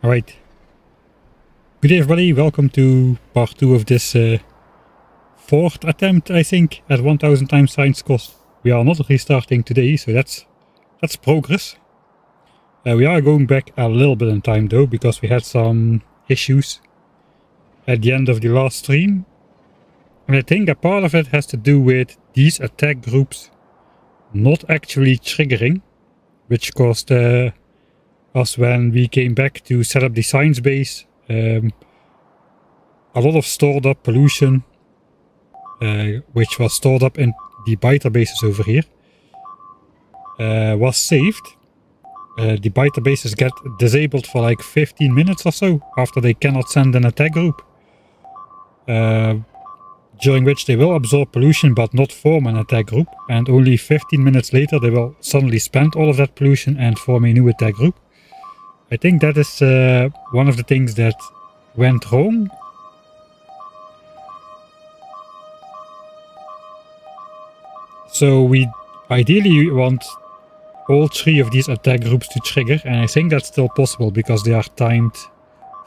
Alright. Good day everybody, welcome to part 2 of this fourth attempt, I think, at 1000 times science cost. We are not restarting today, so that's progress. We are going back a little bit in time though, because we had some issues at the end of the last stream. And I think a part of it has to do with these attack groups not actually triggering, which caused us, when we came back to set up the science base, a lot of stored up pollution, which was stored up in the biter bases over here, was saved. The biter bases get disabled for like 15 minutes or so after they cannot send an attack group, during which they will absorb pollution but not form an attack group, and only 15 minutes later they will suddenly spend all of that pollution and form a new attack group. I think that is one of the things that went wrong. So we ideally want all 3 of these attack groups to trigger, and I think that's still possible because they are timed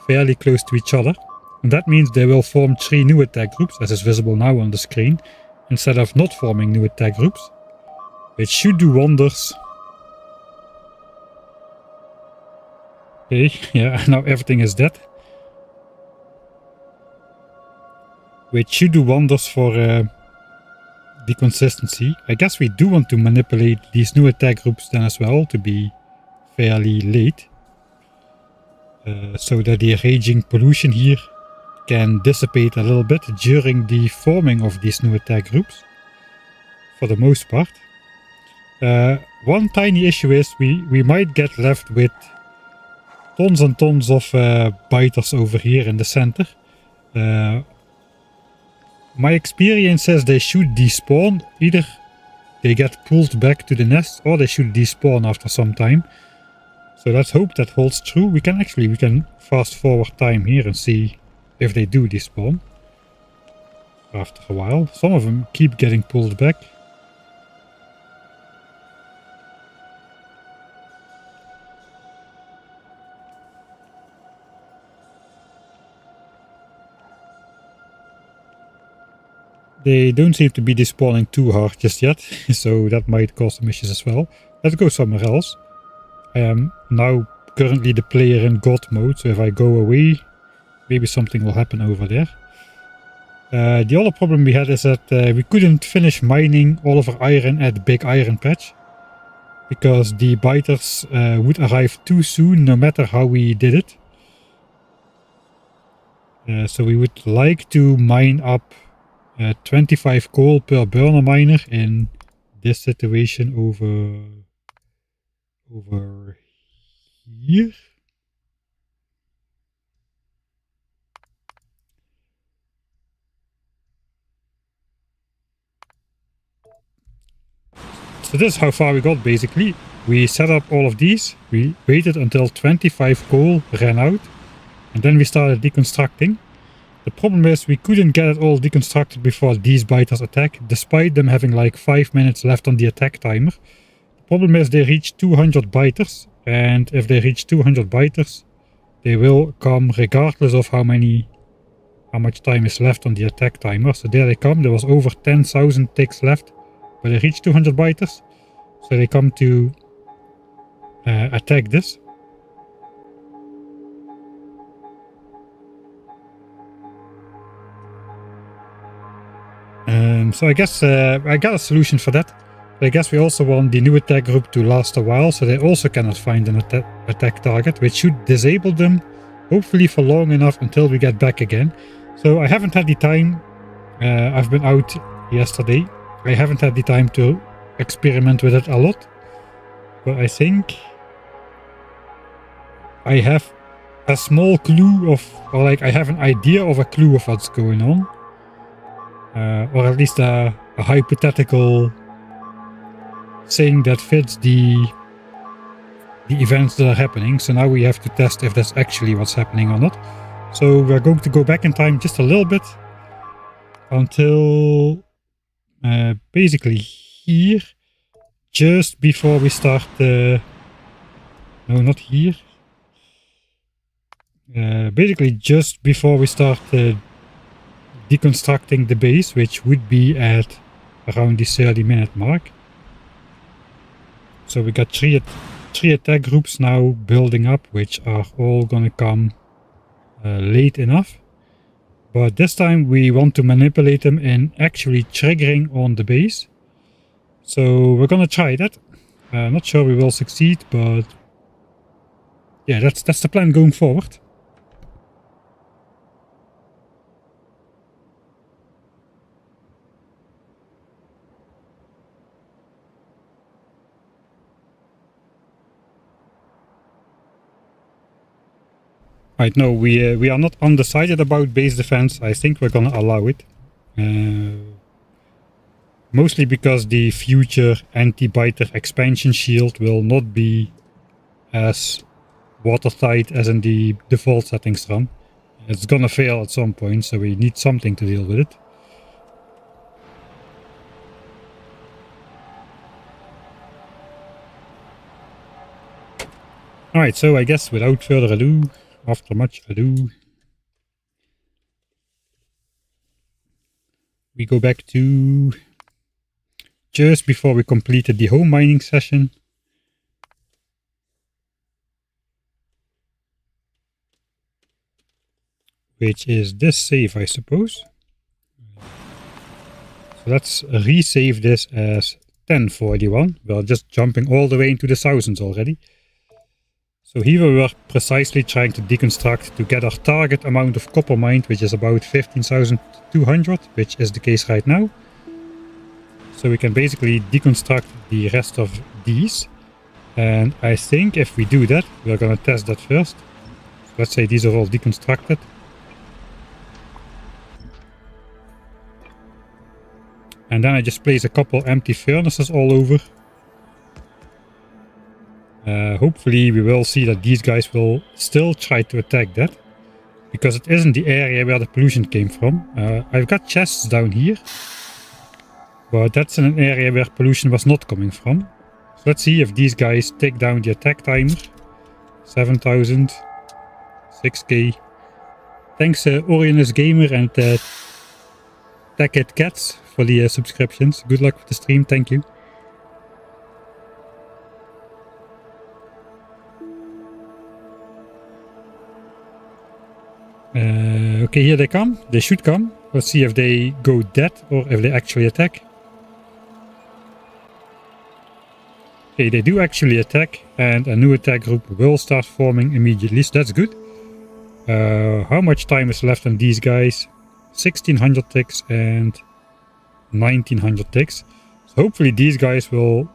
fairly close to each other. And that means they will form 3 new attack groups, as is visible now on the screen, instead of not forming new attack groups, which should do wonders. Okay, yeah, now everything is dead. Which should do wonders for the consistency. I guess we do want to manipulate these new attack groups then as well to be fairly late, so that the raging pollution here can dissipate a little bit during the forming of these new attack groups, for the most part. One tiny issue is we might get left with tons and tons of biters over here in the center. My experience says they should despawn. Either they get pulled back to the nest or they should despawn after some time. So let's hope that holds true. We can fast forward time here and see if they do despawn after a while. Some of them keep getting pulled back. They don't seem to be despawning too hard just yet, so that might cause some issues as well. Let's go somewhere else. I am now currently the player in God mode, so if I go away, maybe something will happen over there. The other problem we had is that we couldn't finish mining all of our iron at Big Iron Patch, because the biters would arrive too soon no matter how we did it. So we would like to mine up 25 coal per burner miner in this situation over here. So this is how far we got basically. We set up all of these, we waited until 25 coal ran out, and then we started deconstructing. The problem is we couldn't get it all deconstructed before these biters attack, despite them having like 5 minutes left on the attack timer. The problem is they reach 200 biters, and if they reach 200 biters, they will come regardless of how much time is left on the attack timer. So there they come. There was over 10,000 ticks left, but they reached 200 biters, so they come to attack this. So I guess I got a solution for that. But I guess we also want the new attack group to last a while, so they also cannot find an attack target, which should disable them, hopefully for long enough until we get back again. So I haven't had the time. I've been out yesterday. I haven't had the time to experiment with it a lot. But I think I have a small clue of, or like I have an idea of a clue of what's going on. Or at least a hypothetical thing that fits the events that are happening. So now we have to test if that's actually what's happening or not. So we're going to go back in time just a little bit until basically here, just before we start. No, not here. Basically just before we start deconstructing the base, which would be at around the 30-minute mark. So we got three attack groups now building up, which are all gonna come late enough. But this time we want to manipulate them in actually triggering on the base. So we're gonna try that. Not sure we will succeed, but yeah, that's the plan going forward. Right, no, we are not undecided about base defense. I think we're gonna allow it. Mostly because the future anti-biter expansion shield will not be as watertight as in the default settings run. It's gonna fail at some point, so we need something to deal with it. Alright, so I guess without further ado, after much ado, we go back to just before we completed the home mining session. Which is this save, I suppose. So let's resave this as 1041. We're just jumping all the way into the thousands already. So here we were precisely trying to deconstruct to get our target amount of copper mined, which is about 15,200, which is the case right now. So we can basically deconstruct the rest of these. And I think if we do that, we're gonna test that first. So let's say these are all deconstructed. And then I just place a couple empty furnaces all over. Hopefully we will see that these guys will still try to attack that. Because it isn't the area where the pollution came from. I've got chests down here. But that's in an area where pollution was not coming from. So let's see if these guys take down the attack timer. 7,000. 6k. Thanks Orionus Gamer and Tech Cats for the subscriptions. Good luck with the stream, thank you. Okay, here they come. They should come. Let's see if they go dead or if they actually attack. Okay, they do actually attack, and a new attack group will start forming immediately, so that's good. How much time is left on these guys? 1600 ticks and 1900 ticks. So hopefully these guys will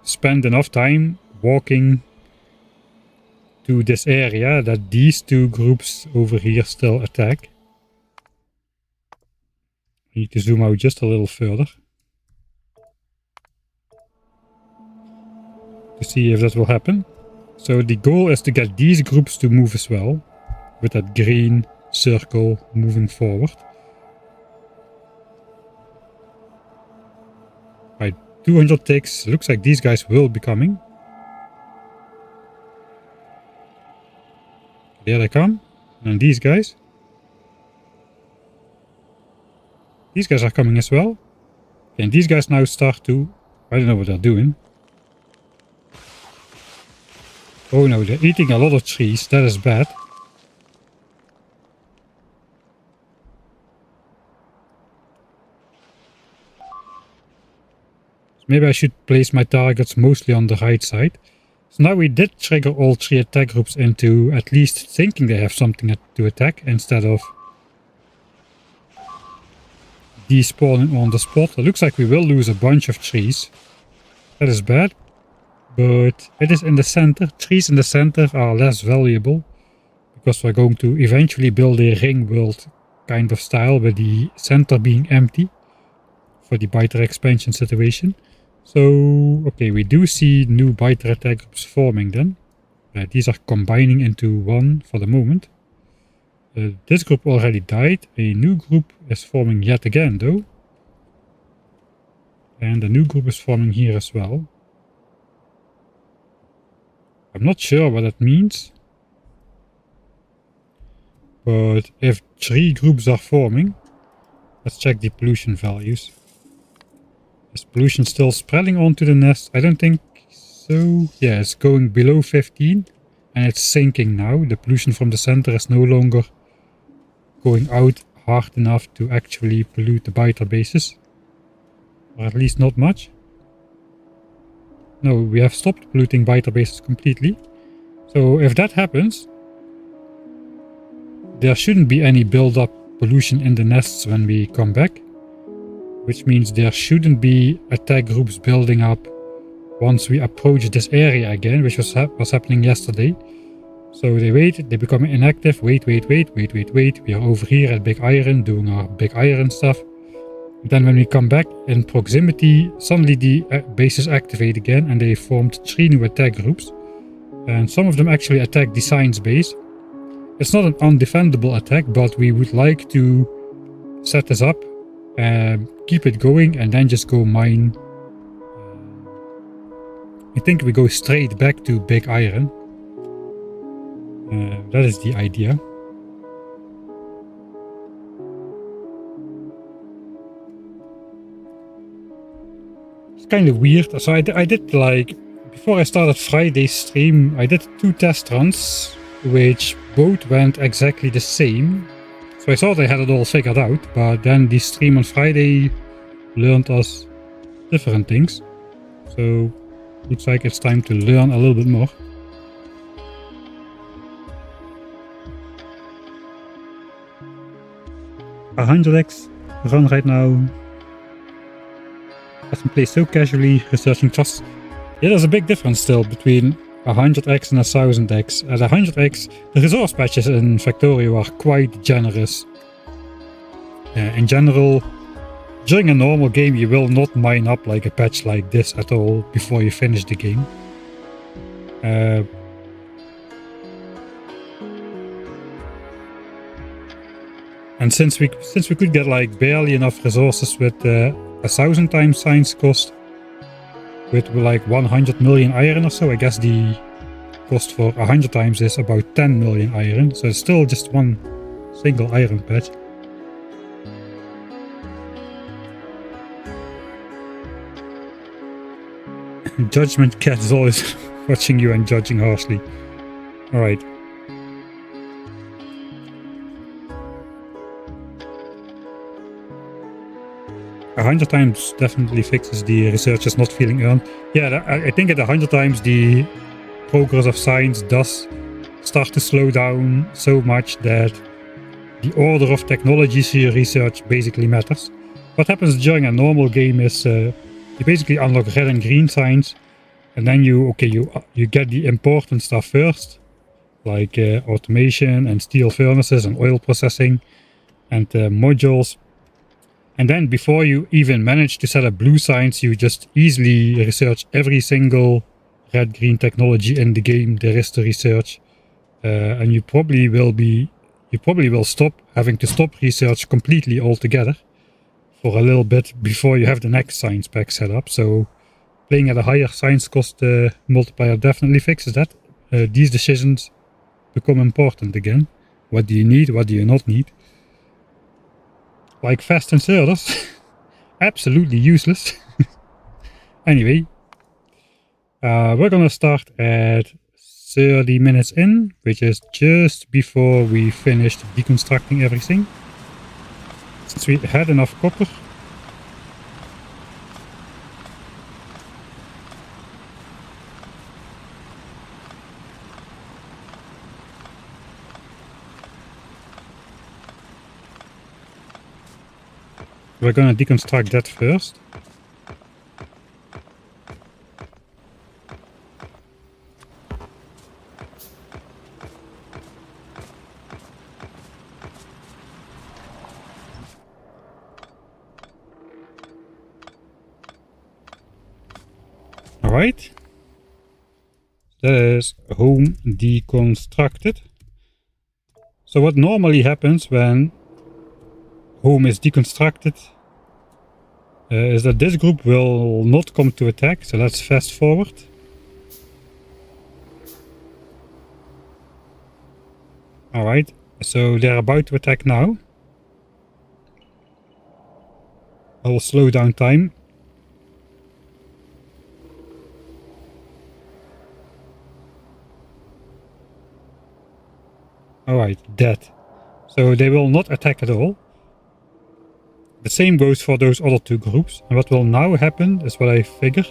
spend enough time walking to this area that these two groups over here still attack. I need to zoom out just a little further to see if that will happen. So the goal is to get these groups to move as well, with that green circle moving forward. Right, 200 ticks. Looks like these guys will be coming. There they come. And these guys. These guys are coming as well. And these guys now start to... I don't know what they're doing. Oh no, they're eating a lot of trees. That is bad. Maybe I should place my targets mostly on the right side. So now we did trigger all three attack groups into at least thinking they have something to attack instead of despawning on the spot. It looks like we will lose a bunch of trees. That is bad. But it is in the center. Trees in the center are less valuable. Because we're going to eventually build a ring world kind of style with the center being empty. For the biter expansion situation. So, okay, we do see new biter attack groups forming then. These are combining into one for the moment. This group already died. A new group is forming yet again though. And a new group is forming here as well. I'm not sure what that means. but if 3 groups are forming, let's check the pollution values. Is pollution still spreading onto the nest? I don't think so. Yeah, it's going below 15 and it's sinking now. The pollution from the center is no longer going out hard enough to actually pollute the biter bases. Or at least not much. No, we have stopped polluting biter bases completely. So if that happens, there shouldn't be any build-up pollution in the nests when we come back. Which means there shouldn't be attack groups building up once we approach this area again, which was happening yesterday. So they wait, they become inactive, wait. We are over here at Big Iron doing our Big Iron stuff. Then when we come back in proximity, suddenly the bases activate again and they formed 3 new attack groups. And some of them actually attack the science base. It's not an undefendable attack, but we would like to set this up, keep it going, and then just go mine. I think we go straight back to Big Iron. That is the idea. It's kind of weird. So I did, like, before I started Friday's stream, I did 2 test runs, which both went exactly the same. So I thought I had it all figured out, but then the stream on Friday learned us different things. So looks like it's time to learn a little bit more. A 100x run right now. Doesn't play so casually, researching trust. Yeah, there's a big difference still between 100x and 1000x. At 100x, the resource patches in Factorio are quite generous. In general, during a normal game you will not mine up like a patch like this at all before you finish the game. And since we could get like barely enough resources with 1000 times science cost, with like 100 million iron or so, I guess the cost for 100 times is about 10 million iron, so it's still just one single iron patch. Judgment Cat is always watching you and judging harshly. Alright. A 100 times definitely fixes the researchers not feeling earned. Yeah, I think at 100 times the progress of science does start to slow down so much that the order of technologies you research basically matters. What happens during a normal game is you basically unlock red and green science, and then you get the important stuff first, like automation and steel furnaces and oil processing and modules. And then before you even manage to set up blue science, you just easily research every single red-green technology in the game there is to research. And you probably will stop having to stop research completely altogether for a little bit before you have the next science pack set up. So playing at a higher science cost multiplier definitely fixes that. These decisions become important again. What do you need? What do you not need? Like fast inserters. Absolutely useless. Anyway, we're gonna start at 30 minutes in, which is just before we finished deconstructing everything. Since we had enough copper. We're gonna deconstruct that first. Alright. That is home deconstructed. So what normally happens when home is deconstructed is that this group will not come to attack, so let's fast forward. Alright, So they're about to attack now. I will slow down time. Alright, dead. So they will not attack at all. The same goes for those other two groups. And what will now happen is what I figured.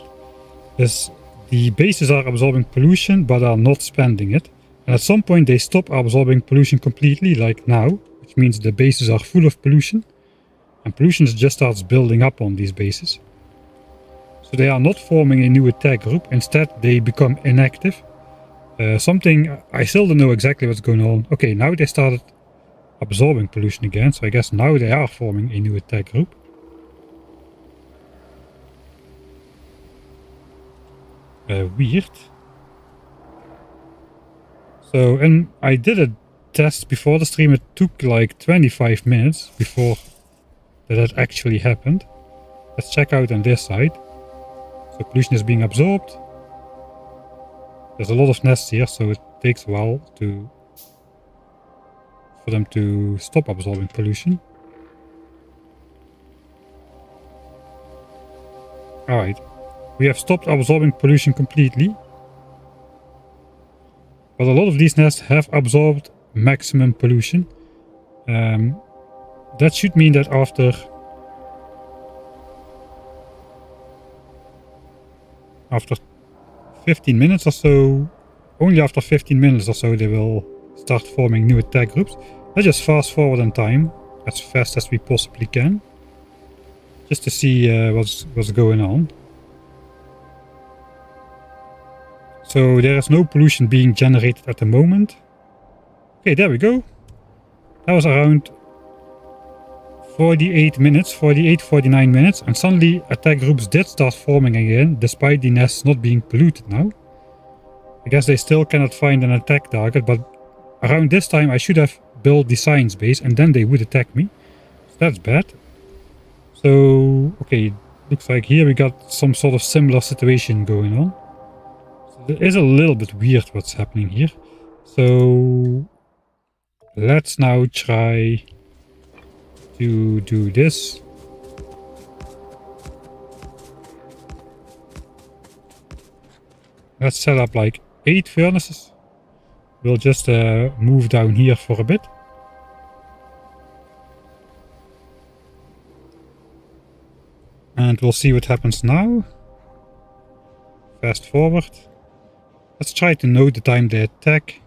Is the bases are absorbing pollution but are not spending it. And at some point they stop absorbing pollution completely, like now. Which means the bases are full of pollution. And pollution just starts building up on these bases. So they are not forming a new attack group. Instead they become inactive. Something, I still don't know exactly what's going on. Okay, now they started absorbing pollution again. So I guess now they are forming a new attack group. Weird. So, and I did a test before the stream. It took like 25 minutes before that actually happened. Let's check out on this side. So pollution is being absorbed. There's a lot of nests here, so it takes a while for them to stop absorbing pollution. Alright, we have stopped absorbing pollution completely. But a lot of these nests have absorbed maximum pollution. That should mean that after 15 minutes or so, only after 15 minutes or so, they will start forming new attack groups. Let's just fast forward in time as fast as we possibly can, just to see what's going on. So there is no pollution being generated at the moment. Okay, there we go. That was around 48 minutes, 49 minutes, and suddenly attack groups did start forming again, despite the nests not being polluted now. I guess they still cannot find an attack target, but around this time I should have built the science base and then they would attack me. So that's bad. So, okay, looks like here we got some sort of similar situation going on. So it is a little bit weird what's happening here. So, let's now try to do this. Let's set up like 8 furnaces. We'll just move down here for a bit. And we'll see what happens now. Fast forward. Let's try to note the time they attack.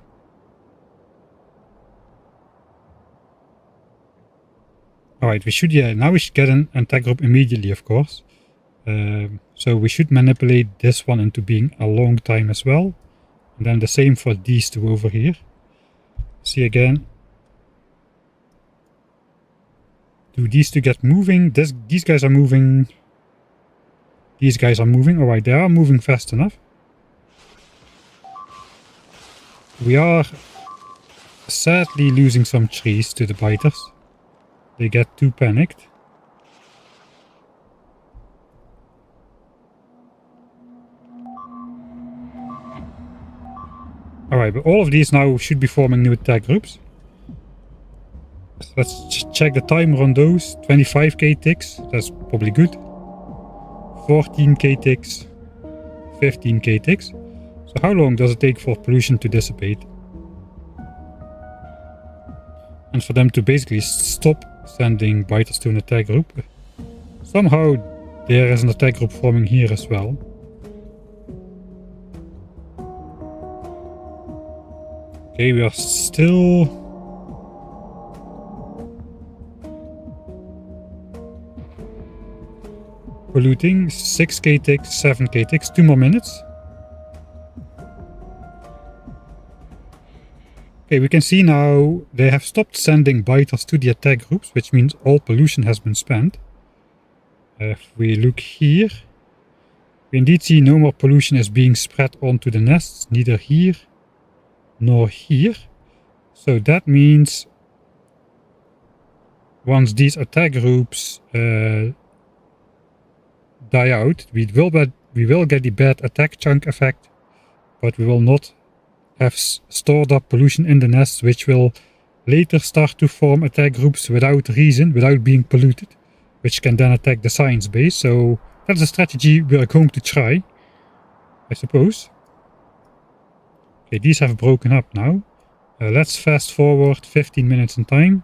Alright, now we should get an attack group immediately, of course. So we should manipulate this one into being a long time as well. And then the same for these two over here. See again. Do these two get moving? These guys are moving. These guys are moving. Alright, they are moving fast enough. We are sadly losing some trees to the biters. They get too panicked. Alright, but all of these now should be forming new attack groups. So let's check the timer on those. 25k ticks, that's probably good. 14k ticks. 15k ticks. So how long does it take for pollution to dissipate? And for them to basically stop sending biters to an attack group. Somehow there is an attack group forming here as well. Okay, we are still polluting. 6k ticks, 7k ticks, 2 more minutes. Okay, we can see now they have stopped sending biters to the attack groups, which means all pollution has been spent. If we look here, we indeed see no more pollution is being spread onto the nests, neither here nor here. So that means once these attack groups die out, we will get the bad attack chunk effect, but we will not have stored up pollution in the nests, which will later start to form attack groups without reason, without being polluted, which can then attack the science base. So that's a strategy we are going to try, I suppose. Okay, these have broken up now. Let's fast forward 15 minutes in time.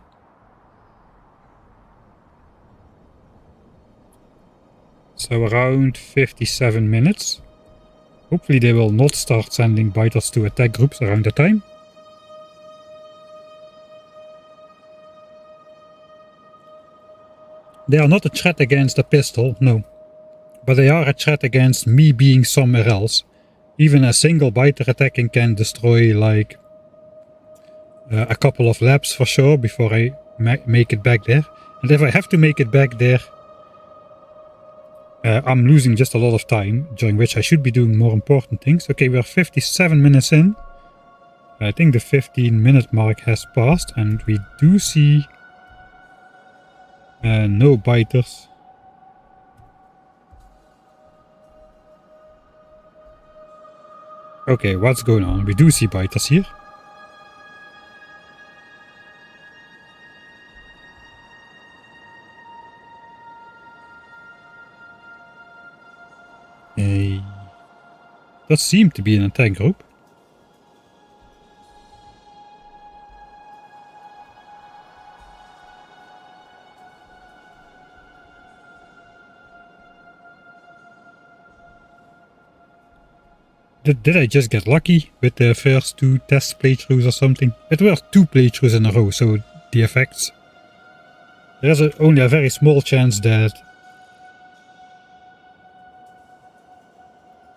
So around 57 minutes. Hopefully they will not start sending biters to attack groups around that time. They are not a threat against a pistol, no. But they are a threat against me being somewhere else. Even a single biter attacking can destroy like a couple of labs for sure before I make it back there. And if I have to make it back there, I'm losing just a lot of time, during which I should be doing more important things. Okay, we're 57 minutes in. I think the 15-minute mark has passed, and we do see no biters. Okay, what's going on? We do see biters here. That seemed to be an attack group. Did I just get lucky with the first 2 test playthroughs or something? It were 2 playthroughs in a row, so the effects. There's only a very small chance that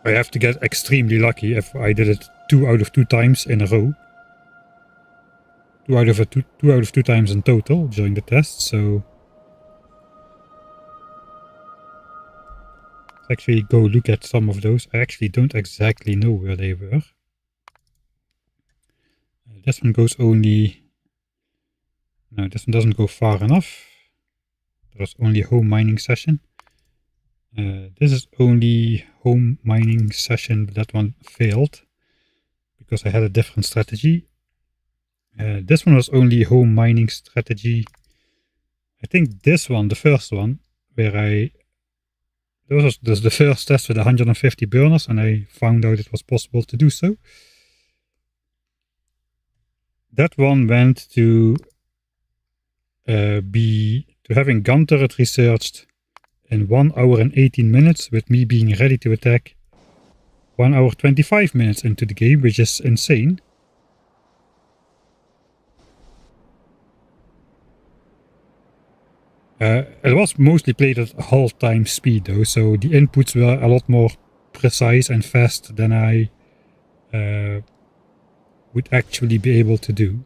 I have to get extremely lucky if I did it 2 out of 2 times in a row. 2 out of 2 times in total during the test, so let's actually go look at some of those. I actually don't exactly know where they were. This one goes only... No, this one doesn't go far enough. There was only a home mining session. This is only home mining session, but that one failed because I had a different strategy. This one was only home mining strategy. I think this one, the first one, where this was the first test with 150 burners, and I found out it was possible to do so. That one went to having gun turret researched in 1 hour and 18 minutes, with me being ready to attack 1 hour 25 minutes into the game, which is insane. It was mostly played at half-time speed though, so the inputs were a lot more precise and fast than I would actually be able to do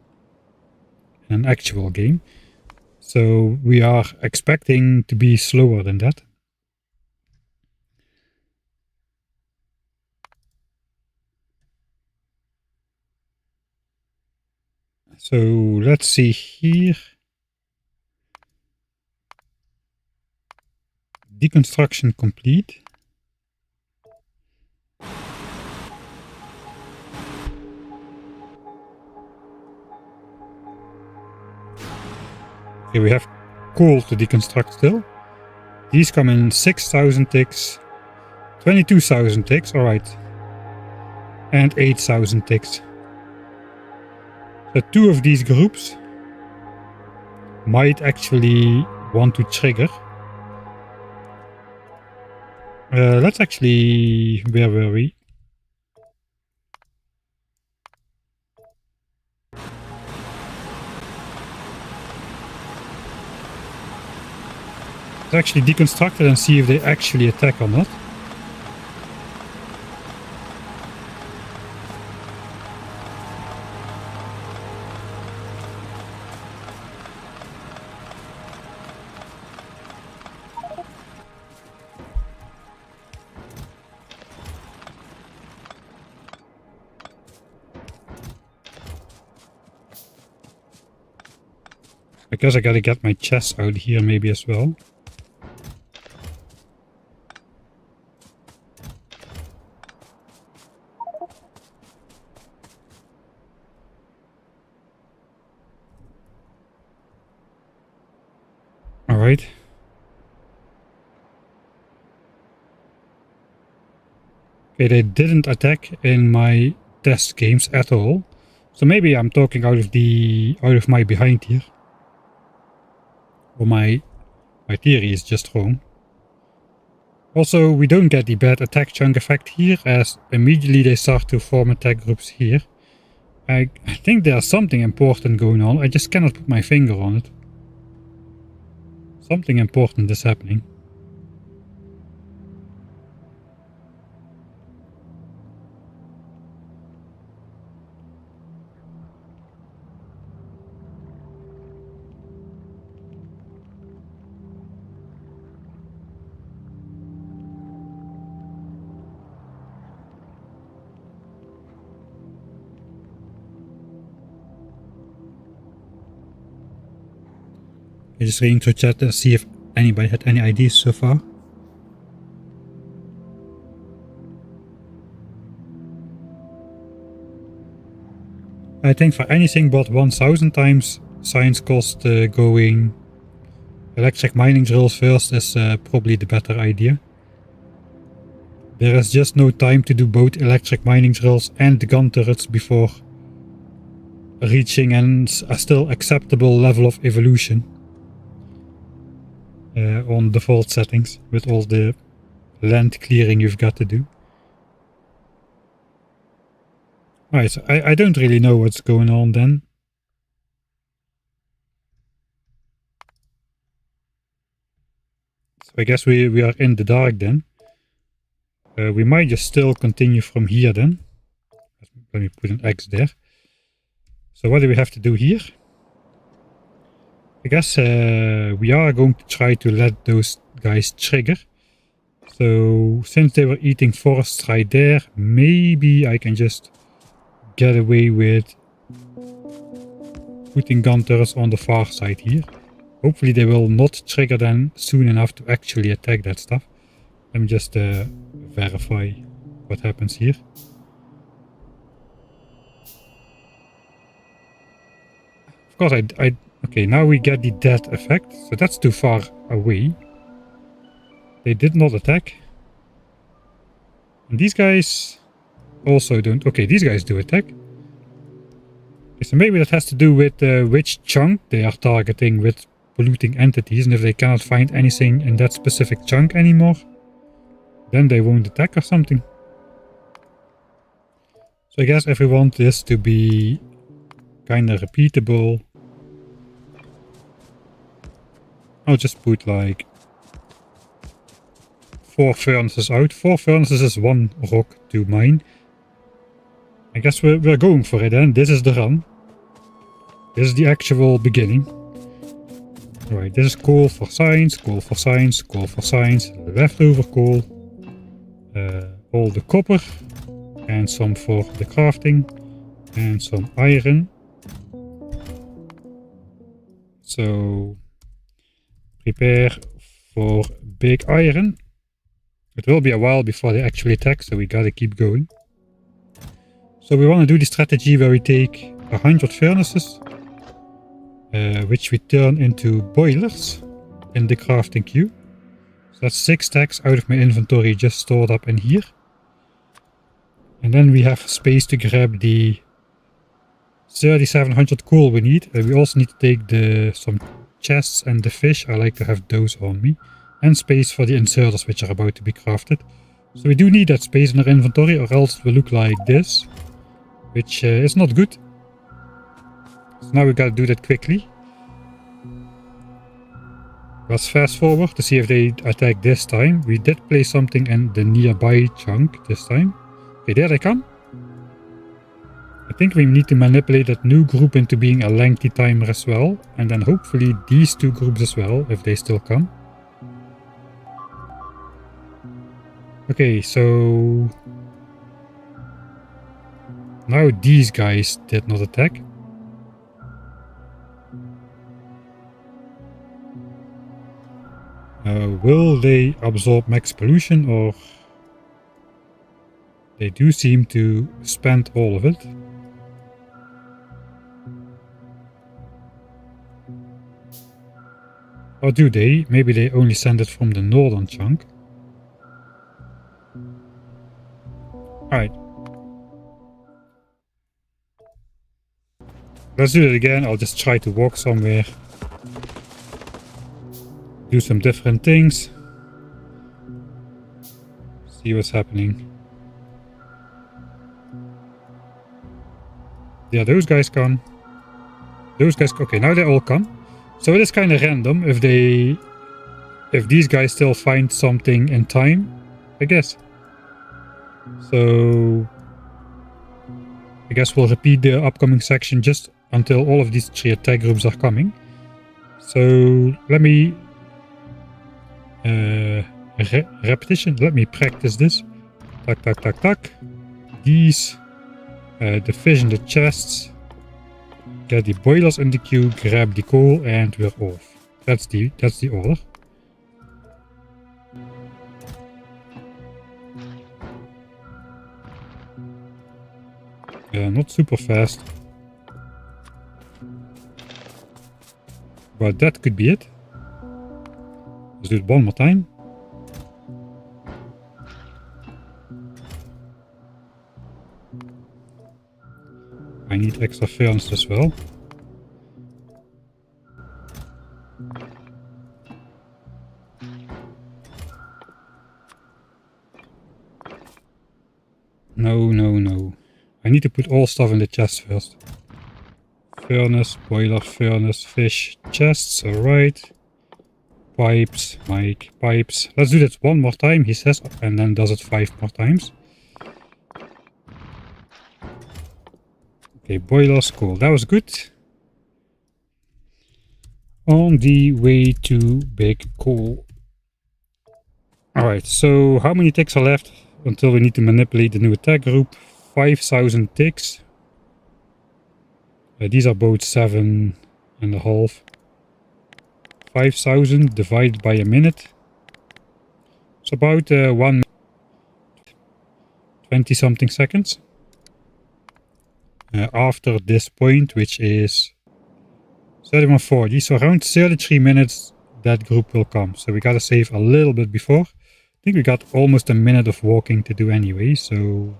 in an actual game. So we are expecting to be slower than that. So let's see here. Deconstruction complete. Okay, we have coal to deconstruct still. These come in 6,000 ticks, 22,000 ticks, alright, and 8,000 ticks. So 2 of these groups might actually want to trigger. Let's actually... Where were we? Let's actually deconstruct it and see if they actually attack or not. I guess I gotta get my chest out here maybe as well. Right. Okay, they didn't attack in my test games at all. So maybe I'm talking out of my behind here. Or my theory is just wrong. Also, we don't get the bad attack chunk effect here, as immediately they start to form attack groups here. I think there's something important going on, I just cannot put my finger on it. Something important is happening. I'm just reading through chat to see if anybody had any ideas so far. I think for anything but 1000 times science cost going electric mining drills first is probably the better idea. There is just no time to do both electric mining drills and the gun turrets before reaching a still acceptable level of evolution on default settings with all the land clearing you've got to do. Alright, so I don't really know what's going on then. So I guess we are in the dark then. We might just still continue from here then. Let me put an X there. So what do we have to do here? I guess we are going to try to let those guys trigger. So since they were eating forests right there, maybe I can just get away with putting gun turrets on the far side here. Hopefully they will not trigger then soon enough to actually attack that stuff. Let me just verify what happens here. Of course okay, now we get the dead effect, so that's too far away. They did not attack. And these guys also don't. Okay, these guys do attack. Okay, so maybe that has to do with which chunk they are targeting with polluting entities, and if they cannot find anything in that specific chunk anymore, then they won't attack or something. So I guess if we want this to be kind of repeatable, I'll just put like 4 furnaces out. 4 furnaces is 1 rock to mine. I guess we're going for it then. This is the run. This is the actual beginning. Alright, this is coal for science, coal for science, coal for science, leftover coal. All the copper. And some for the crafting. And some iron. So prepare for big iron. It will be a while before they actually attack, so we gotta keep going. So we want to do the strategy where we take 100 furnaces, which we turn into boilers in the crafting queue. So that's 6 stacks out of my inventory just stored up in here. And then we have space to grab the 3700 coal we need. We also need to take some chests and the fish. I like to have those on me. And space for the inserters which are about to be crafted. So we do need that space in our inventory, or else it will look like this. Which is not good. So now we gotta do that quickly. Let's fast forward to see if they attack this time. We did place something in the nearby chunk this time. Okay, there they come. I think we need to manipulate that new group into being a lengthy timer as well. And then hopefully these 2 groups as well, if they still come. Okay, so now these guys did not attack. Will they absorb max pollution, or they do seem to spend all of it? Or do they? Maybe they only send it from the northern chunk. Alright. Let's do it again. I'll just try to walk somewhere. Do some different things. See what's happening. Yeah, those guys gone. Those guys, okay, now they're all gone. So it is kind of random if these guys still find something in time, I guess. So I guess we'll repeat the upcoming section just until all of these 3 attack groups are coming. So let me repetition. Let me practice this. Tack, tack, tack, tack. These, the fish in the chests. Get the boilers in the queue, grab the coal, and we're off. That's the order. Not super fast. But that could be it. Let's do it one more time. I need extra furnace as well. No, no, no. I need to put all stuff in the chest first. Furnace, boiler, furnace, fish, chests, alright. Pipes, mic, pipes. Let's do that one more time, he says, and then does it 5 more times. Okay, boilers, cool. That was good. On the way to big coal. Alright, so how many ticks are left until we need to manipulate the new attack group? 5,000 ticks. These are both 7.5. 5,000 divided by a minute. It's about 1 20 something seconds. After this point, which is 31:40, so around 33 minutes that group will come. So we gotta save a little bit before. I think we got almost a minute of walking to do anyway, so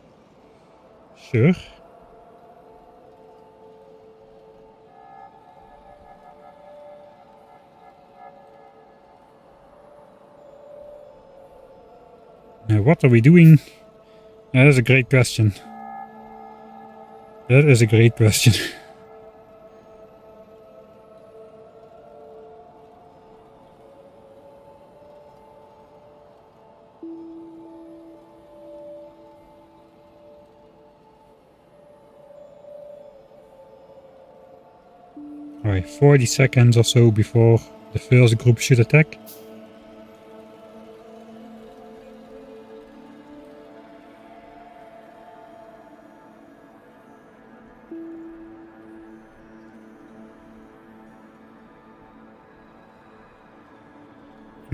sure. What are we doing? That is a great question. That is a great question. Alright, 40 seconds or so before the first group should attack.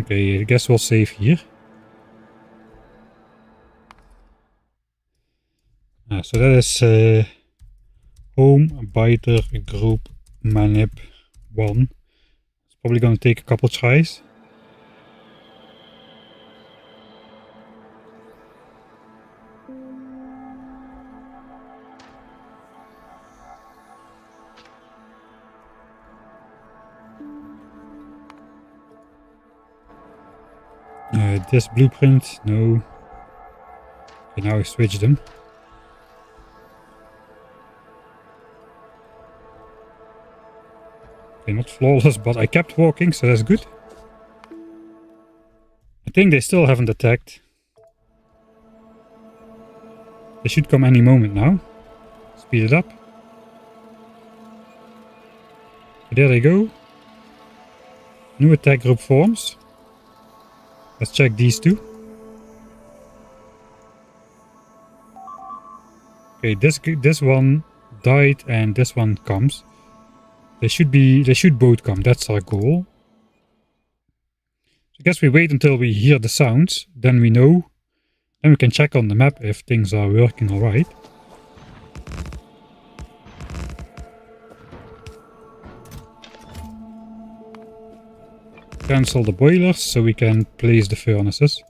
Okay, I guess we'll save here. So that is home biter group manip 1. It's probably going to take a couple tries. This blueprint, no. Okay, now I switch them. Okay, not flawless, but I kept walking, so that's good. I think they still haven't attacked. They should come any moment now. Speed it up. There they go. New attack group forms. Let's check these two. Okay, this one died and this one comes. They should both come. That's our goal. So I guess we wait until we hear the sounds, then we know. Then we can check on the map if things are working alright. cancel the boilers so we can place the furnaces.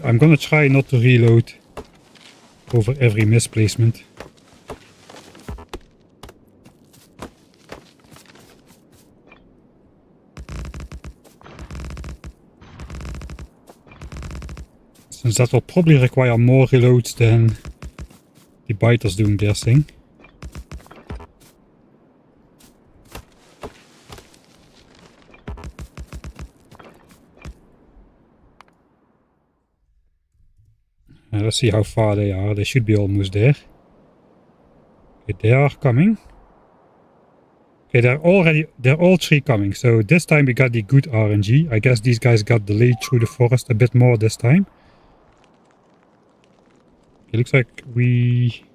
I'm gonna try not to reload over every misplacement. Since that will probably require more reloads than the biters doing their thing. Let's see how far they are. They should be almost there. Okay, they are coming. Okay, they're all three coming. So this time we got the good RNG. I guess these guys got delayed through the forest a bit more this time. It looks like we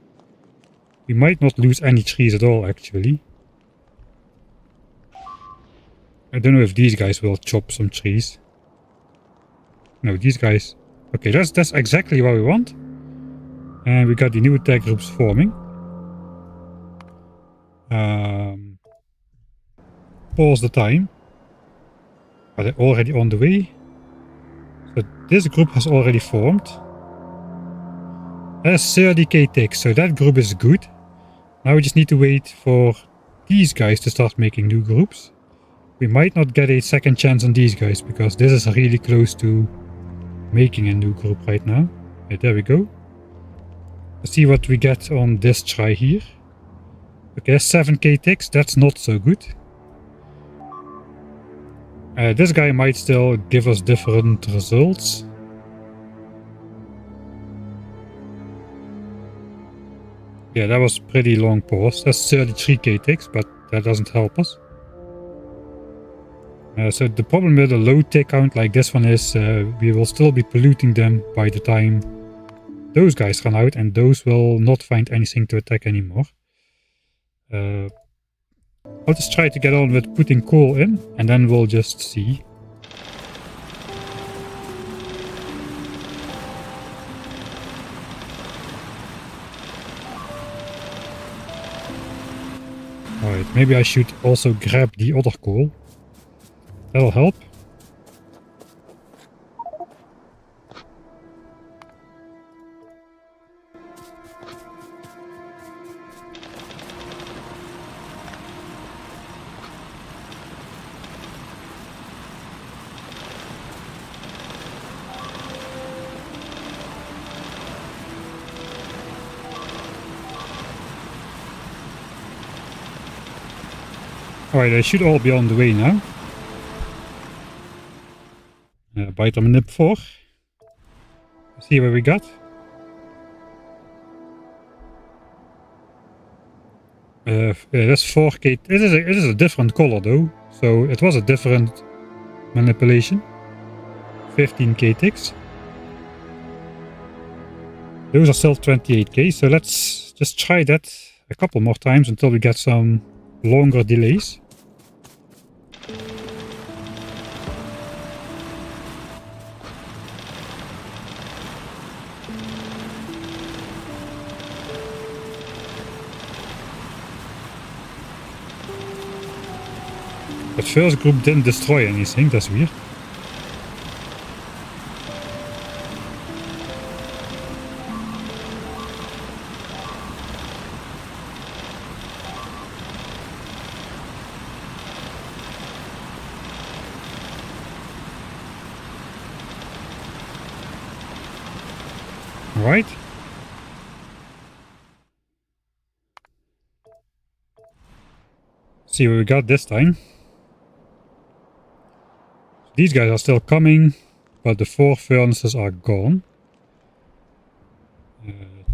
might not lose any trees at all, actually. I don't know if these guys will chop some trees. No, these guys... Okay, that's exactly what we want. And we got the new attack groups forming. Pause the time. Are they already on the way? So this group has already formed. That's 30k ticks, so that group is good. Now we just need to wait for these guys to start making new groups. We might not get a second chance on these guys, because this is really close to making a new group right now. Okay, there we go. Let's see what we get on this try here. Okay, 7k ticks, that's not so good. This guy might still give us different results. Yeah, that was pretty long pause. That's 33k ticks, but that doesn't help us. So the problem with a low tick count like this one is we will still be polluting them by the time those guys run out, and those will not find anything to attack anymore. I'll just try to get on with putting coal in, and then we'll just see. Alright, maybe I should also grab the other coal. That'll help. Alright, they should all be on the way now. Bite them nip 4. See what we got. That's 4k. It is a different color though, so it was a different manipulation. 15k ticks. Those are still 28k, so let's just try that a couple more times until we get some longer delays. The first group didn't destroy anything, that's weird. Right. See what we got this time. These guys are still coming, but the 4 furnaces are gone.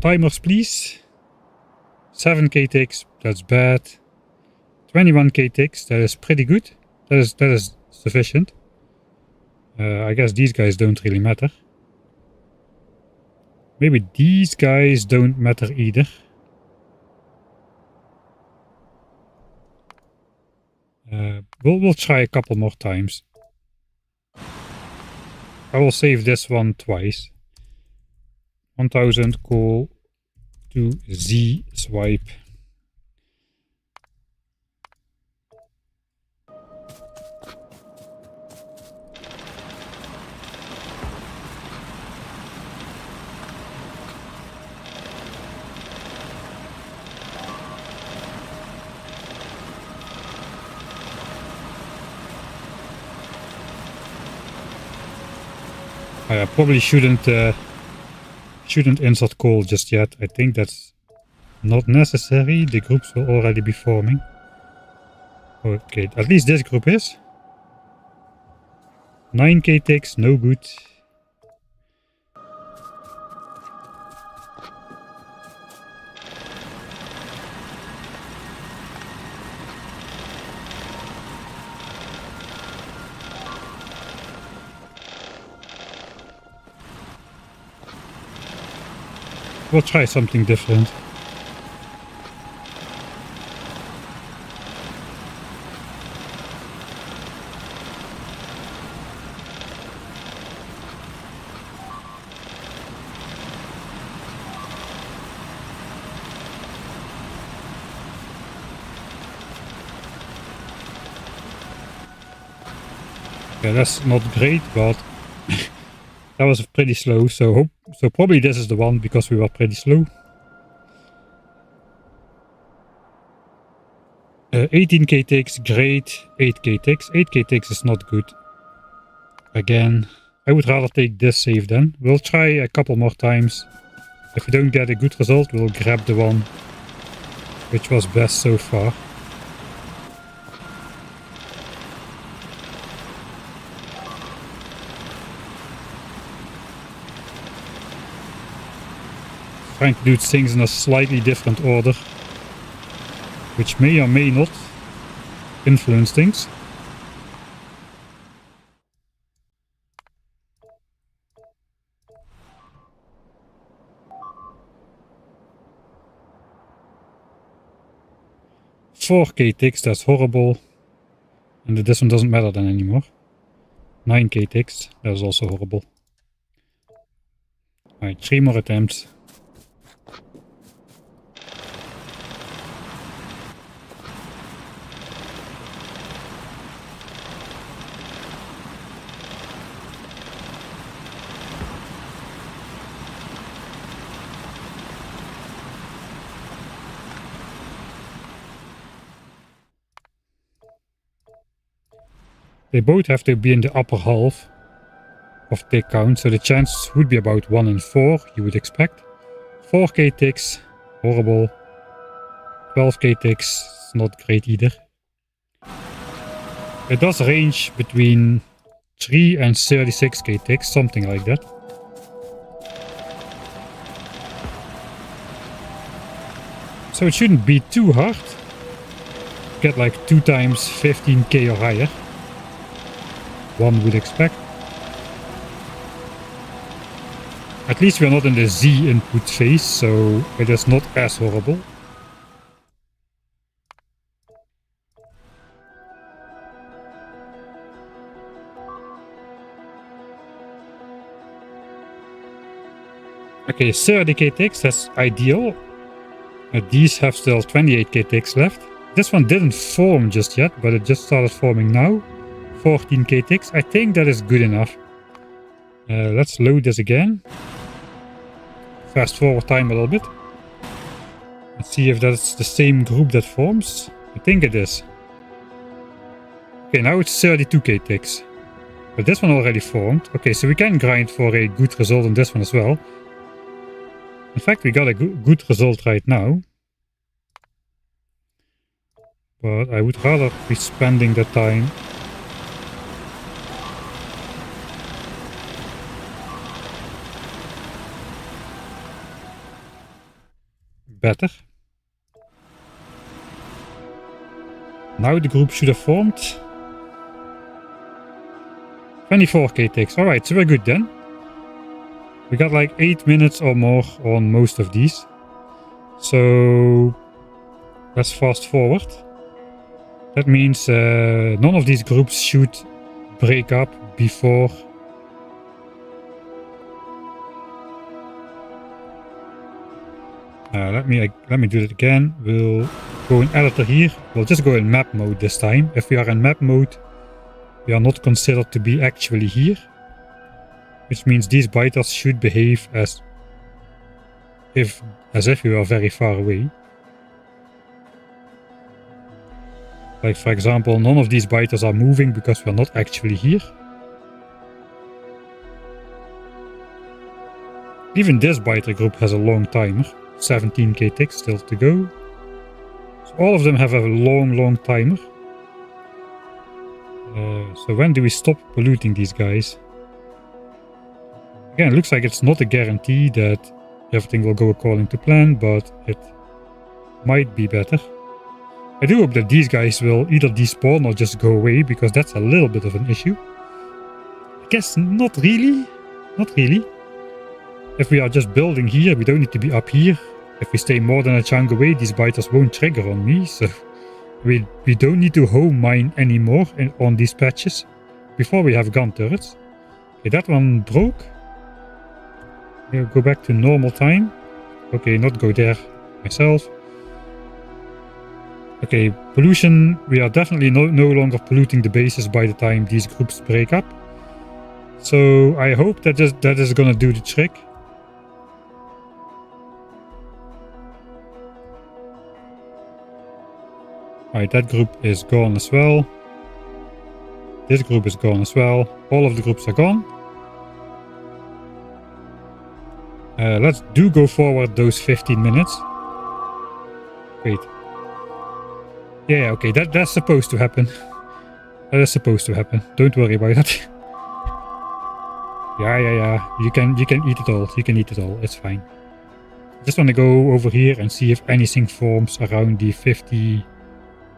Timers, please. 7k ticks, that's bad. 21k ticks, that is pretty good. That is sufficient. I guess these guys don't really matter. Maybe these guys don't matter either. We'll try a couple more times. I will save this one twice. 1000 coal to Z swipe. I probably shouldn't insert coal just yet. I think that's not necessary. The groups will already be forming. Okay, at least this group is. 9k ticks, no good. We'll try something different. Yeah, that's not great, but that was pretty slow, so probably this is the one because we were pretty slow. 18k ticks, great. 8k ticks. 8k ticks is not good. Again, I would rather take this save then. We'll try a couple more times. If we don't get a good result, we'll grab the one which was best so far. Trying to do things in a slightly different order, which may or may not influence things. $4k ticks, that's horrible. And this one doesn't matter then anymore. 9k ticks, that is also horrible. Alright, 3 more attempts. They both have to be in the upper half of tick count, so the chances would be about 1 in 4, you would expect. 4k ticks, horrible. 12k ticks, not great either. It does range between 3 and 36k ticks, something like that. So it shouldn't be too hard. Get like 2 times 15k or higher. One would expect. At least we are not in the Z input phase, so it is not as horrible. Okay, 30k ticks, that's ideal. These have still 28k ticks left. This one didn't form just yet, but it just started forming now. 14k ticks. I think that is good enough. Let's load this again. Fast forward time a little bit. Let's see if that's the same group that forms. I think it is. Okay, now it's 32k ticks. But this one already formed. Okay, so we can grind for a good result on this one as well. In fact, we got a good result right now. But I would rather be spending the time. Better. Now the group should have formed. 24k ticks. Alright, so we're good then. We got like 8 minutes or more on most of these. So let's fast forward. That means none of these groups should break up before let me do it again. We'll go in editor here. We'll just go in map mode this time. If we are in map mode, we are not considered to be actually here, which means these biters should behave as if we were very far away. Like for example, none of these biters are moving because we are not actually here. Even this biter group has a long timer. 17k ticks still to go. So all of them have a long timer. So when do we stop polluting these guys? Again, it looks like it's not a guarantee that everything will go according to plan, but it might be better. I do hope that these guys will either despawn or just go away, because that's a little bit of an issue. I guess not really. Not really. If we are just building here, we don't need to be up here. If we stay more than a chunk away, these biters won't trigger on me, so we don't need to home mine anymore on these patches before we have gun turrets. Okay, that one broke. We'll go back to normal time. Okay, not go there myself. Okay, pollution. We are definitely no longer polluting the bases by the time these groups break up. So I hope that is gonna do the trick. Alright, that group is gone as well. This group is gone as well. All of the groups are gone. Let's go forward those 15 minutes. Wait. Yeah, okay, that's supposed to happen. That is supposed to happen. Don't worry about that. Yeah. You can eat it all. You can eat it all. It's fine. Just want to go over here and see if anything forms around the 50...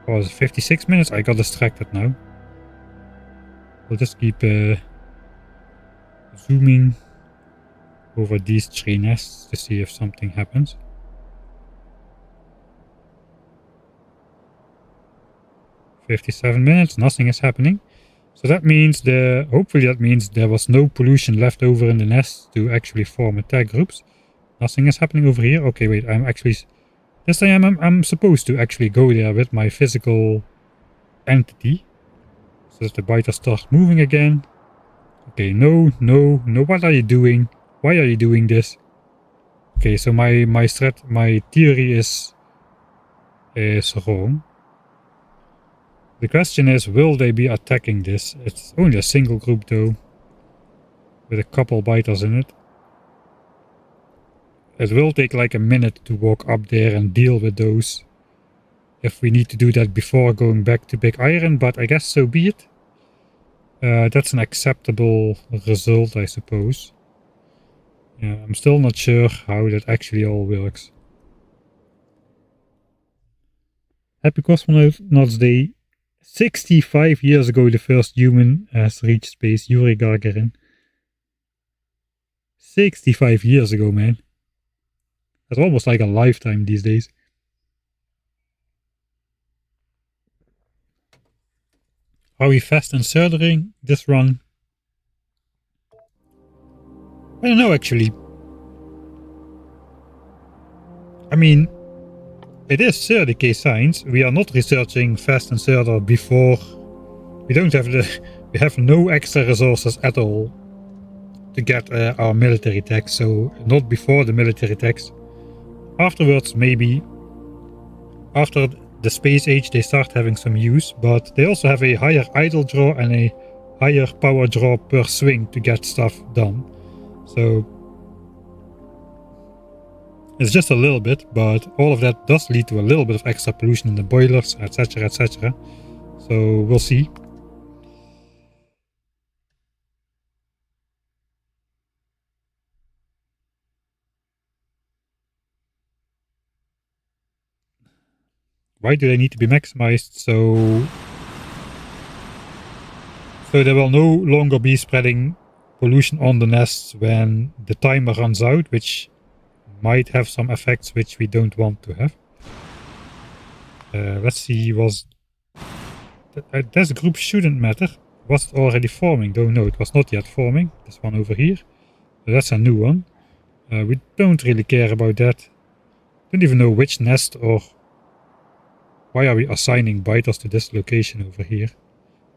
Oh, 56 minutes? I got distracted now. We'll just keep zooming over these 3 nests to see if something happens. "57 minutes, nothing is happening." So that means hopefully that means there was no pollution left over in the nests to actually form attack groups. Nothing is happening over here. Okay, wait, I'm actually... This time I'm supposed to actually go there with my physical entity. So that the biters start moving again. Okay, no, what are you doing? Why are you doing this? Okay, so my theory is wrong. The question is, will they be attacking this? It's only a single group though, with a couple biters in it. It will take like a minute to walk up there and deal with those, if we need to do that before going back to Big Iron, but I guess so be it. That's an acceptable result, I suppose. Yeah, I'm still not sure how that actually all works. Happy Cosmonauts Day. 65 years ago the first human has reached space, Yuri Gagarin. 65 years ago, man. That's almost like a lifetime these days. Are we fast inserting this run? I don't know, actually. I mean, it is 30k science. We are not researching fast inserter before. We have no extra resources at all to get our military techs, so not before the military techs. Afterwards, maybe. After the space age, they start having some use, but they also have a higher idle draw and a higher power draw per swing to get stuff done. So it's just a little bit, but all of that does lead to a little bit of extra pollution in the boilers, etc, etc. So we'll see. Why do they need to be maximized? So So there will no longer be spreading pollution on the nests when the timer runs out, which might have some effects which we don't want to have. Let's see, this group shouldn't matter. Was it already forming? Though no, it was not yet forming. This one over here. So that's a new one. We don't really care about that. Don't even know which nest or why are we assigning biters to this location over here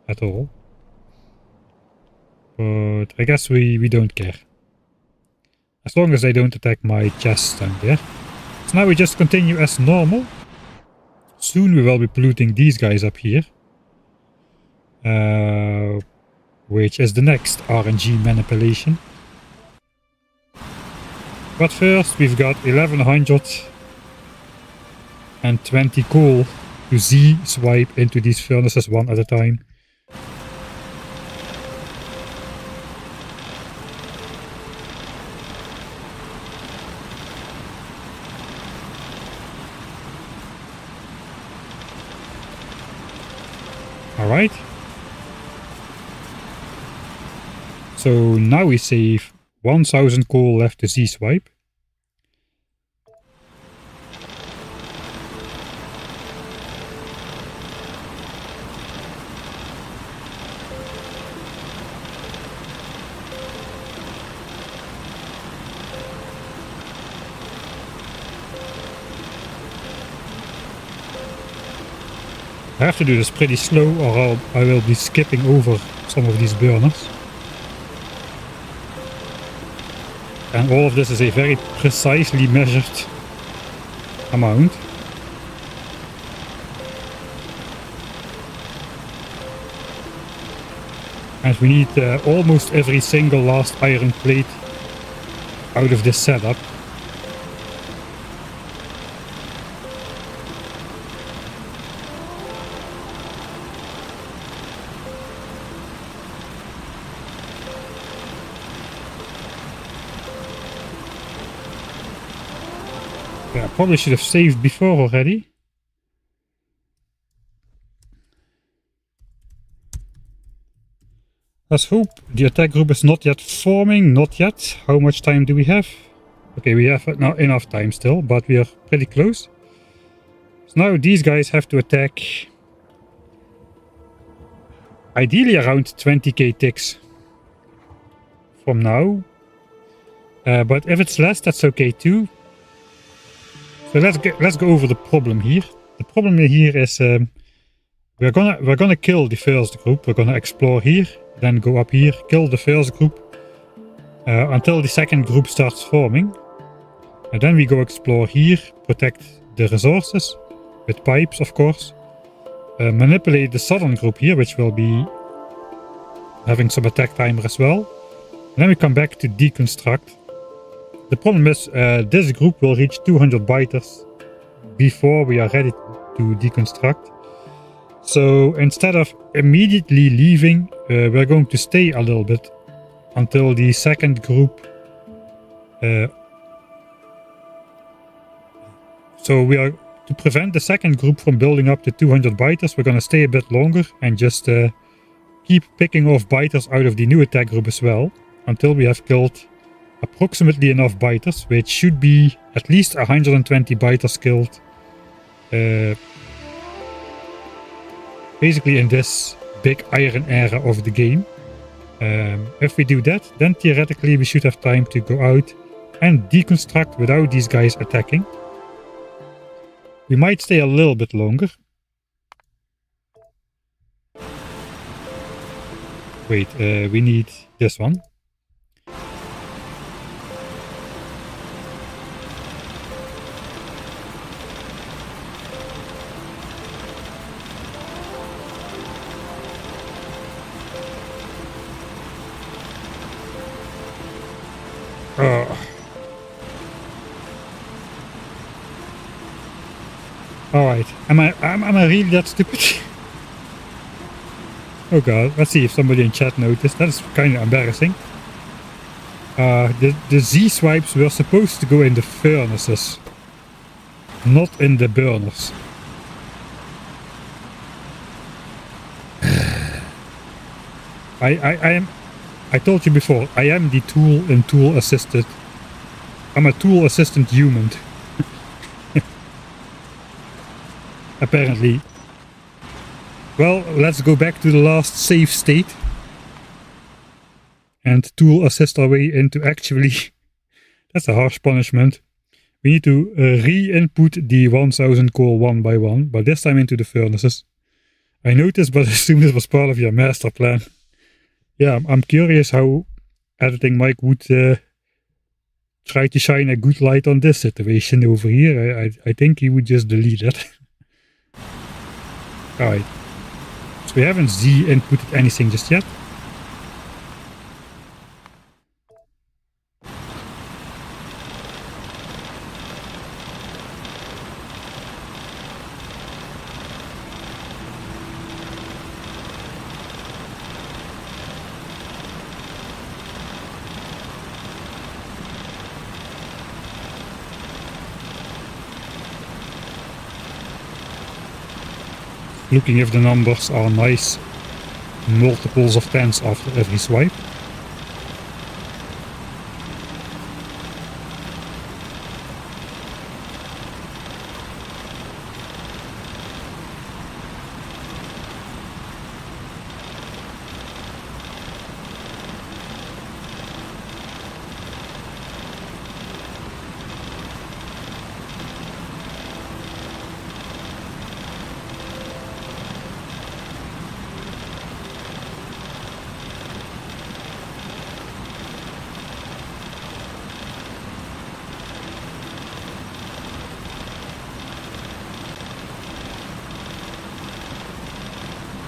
at all. But I guess we don't care. As long as they don't attack my chests down there. So now we just continue as normal. Soon we will be polluting these guys up here. Which is the next RNG manipulation. But first we've got 1120 coal to Z-swipe into these furnaces one at a time. Alright. So now we save 1000 coal left to Z-swipe. I have to do this pretty slow or I will be skipping over some of these burners. And all of this is a very precisely measured amount. And we need almost every single last iron plate out of this setup. Yeah, I probably should have saved before already. Let's hope the attack group is not yet forming. Not yet. How much time do we have? Okay, we have not enough time still, but we are pretty close. So now these guys have to attack ideally around 20k ticks from now. But if it's less, that's okay too. So let's go over the problem here. The problem here is we're gonna kill the first group. We're gonna explore here, then go up here, kill the first group until the second group starts forming. And then we go explore here, protect the resources with pipes, of course. Manipulate the southern group here, which will be having some attack timer as well. And then we come back to deconstruct. The problem is this group will reach 200 biters before we are ready to deconstruct. So instead of immediately leaving, we're going to stay a little bit until the second group. So we are to prevent the second group from building up to 200 biters. We're going to stay a bit longer and just keep picking off biters out of the new attack group as well until we have killed approximately enough biters, which should be at least 120 biters killed. Basically in this big iron era of the game. If we do that, then theoretically we should have time to go out and deconstruct without these guys attacking. We might stay a little bit longer. Wait, we need this one. Alright, am I really that stupid? Oh god, let's see if somebody in chat noticed. That is kind of embarrassing. The Z swipes were supposed to go in the furnaces, not in the burners. I told you before, I am the tool and tool assisted. I'm a tool assistant human. Apparently. Well, let's go back to the last safe state. And tool assist our way into actually... That's a harsh punishment. We need to re-input the 1000 coal one by one, but this time into the furnaces. I noticed, but I assumed this was part of your master plan. Yeah, I'm curious how editing Mike would try to shine a good light on this situation over here. I think he would just delete it. Alright. So we haven't Z-inputted anything just yet. Looking if the numbers are nice multiples of 10s after every swipe.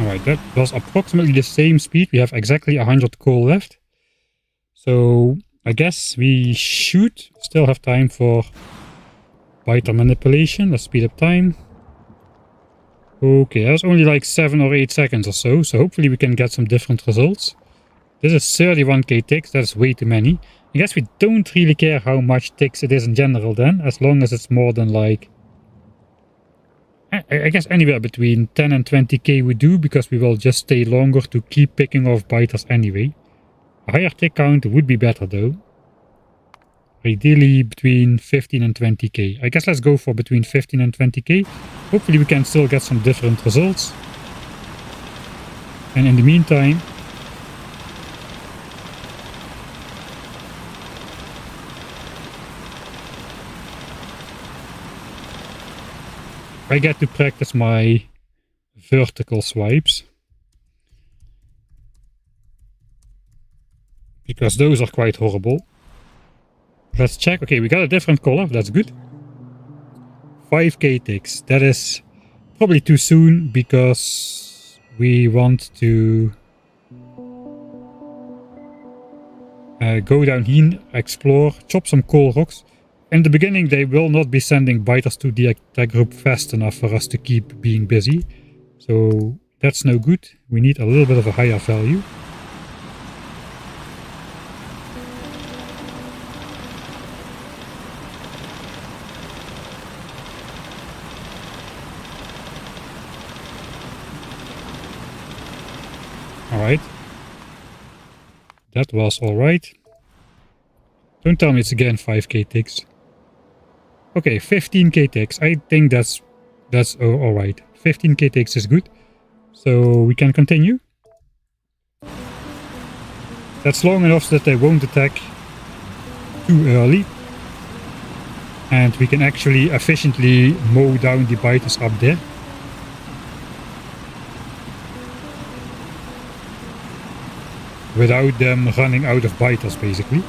Alright, that was approximately the same speed. We have exactly 100 coal left. So I guess we should still have time for biter manipulation. Let's speed up time. Okay, that's only like 7 or 8 seconds or so. So hopefully we can get some different results. This is 31k ticks. That's way too many. I guess we don't really care how much ticks it is in general then. As long as it's more than like... I guess anywhere between 10 and 20k we do, because we will just stay longer to keep picking off biters anyway. A higher tick count would be better though. Ideally between 15 and 20k. I guess let's go for between 15 and 20k. Hopefully we can still get some different results. And in the meantime... I get to practice my vertical swipes. Because those are quite horrible. Let's check. Okay, we got a different color. That's good. 5k ticks. That is probably too soon because we want to go down here, explore, chop some coal rocks. In the beginning they will not be sending biters to the attack group fast enough for us to keep being busy. So that's no good. We need a little bit of a higher value. Alright. That was alright. Don't tell me it's again 5k ticks. Okay, 15k ticks. I think that's alright. 15k ticks is good. So we can continue. That's long enough so that they won't attack too early. And we can actually efficiently mow down the biters up there. Without them running out of biters, basically.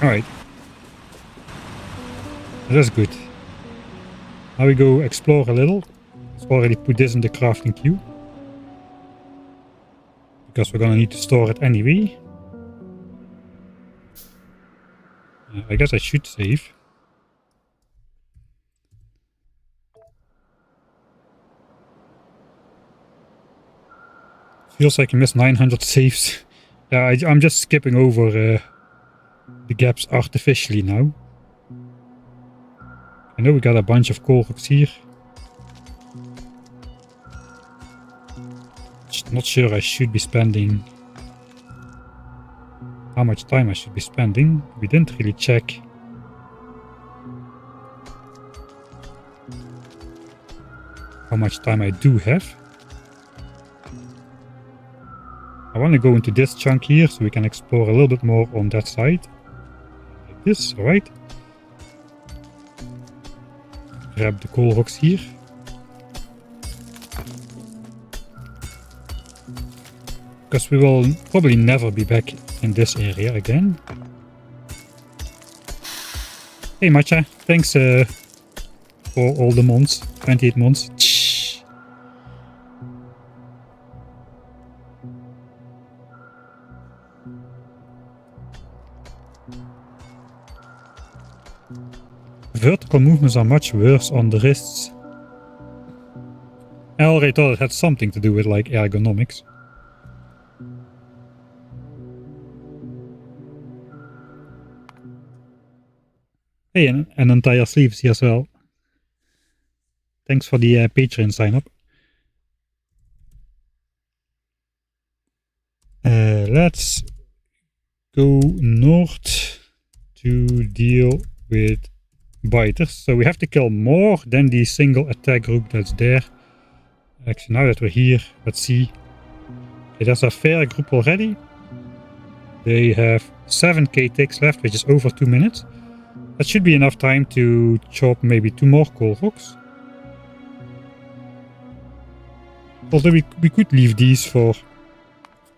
Alright. That's good. Now we go explore a little. Let's already put this in the crafting queue. Because we're gonna need to store it anyway. I guess I should save. Feels like I missed 900 saves. Yeah, I'm just skipping over the gaps artificially now. I know we got a bunch of coal rocks here. Not sure I should be spending... how much time I should be spending. We didn't really check. How much time I do have. I want to go into this chunk here so we can explore a little bit more on that side. Like this, alright. Grab the coal rocks here. Because we will probably never be back in this area again. Hey Matcha, thanks for all the months, 28 months. Vertical movements are much worse on the wrists. I already thought it had something to do with like ergonomics. Hey, and entire sleeves here as well. Thanks for the Patreon sign up. Let's go north to deal with biters. So we have to kill more than the single attack group that's there. Actually, now that we're here, let's see. Okay, there's a fair group already. They have 7k ticks left, which is over 2 minutes. That should be enough time to chop maybe 2 more coal rocks. Although we could leave these for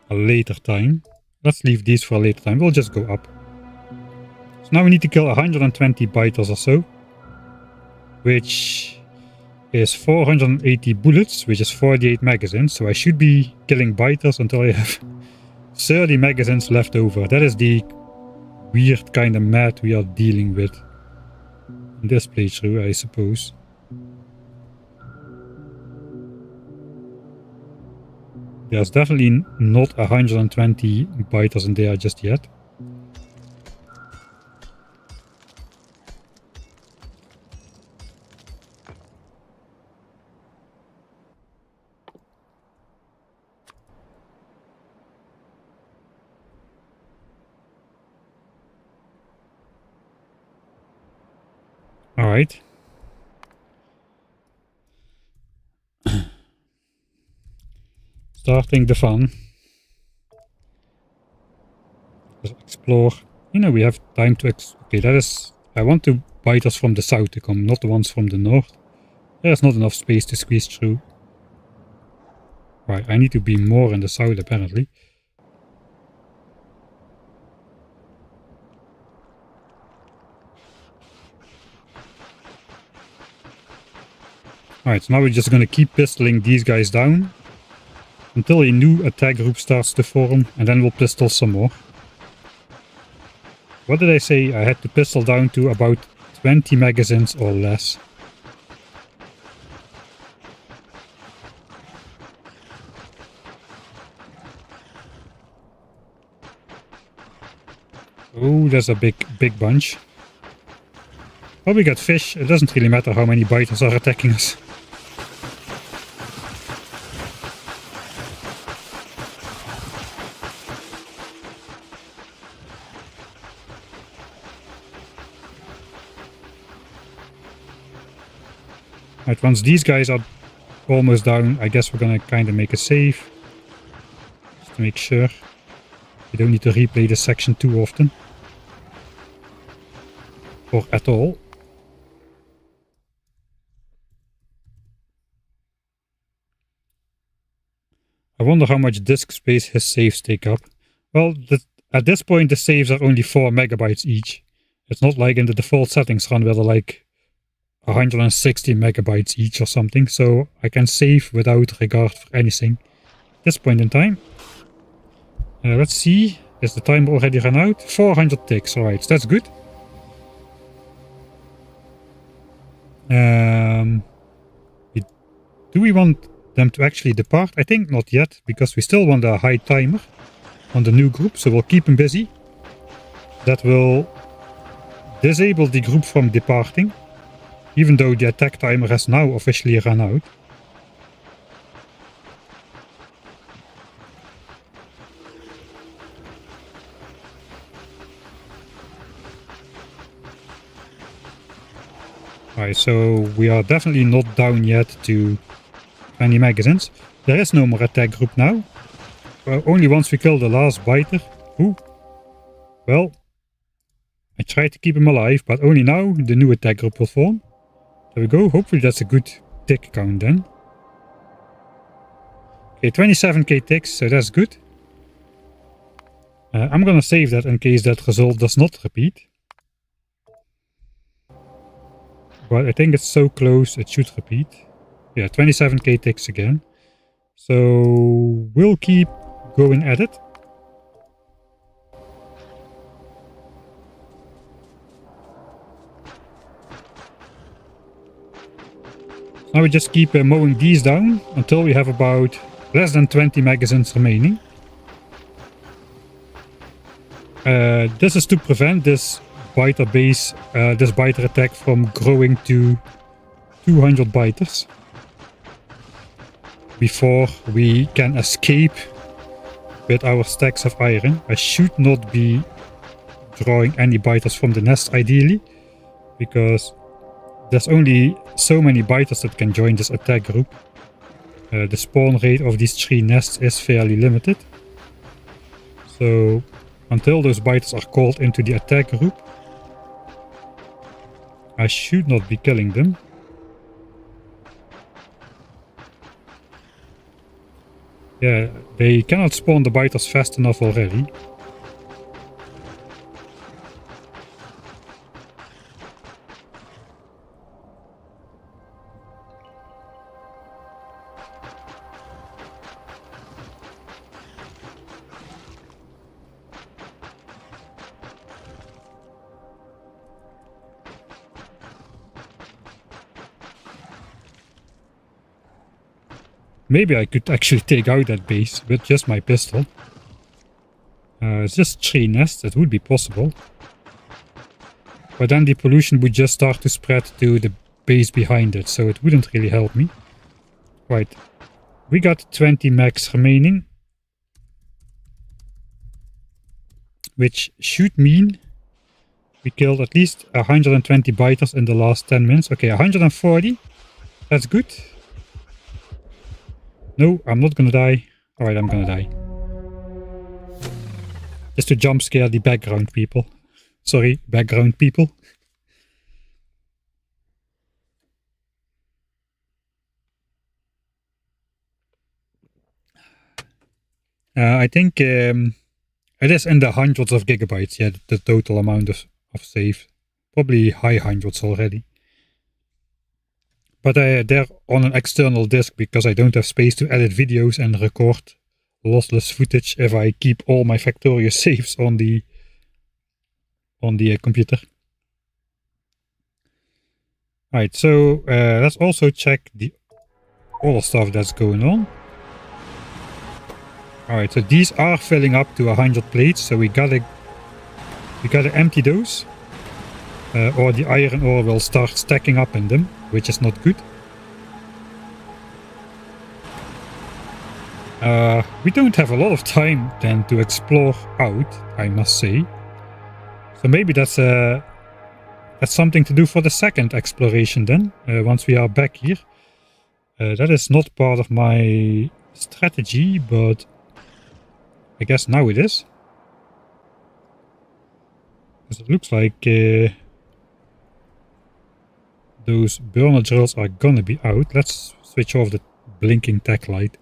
a later time. Let's leave these for a later time. We'll just go up. So now we need to kill 120 biters or so. Which is 480 bullets, which is 48 magazines. So I should be killing biters until I have 30 magazines left over. That is the weird kind of math we are dealing with in this playthrough, I suppose. There's definitely not 120 biters in there just yet. Alright. Starting the fun. Let's explore. You know, we have time to okay, that is... I want to biters from the south to come, not the ones from the north. There's not enough space to squeeze through. Right, I need to be more in the south apparently. Alright, so now we're just gonna keep pistoling these guys down until a new attack group starts to form, and then we'll pistol some more. What did I say? I had to pistol down to about 20 magazines or less. Oh, there's a big bunch. Well, we got fish. It doesn't really matter how many biters are attacking us. Right, once these guys are almost down, I guess we're gonna kind of make a save. Just to make sure we don't need to replay this section too often. Or at all. I wonder how much disk space his saves take up. Well, at this point the saves are only 4 megabytes each. It's not like in the default settings run where they're like 160 megabytes each or something, so I can save without regard for anything at this point in time. Let's see, is the timer already run out? 400 ticks, alright, so that's good. Do we want them to actually depart? I think not yet, because we still want a high timer on the new group, so we'll keep them busy. That will disable the group from departing, even though the attack timer has now officially run out. Alright, so we are definitely not down yet to 20 magazines. There is no more attack group now. Only once we kill the last biter. Ooh. Well, I tried to keep him alive, but only now the new attack group will form. There we go. Hopefully that's a good tick count then. Okay, 27k ticks, so that's good. I'm gonna save that in case that result does not repeat. But I think it's so close it should repeat. Yeah, 27k ticks again. So we'll keep going at it. Now we just keep mowing these down until we have about less than 20 magazines remaining. This is to prevent this biter base, this biter attack from growing to 200 biters before we can escape with our stacks of iron. I should not be drawing any biters from the nest ideally, because there's only so many biters that can join this attack group. The spawn rate of these 3 nests is fairly limited. So until those biters are called into the attack group, I should not be killing them. Yeah, they cannot spawn the biters fast enough already. Maybe I could actually take out that base with just my pistol. It's just 3 nests, it would be possible. But then the pollution would just start to spread to the base behind it, so it wouldn't really help me. Right, we got 20 max remaining. Which should mean we killed at least 120 biters in the last 10 minutes. Okay, 140. That's good. No, I'm not gonna die. Alright, I'm gonna die. Just to jump scare the background people. Sorry, background people. I think it is in the hundreds of gigabytes, yeah, the total amount of save. Probably high hundreds already. But they're on an external disk because I don't have space to edit videos and record lossless footage if I keep all my Factorio saves on the computer. Alright, so let's also check the other stuff that's going on. Alright, so these are filling up to 100 plates, so we gotta empty those. Or the iron ore will start stacking up in them, which is not good. We don't have a lot of time then to explore out, I must say. So maybe that's something to do for the second exploration then, once we are back here. That is not part of my strategy, but I guess now it is. Because it looks like those burner drills are gonna be out. Let's switch off the blinking tech light.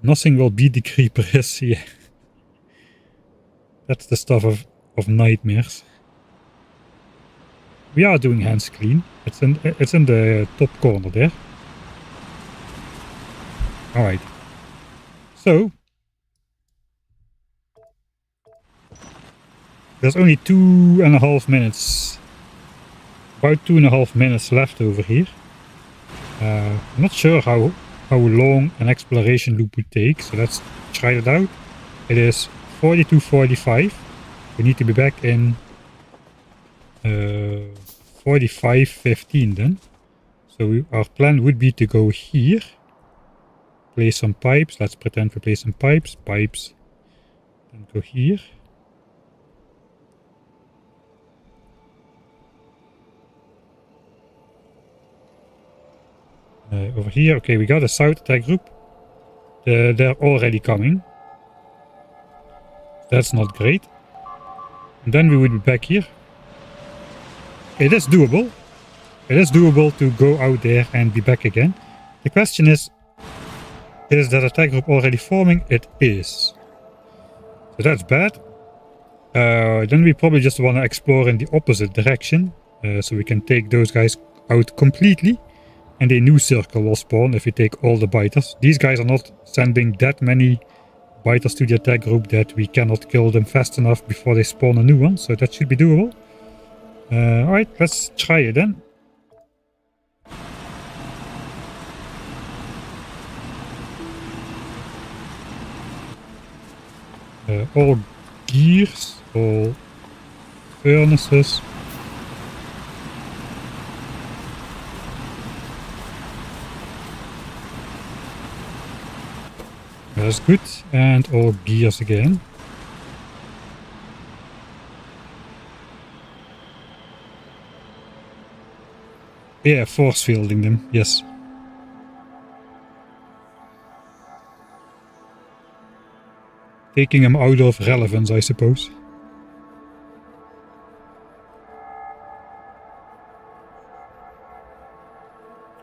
Nothing will beat the creepers, yeah. That's the stuff of nightmares. We are doing hands clean. It's in the top corner there. Alright. So there's only 2.5 minutes. About 2.5 minutes left over here. I'm not sure how long an exploration loop would take, so let's try it out. It is 42:45. We need to be back in 45:15 then. So our plan would be to go here, place some pipes. Let's pretend we place some pipes, then go here. Over here, okay, we got a south attack group. They're already coming. That's not great. And then we would be back here. It is doable. It is doable to go out there and be back again. The question is that attack group already forming? It is. So that's bad. Then we probably just want to explore in the opposite direction. So we can take those guys out completely. And a new circle will spawn if we take all the biters. These guys are not sending that many biters to the attack group that we cannot kill them fast enough before they spawn a new one. So that should be doable. Alright, let's try it then. All gears, all furnaces. That's good. And all gears again. Yeah, force fielding them, yes. Taking them out of relevance, I suppose.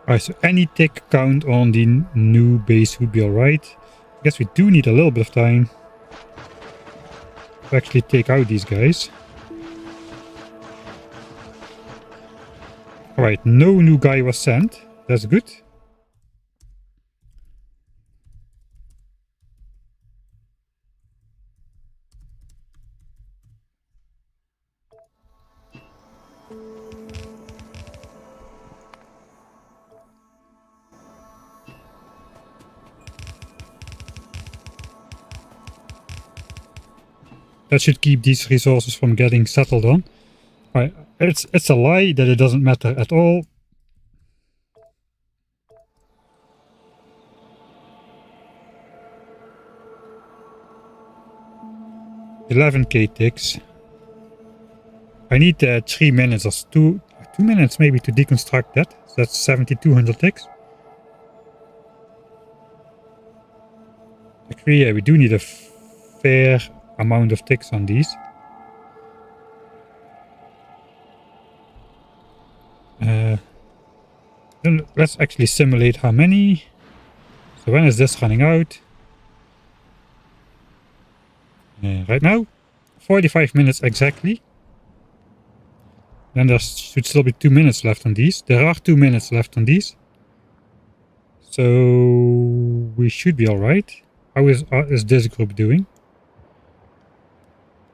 Alright, so any tick count on the new base would be alright. I guess we do need a little bit of time to actually take out these guys. Alright, no new guy was sent. That's good. That should keep these resources from getting settled on. Alright, it's a lie that it doesn't matter at all. $11k ticks. I need 3 minutes or 2 minutes maybe to deconstruct that. So that's 7,200 ticks. Actually, yeah, we do need a fair amount of ticks on these. Then let's actually simulate how many. So when is this running out? Right now, 45 minutes exactly. Then there should still be 2 minutes left on these. There are 2 minutes left on these. So we should be alright. How is this group doing?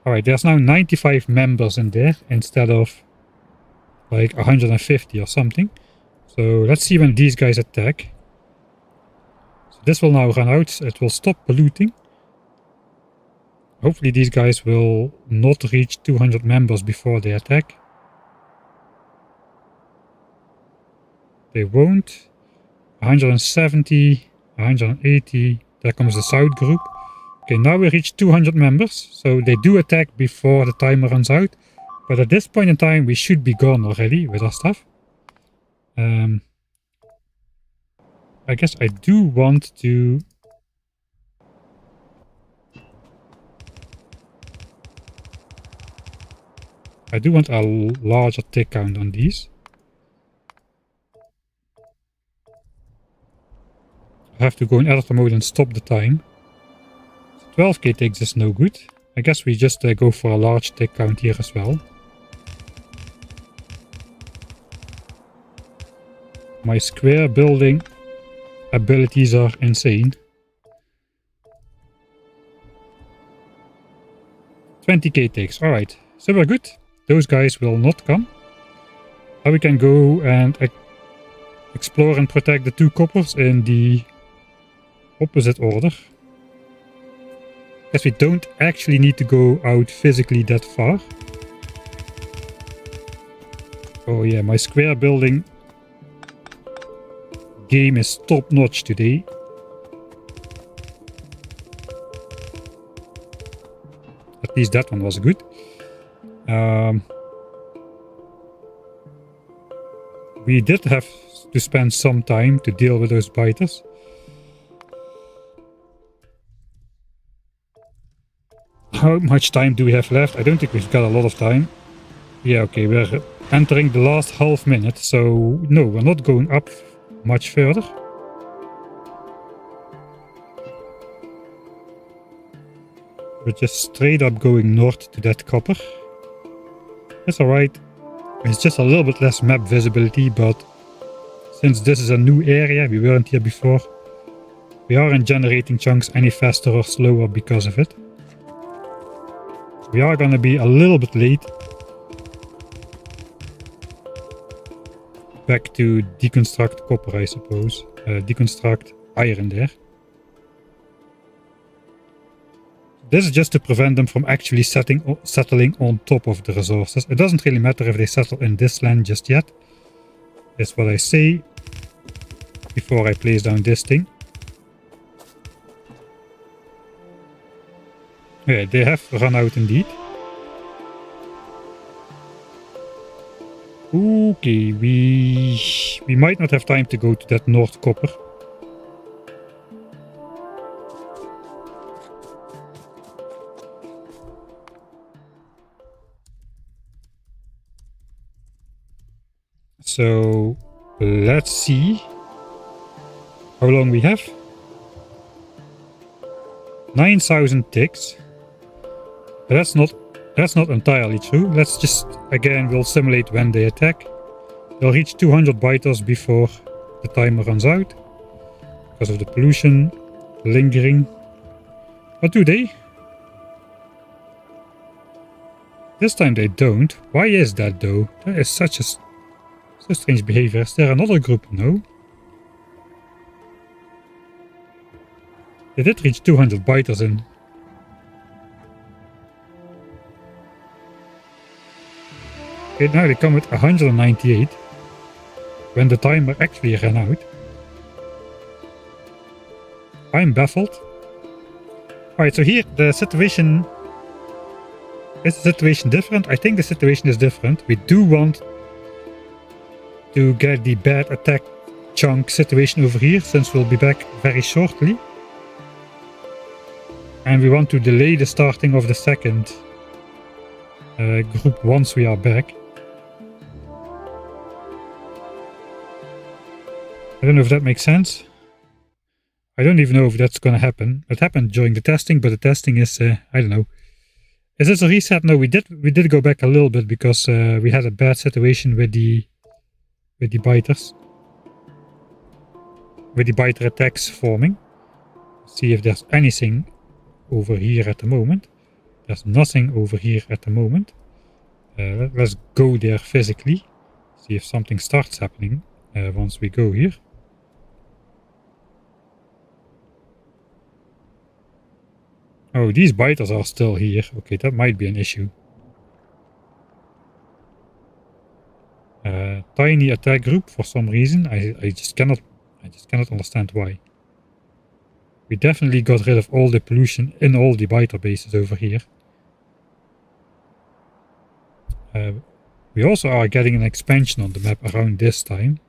Alright, there's now 95 members in there instead of like 150 or something. So let's see when these guys attack. So this will now run out. It will stop polluting. Hopefully these guys will not reach 200 members before they attack. They won't. 170, 180. There comes the south group. Okay, now we reach 200 members. So they do attack before the timer runs out. But at this point in time, we should be gone already with our stuff. I guess I do want to... I do want a larger tick count on these. I have to go in editor mode and stop the time. So 12k ticks is no good. I guess we just go for a large tick count here as well. My square building abilities are insane. 20k ticks, alright. So we're good. Those guys will not come. Now we can go and explore and protect the 2 coppers in the opposite order. Guess we don't actually need to go out physically that far. Oh yeah, my square building game is top notch today. At least that one was we we did have to spend some time to deal with those biters. How much time do we have left? I don't think we've got a lot of time. Yeah, okay, we're entering the last half minute, so no, we're not going up much further. We're just straight up going north to that copper. That's alright. It's just a little bit less map visibility, but since this is a new area, we weren't here before, we aren't generating chunks any faster or slower because of it. We are gonna be a little bit late. Back to deconstruct copper, I suppose. Deconstruct iron there. This is just to prevent them from actually settling on top of the resources. It doesn't really matter if they settle in this land just yet. That's what I say before I place down this thing. Yeah, they have run out indeed. Okay, we might not have time to go to that north copper. So let's see how long we have. 9,000 ticks. But that's not entirely true. Let's just, again, we'll simulate when they attack. They'll reach 200 biters before the timer runs out. Because of the pollution lingering. But do they? This time they don't. Why is that though? That is such strange behavior. Is there another group? No. They did reach 200 biters in. Okay, now they come with 198 when the timer actually ran out. I'm baffled. Alright, so here the situation... Is the situation different? I think the situation is different. We do want to get the bad attack chunk situation over here, since we'll be back very shortly. And we want to delay the starting of the second group once we are back. I don't know if that makes sense. I don't even know if that's gonna happen. It happened during the testing, but the testing is, I don't know. Is this a reset? No, we did go back a little bit because we had a bad situation with the biters. With the biter attacks forming. See if there's anything over here at the moment. There's nothing over here at the moment. Let's go there physically. See if something starts happening once we go here. Oh, these biters are still here. Okay, that might be an issue. Tiny attack group for some reason. I just cannot understand why. We definitely got rid of all the pollution in all the biter bases over here. We also are getting an expansion on the map around this time.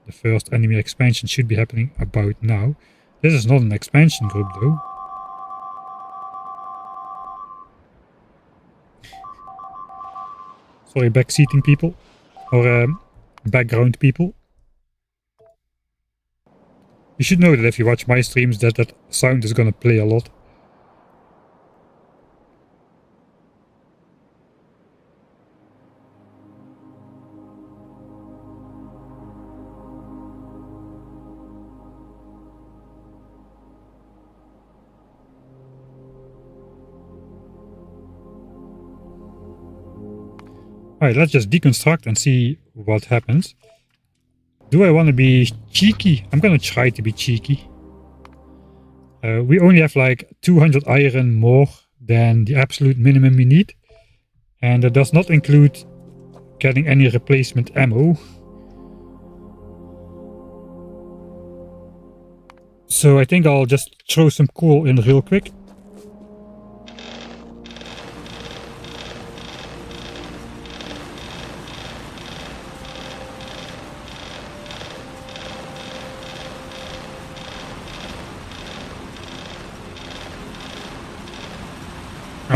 The first enemy expansion should be happening about now. This is not an expansion group though. Sorry, backseating people. Or background people. You should know that if you watch my streams that sound is gonna play a lot. Alright, let's just deconstruct and see what happens. Do I want to be cheeky? I'm gonna try to be cheeky. We only have like 200 iron more than the absolute minimum we need. And that does not include getting any replacement ammo. So I think I'll just throw some coal in real quick.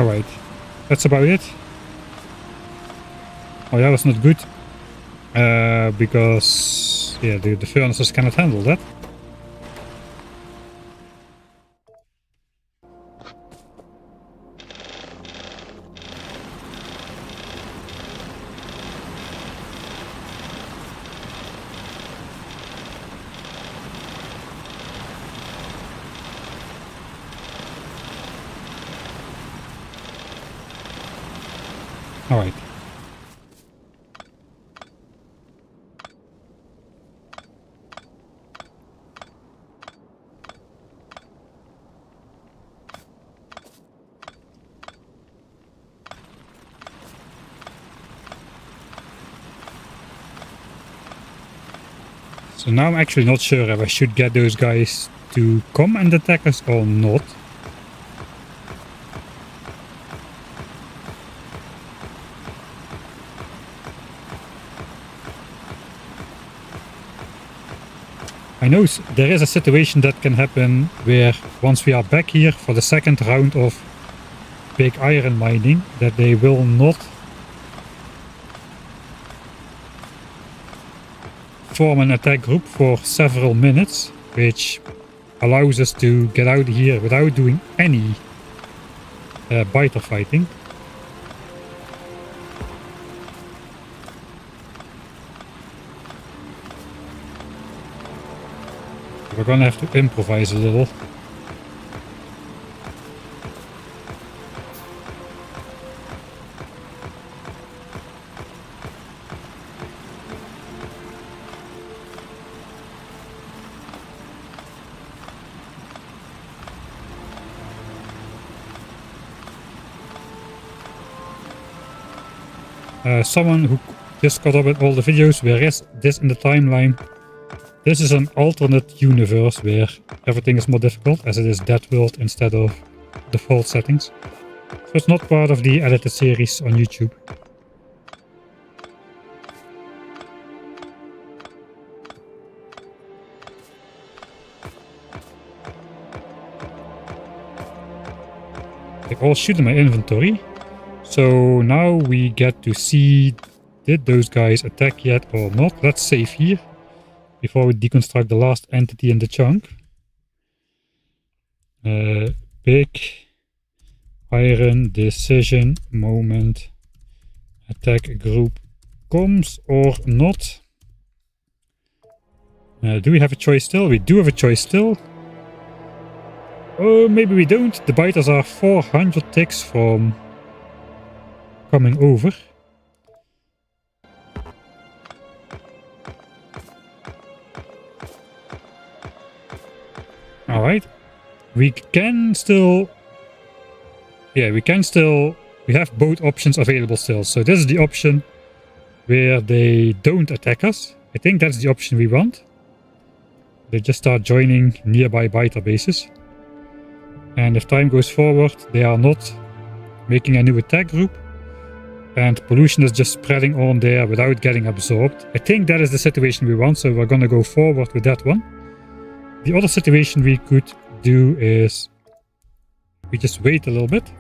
Alright, that's about it. Oh, that was not good. Because yeah, the furnaces cannot handle that. Alright. So now I'm actually not sure if I should get those guys to come and attack us or not. I know there is a situation that can happen where once we are back here for the second round of big iron mining, that they will not form an attack group for several minutes, which allows us to get out of here without doing any biter fighting. We're gonna have to improvise a little. Someone who just got up with all the videos, where is this in the timeline? This is an alternate universe where everything is more difficult, as it is DEATHWORLD instead of default settings. So it's not part of the edited series on YouTube. They all shoot in my inventory. So now we get to see, did those guys attack yet or not? Let's save here before we deconstruct the last entity in the chunk. Big iron decision moment. Attack group comes or not. Do we have a choice still? We do have a choice still. Oh, maybe we don't. The biters are 400 ticks from coming over. Alright. We can still... Yeah, we have both options available still. So this is the option where they don't attack us. I think that's the option we want. They just start joining nearby biter bases. And if time goes forward, they are not making a new attack group. And pollution is just spreading on there without getting absorbed. I think that is the situation we want, so we're gonna go forward with that one. The other situation we could do is we just wait a little bit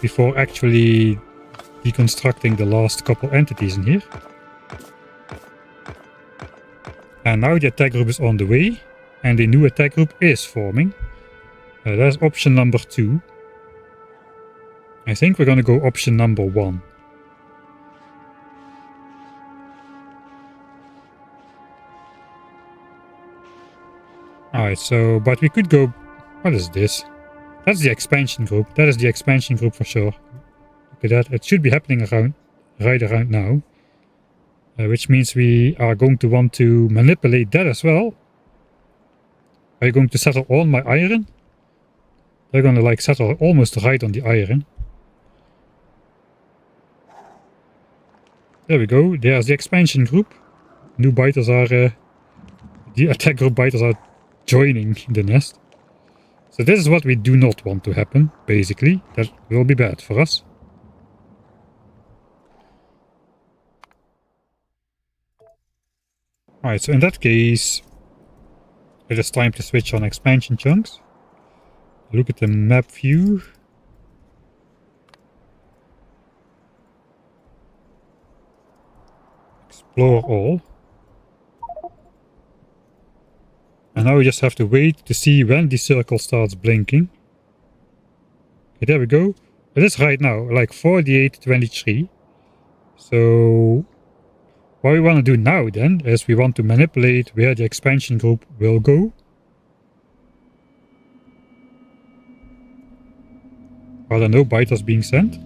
before actually deconstructing the last couple entities in here. And now the attack group is on the way, and a new attack group is forming. That's option number 2. I think we're gonna go option number 1. Alright, so, but we could go... What is this? That's the expansion group. That is the expansion group for sure. Look at that. It should be happening right around now. Which means we are going to want to manipulate that as well. Are you going to settle on my iron? They're gonna like settle almost right on the iron. There we go. There's the expansion group. New biters are... the attack group biters are joining the nest. So this is what we do not want to happen, basically. That will be bad for us. Alright, so in that case, it is time to switch on expansion chunks. look at the map view. Explore all. And now we just have to wait to see when the circle starts blinking. Okay, there we go. It is right now, like 48:23. So what we want to do now then is we want to manipulate where the expansion group will go. Are there no biters being sent?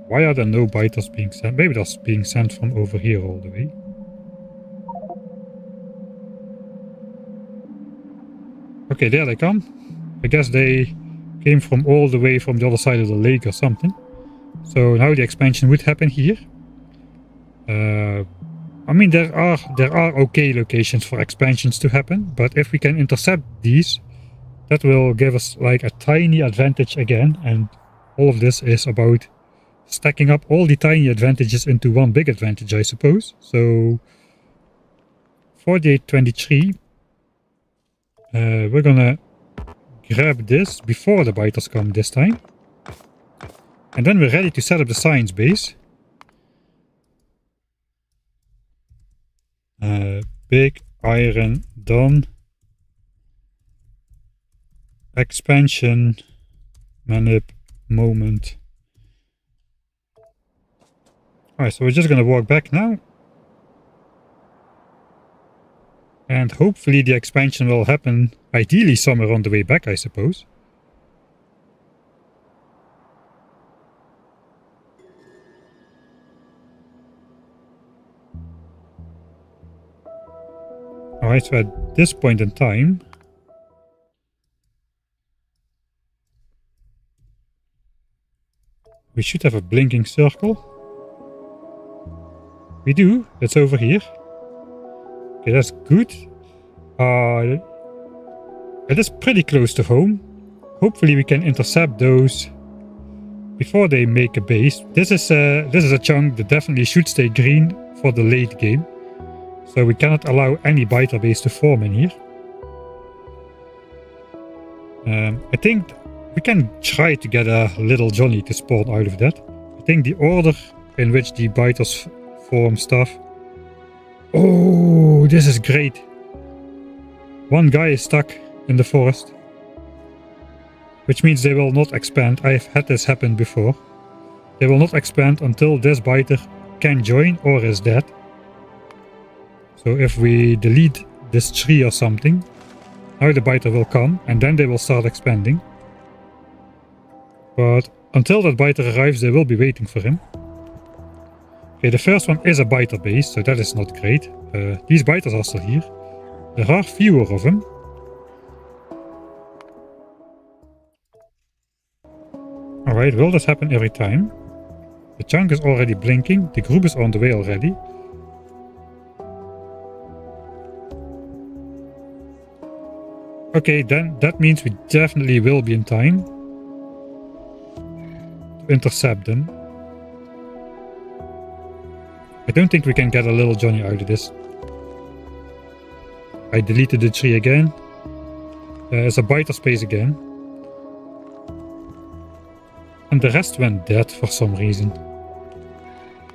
Why are there no biters being sent? Maybe that's being sent from over here all the way. Okay, there they come. I guess they came from all the way from the other side of the lake or something. So now the expansion would happen here. I mean, there are okay locations for expansions to happen, but if we can intercept these, that will give us like a tiny advantage again. And all of this is about stacking up all the tiny advantages into one big advantage, I suppose. So 48:23. We're gonna grab this before the biters come this time. And then we're ready to set up the science base. Big iron done. Expansion. Manip moment. Alright, so we're just gonna walk back now. And hopefully the expansion will happen ideally somewhere on the way back, I suppose. Alright, so at this point in time, we should have a blinking circle. We do, it's over here. Okay, that's good. It is pretty close to home. Hopefully we can intercept those before they make a base. This is a chunk that definitely should stay green for the late game. So we cannot allow any biter base to form in here. I think we can try to get a little Johnny to spawn out of that. I think the order in which the biters form stuff. Oh, this is great. One guy is stuck in the forest. Which means they will not expand. I've had this happen before. They will not expand until this biter can join or is dead. So if we delete this tree or something, now the biter will come and then they will start expanding. But until that biter arrives, they will be waiting for him. Okay, the first one is a biter base, so that is not great. These biters are still here. There are fewer of them. Alright, will this happen every time? The chunk is already blinking, the group is on the way already. Okay, then that means we definitely will be in time to intercept them. I don't think we can get a little Johnny out of this. I deleted the tree again. It's a biter space again. And the rest went dead for some reason.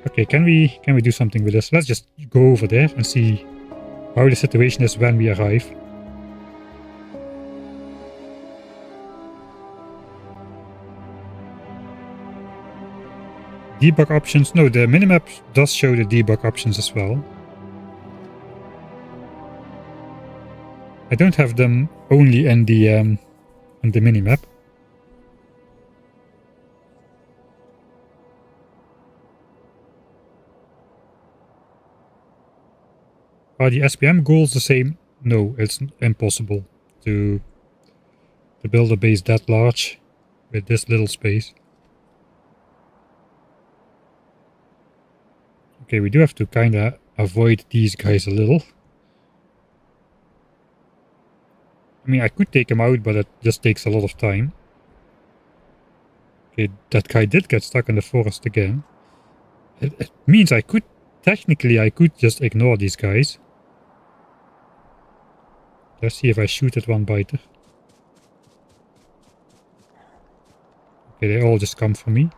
Okay, can we do something with this? Let's just go over there and see how the situation is when we arrive. Debug options. No, the minimap does show the debug options as well. I don't have them only in the minimap. Are the SPM goals the same? No, it's impossible to build a base that large with this little space. Okay, we do have to kind of avoid these guys a little. I mean, I could take him out, but it just takes a lot of time. Okay, that guy did get stuck in the forest again. It means I could, technically I could just ignore these guys. Let's see if I shoot at one biter. Okay, they all just come for me.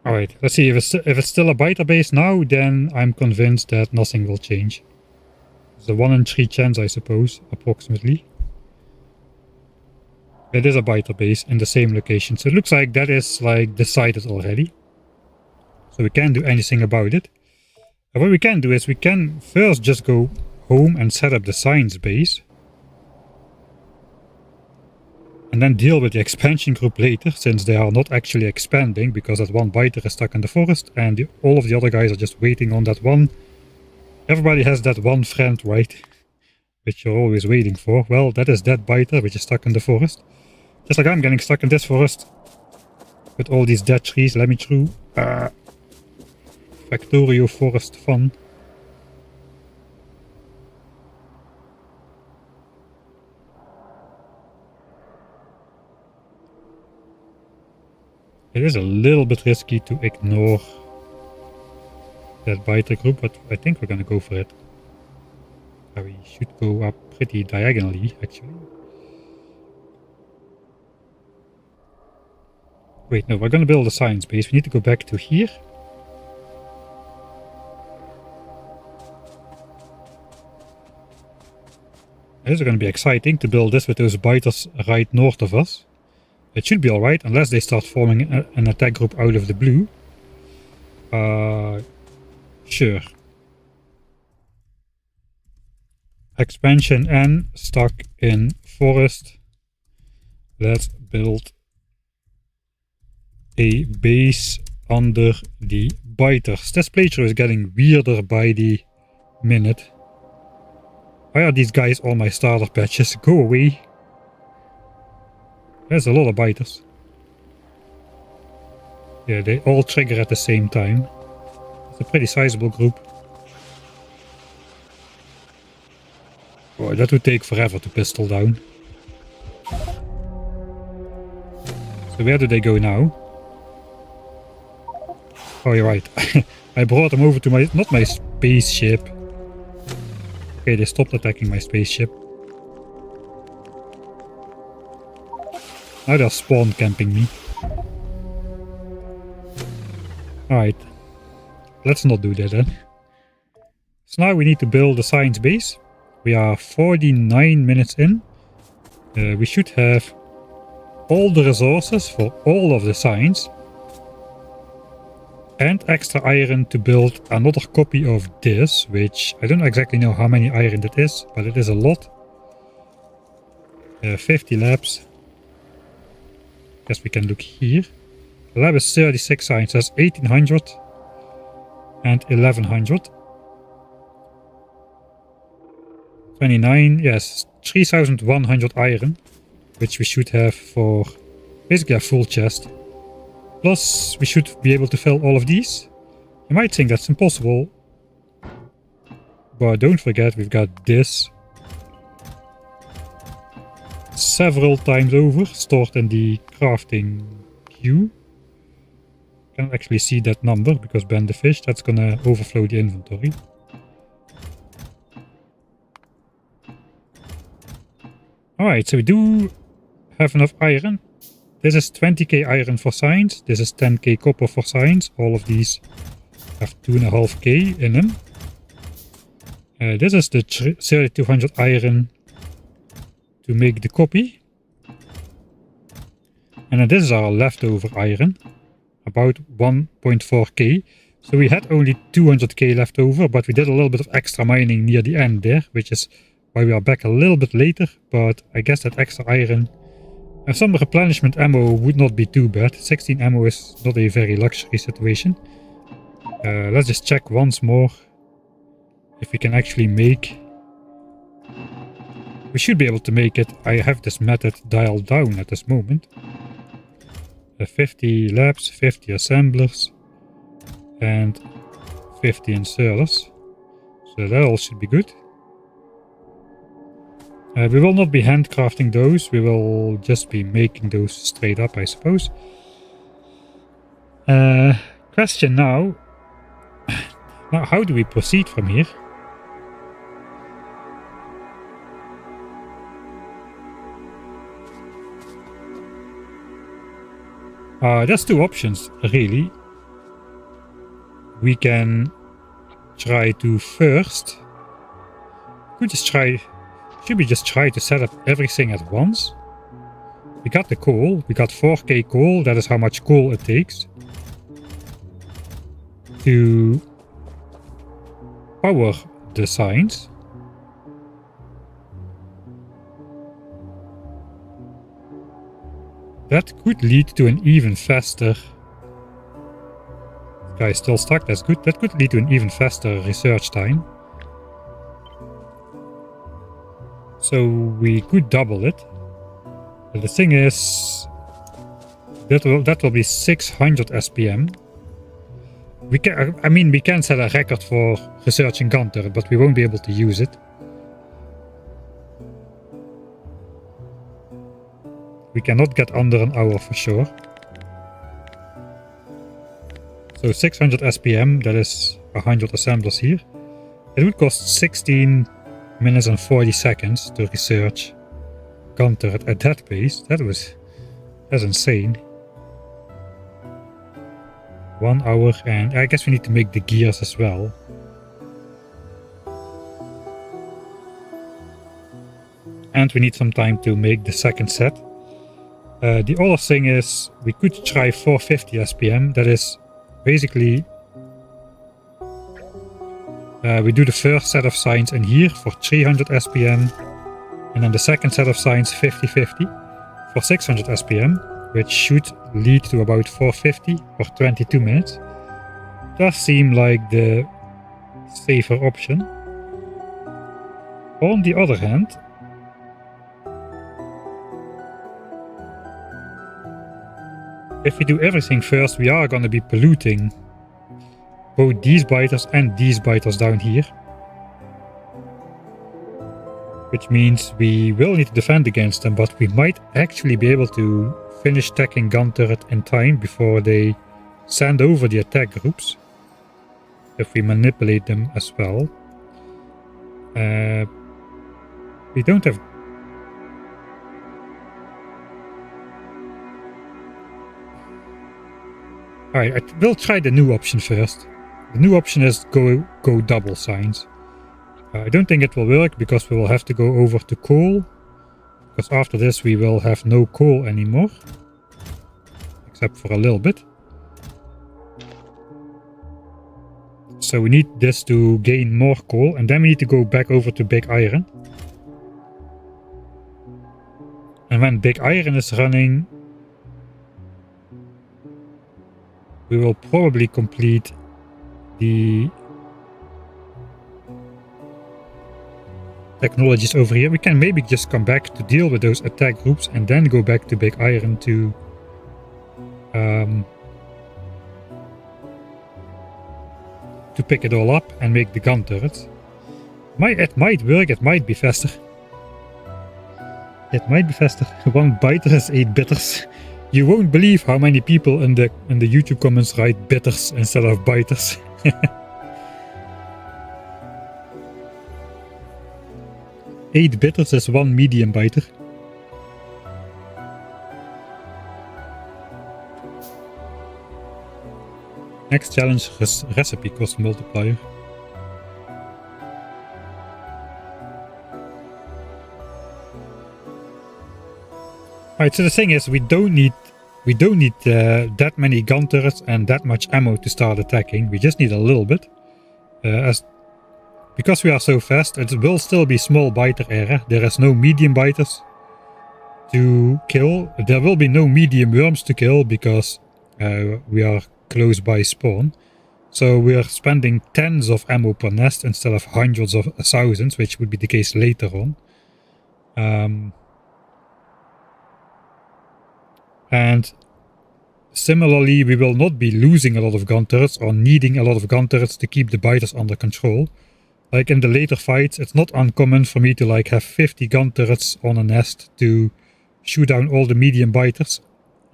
Alright, let's see, if it's still a biter base now, then I'm convinced that nothing will change. It's a 1 in 3 chance, I suppose, approximately. It is a biter base in the same location, so it looks like that is like decided already. So we can't do anything about it. And what we can do is we can first just go home and set up the science base. And then deal with the expansion group later, since they are not actually expanding, because that one biter is stuck in the forest, and all of the other guys are just waiting on that one. Everybody has that one friend, right? Which you're always waiting for. Well, that is that biter, which is stuck in the forest. Just like I'm getting stuck in this forest. With all these dead trees. Let me through. Factorio forest fun. It is a little bit risky to ignore that biter group, but I think we're gonna go for it. We should go up pretty diagonally, actually. Wait, no, we're gonna build a science base. We need to go back to here. This is gonna be exciting to build this with those biters right north of us. It should be alright, unless they start forming an attack group out of the blue. Sure. Expansion and stuck in forest. Let's build a base under the biters. This playthrough is getting weirder by the minute. Why are these guys on my starter patches? Go away. There's a lot of biters. Yeah, they all trigger at the same time. It's a pretty sizable group. Boy, that would take forever to pistol down. So where do they go now? Oh, you're right. I brought them over to my... not my spaceship. Okay, they stopped attacking my spaceship. Now they're spawn camping me. Alright. Let's not do that then. So now we need to build a science base. We are 49 minutes in. We should have all the resources for all of the science. And extra iron to build another copy of this, which I don't exactly know how many iron that is, but it is a lot. 50 labs. Guess we can look here. The lab is 36 science, that's 1800 and 1100. 29, yes, 3100 iron, which we should have for basically a full chest. Plus, we should be able to fill all of these. You might think that's impossible, but don't forget we've got this several times over, stored in the crafting queue. Can't actually see that number because bend the fish, that's gonna overflow the inventory. Alright, so we do have enough iron. This is 20k iron for science, this is 10k copper for science. All of these have 2.5k in them. This is the 3200 iron to make the copy. And then this is our leftover iron, about 1.4k. So we had only 200k left over, but we did a little bit of extra mining near the end there, which is why we are back a little bit later. But I guess that extra iron and some replenishment ammo would not be too bad. 16 ammo is not a very luxury situation. Let's just check once more if we can actually make... We should be able to make it. I have this method dialed down at this moment. 50 labs, 50 assemblers, and 50 inserters. So that all should be good. We will not be handcrafting those, we will just be making those straight up, I suppose. Question now. Now, how do we proceed from here? There's two options, really. We can try to first... Should we just try to set up everything at once? We got the coal. We got 4k coal. That is how much coal it takes to power the signs. That could lead to an even faster... Guy is still stuck, that's good. That could lead to an even faster research time. So we could double it. But the thing is, that will be 600 SPM. We can set a record for researching gun turret, but we won't be able to use it. We cannot get under an hour for sure. So 600 SPM, that is 100 assemblers here. It would cost 16 minutes and 40 seconds to research gun turret at that pace. That's insane. 1 hour, and I guess we need to make the gears as well. And we need some time to make the second set. The other thing is, we could try 450 SPM. That is basically... we do the first set of signs in here for 300 SPM. And then the second set of signs 50-50 for 600 SPM. Which should lead to about 450 or 22 minutes. Does seem like the safer option. On the other hand... if we do everything first, we are gonna be polluting both these biters and these biters down here. Which means we will need to defend against them, but we might actually be able to finish attacking gun turret in time before they send over the attack groups. If we manipulate them as well. We don't have... Alright, we'll try the new option first. The new option is go double signs. I don't think it will work because we will have to go over to coal. Because after this we will have no coal anymore. Except for a little bit. So we need this to gain more coal. And then we need to go back over to big iron. And when big iron is running... we will probably complete the technologies over here. We can maybe just come back to deal with those attack groups and then go back to big iron to pick it all up and make the gun turret. It might work, it might be faster. It might be faster. One biter is 8 bitters. You won't believe how many people in the YouTube comments write bitters instead of biters. Eight bitters is 1 medium biter. Next challenge is recipe cost multiplier. Alright, so the thing is, we don't need that many gun turrets and that much ammo to start attacking. We just need a little bit. Because we are so fast, it will still be small biter area. There is no medium biters to kill. There will be no medium worms to kill because we are close by spawn. So we are spending tens of ammo per nest instead of hundreds of thousands, which would be the case later on. And similarly, we will not be losing a lot of gun turrets or needing a lot of gun turrets to keep the biters under control. like in the later fights, it's not uncommon for me to like have 50 gun turrets on a nest to shoot down all the medium biters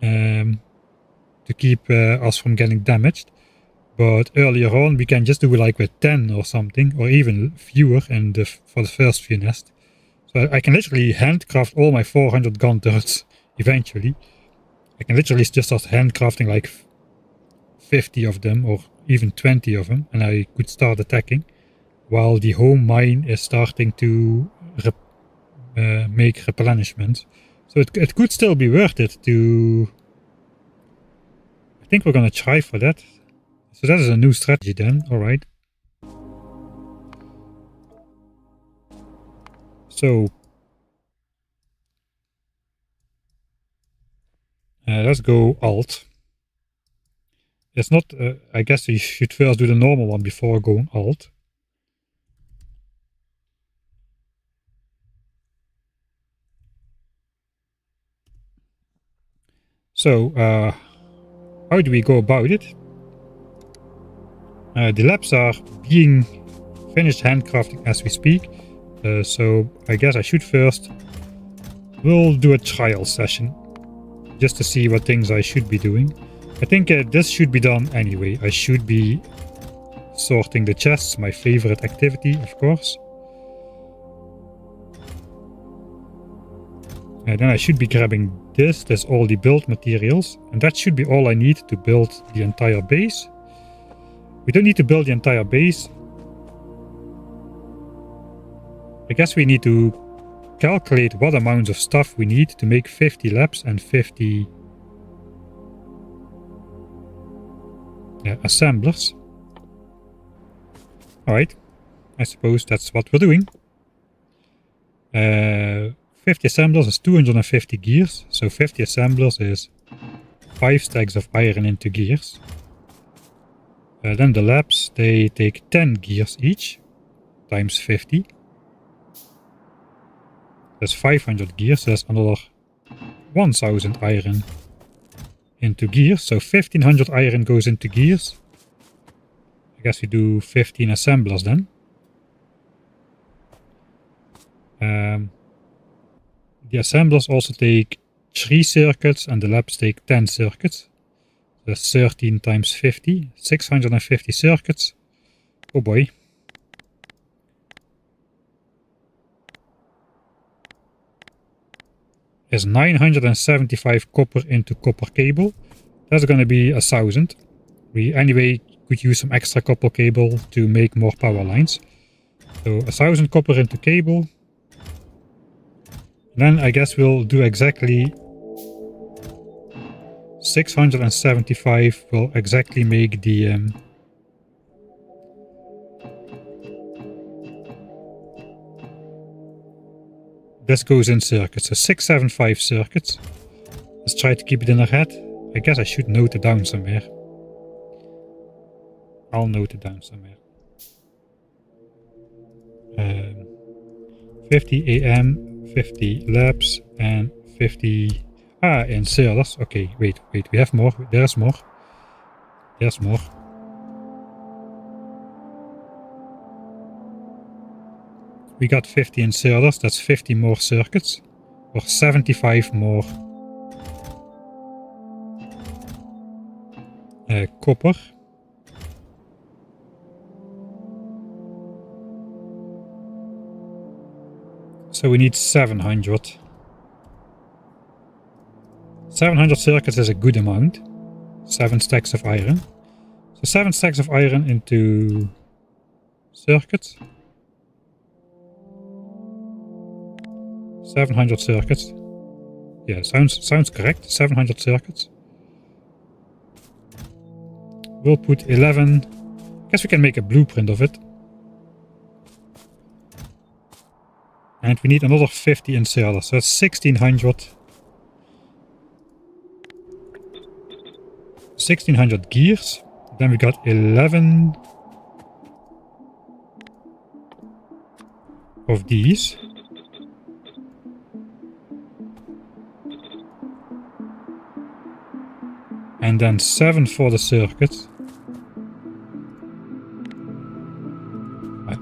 to keep us from getting damaged. But earlier on, we can just do like with 10 or something, or even fewer for the first few nests. So I can literally handcraft all my 400 gun turrets eventually. I can literally just start handcrafting like 50 of them or even 20 of them, and I could start attacking while the home mine is starting to make replenishments. So it could still be worth it to... I think we're gonna try for that. So that is a new strategy then, alright. So let's go Alt. It's not, I guess you should first do the normal one before going Alt. So, how do we go about it? The labs are being finished handcrafting as we speak. So I guess I should first... We'll do a trial session. Just to see what things I should be doing. I think this should be done anyway. I should be sorting the chests, my favorite activity, of course. And then I should be grabbing this. There's all the build materials. And that should be all I need to build the entire base. We don't need to build the entire base. I guess we need to calculate what amounts of stuff we need to make 50 labs and 50 assemblers. Alright, I suppose that's what we're doing. 50 assemblers is 250 gears, so 50 assemblers is 5 stacks of iron into gears. Then the labs, they take 10 gears each, times 50. That's 500 gears, so that's another 1000 iron into gears. So 1500 iron goes into gears. I guess we do 15 assemblers then. The assemblers also take 3 circuits and the labs take 10 circuits. That's 13 times 50, 650 circuits. Oh boy. Is 975 copper into copper cable. That's gonna be 1000. We anyway could use some extra copper cable to make more power lines. So 1000 copper into cable. Then I guess we'll do exactly 675 will exactly make the this goes in circuits, so 675 circuits. Let's try to keep it in our head. I guess I should note it down somewhere. I'll note it down somewhere. 50 AM, 50 labs, and 50 inserters. Okay, wait, we have more. There's more. There's more. We got 50 inserters, that's 50 more circuits, or 75 more copper. So we need 700. 700 circuits is a good amount. 7 stacks of iron. So 7 stacks of iron into circuits. 700 circuits. Yeah, sounds correct. 700 circuits. We'll put 11. I guess we can make a blueprint of it. And we need another 50 inserters. So that's 1600. 1600 gears. Then we got 11 of these. And then 7 for the circuit.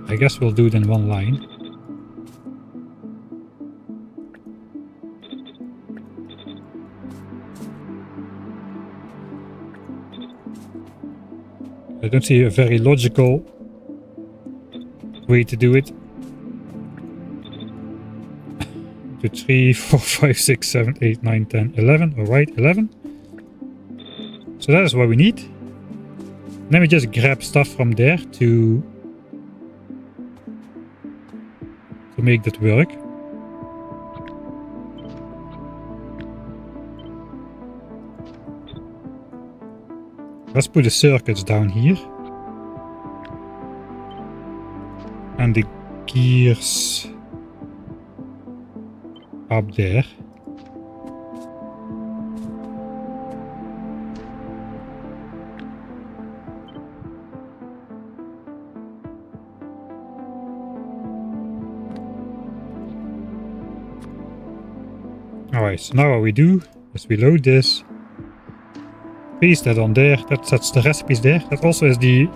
I guess we'll do it in one line. I don't see a very logical way to do it. 2, 3, 4, 5, 6, 7, 8, 9, 10, 11. Alright, 11. So that is what we need. Let me just grab stuff from there to make that work. Let's put the circuits down here. And the gears up there. Alright, so now what we do is we load this, paste that on there, that sets the recipes there. That also is the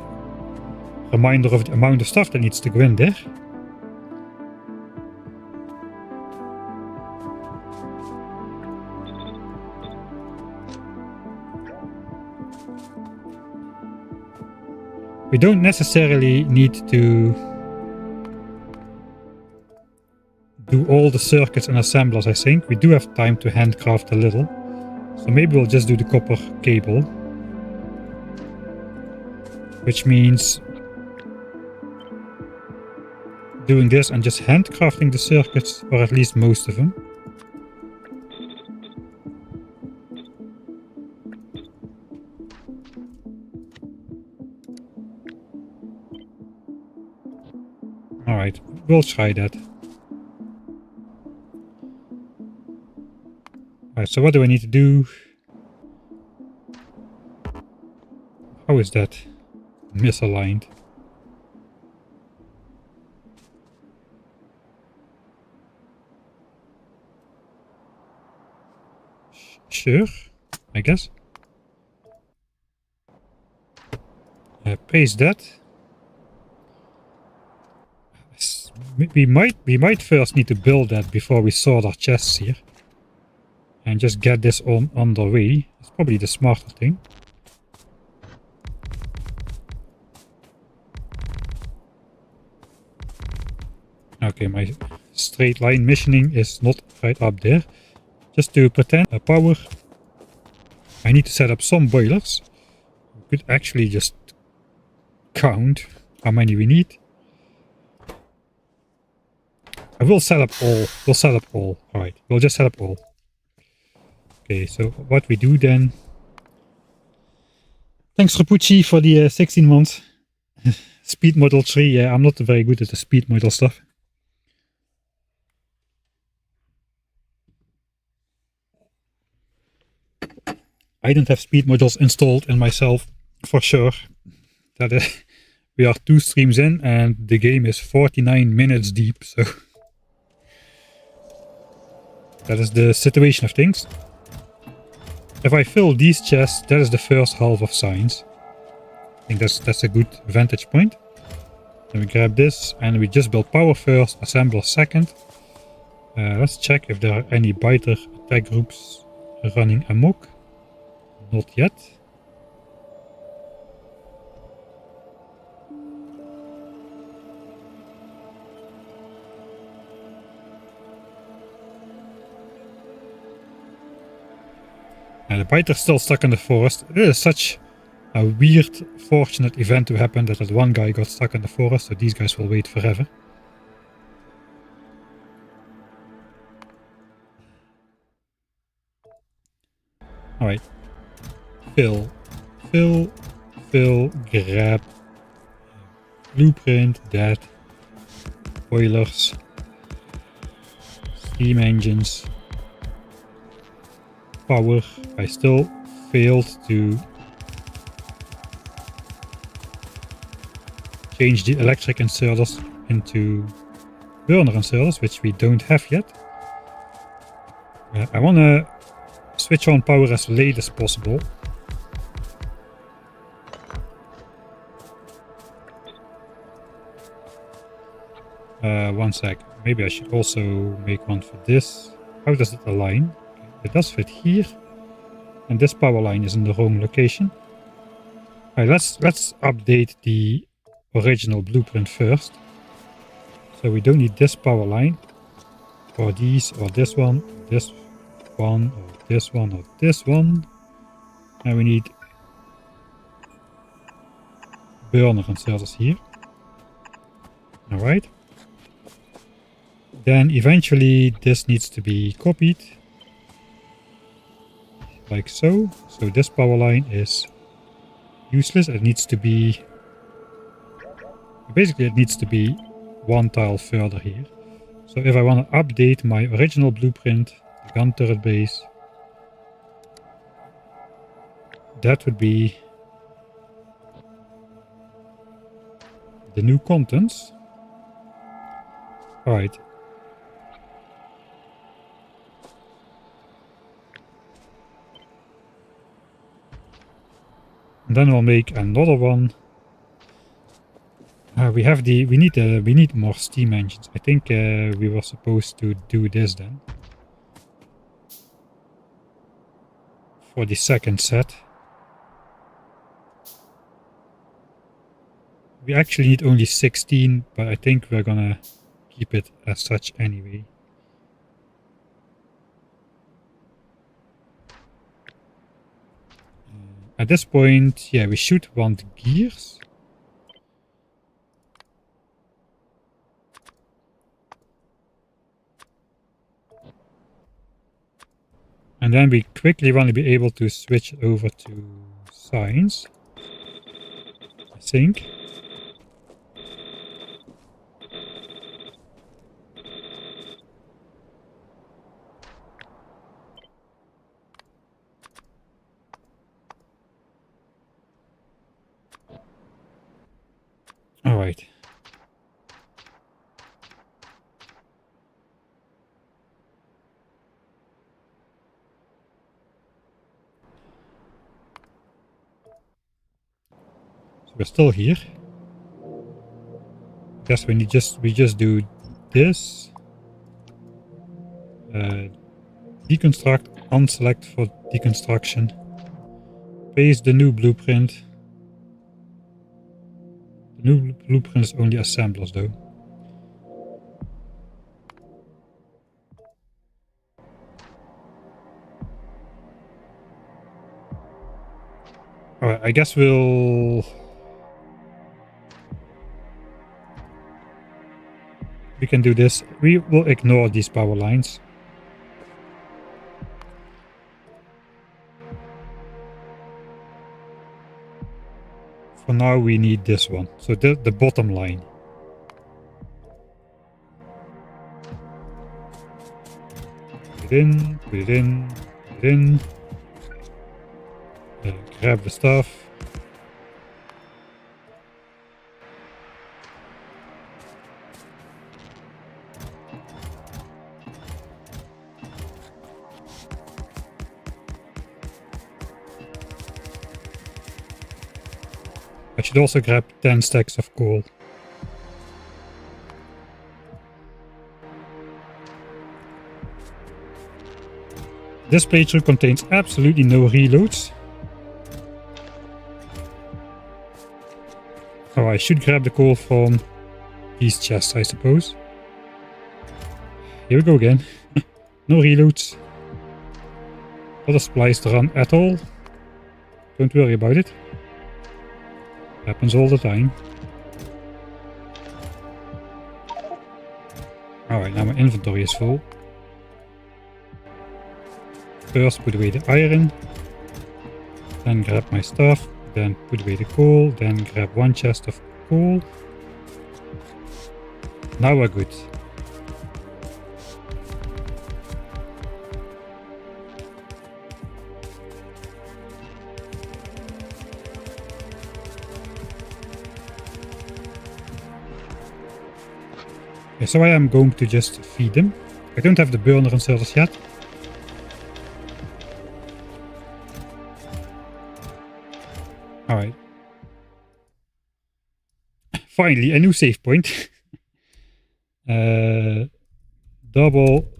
reminder of the amount of stuff that needs to go in there. We don't necessarily need to do all the circuits and assemblers, I think. We do have time to handcraft a little. So maybe we'll just do the copper cable. Which means doing this and just handcrafting the circuits, or at least most of them. Alright, we'll try that. Alright, so what do I need to do? How is that misaligned? Sure, I guess. Paste that. We might first need to build that before we sort our chests here. And just get this on the way. It's probably the smarter thing. Okay, my straight line missioning is not right up there. Just to pretend a power, I need to set up some boilers. We could actually just count how many we need. I will set up all. We'll set up all. Alright, we'll just set up all. Okay, so what we do then... Thanks Rapucci for the 16 months. Speed model 3, yeah, I'm not very good at the speed model stuff. I don't have speed modules installed in myself, for sure. That we are 2 streams in and the game is 49 minutes deep, so... That is the situation of things. If I fill these chests, that is the first half of science. I think that's a good vantage point. Then we grab this and we just build power first, assembler second. Let's check if there are any biter attack groups running amok. Not yet. And the biter is still stuck in the forest. It is such a weird, fortunate event to happen that one guy got stuck in the forest, so these guys will wait forever. Alright. Fill, grab. Blueprint, that. Boilers. Steam engines. Power. I still failed to change the electric inserters into burner inserters, which we don't have yet. I want to switch on power as late as possible. One sec. Maybe I should also make one for this. How does it align? Okay, it does fit here. And this power line is in the wrong location. Alright, let's update the original blueprint first. So we don't need this power line. Or these, or this one, or this one, or this one, or this one. And we need burner inserters here. Alright. Then eventually this needs to be copied. Like so. So this power line is useless. It needs to be... Basically it needs to be one tile further here. So if I want to update my original blueprint, the gun turret base, that would be the new contents. Alright. And then I'll make another one. We need more steam engines. I think we were supposed to do this then. For the second set. We actually need only 16, but I think we're gonna keep it as such anyway. At this point, yeah, we should want gears. And then we quickly want to be able to switch over to science, I think. All right. So we're still here. Guess we just do this. Deconstruct, unselect for deconstruction. Paste the new blueprint. The new blueprint is only assemblers though. Alright, I guess we can do this. We will ignore these power lines. For now we need this one. So the bottom line. Put it in, put it in, put it in. Grab the stuff. I should also grab 10 stacks of coal. This playthrough contains absolutely no reloads. Oh, I should grab the coal from these chests, I suppose. Here we go again. No reloads. Not a supplies to run at all. Don't worry about it. Happens all the time. Alright, now my inventory is full. First put away the iron. Then grab my stuff. Then put away the coal. Then grab one chest of coal. Now we're good. Okay, so I am going to just feed them. I don't have the burner inserters yet. Alright. Finally, a new save point. Double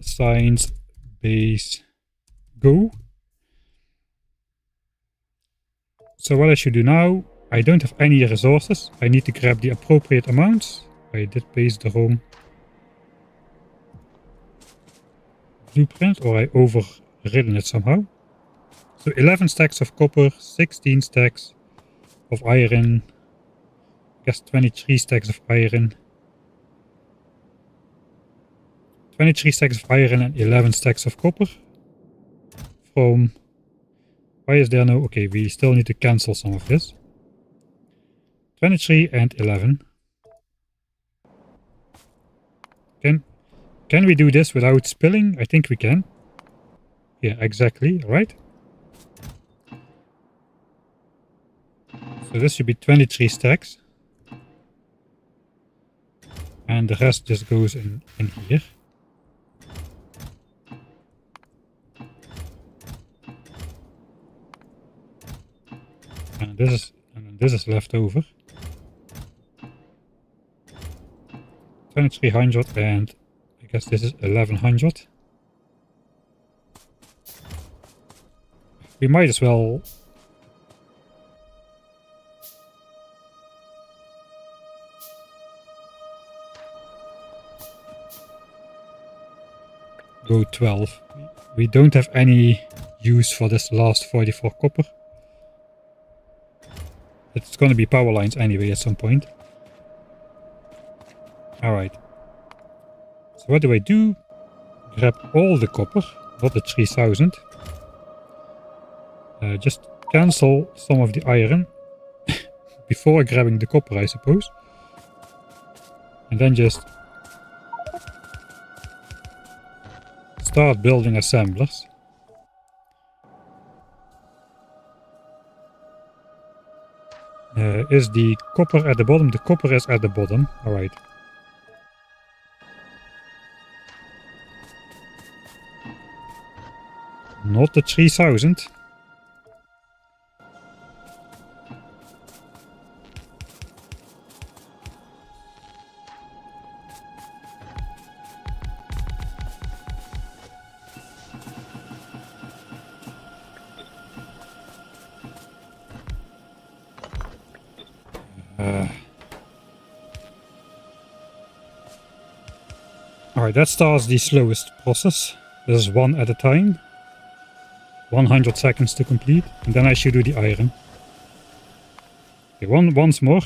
signs base go. So what I should do now, I don't have any resources. I need to grab the appropriate amounts. I did paste the wrong blueprint, or I overridden it somehow. So 11 stacks of copper, 16 stacks of iron, I guess 23 stacks of iron. 23 stacks of iron and 11 stacks of copper. From... Why is there no... Okay, we still need to cancel some of this. 23 and 11. Can we do this without spilling? I think we can. Yeah, exactly, right? So this should be 23 stacks. And the rest just goes in here. And this is left over. 2300 and I guess this is 1100. We might as well go 12. We don't have any use for this last 44 copper. It's gonna be power lines anyway at some point. Alright. So what do I do? Grab all the copper, not the 3000. Just cancel some of the iron before grabbing the copper, I suppose. And then just start building assemblers. Is the copper at the bottom? The copper is at the bottom. Alright. Not the 3000. Alright, that starts the slowest process. This is one at a time. 100 seconds to complete. And then I should do the iron. Okay, once more.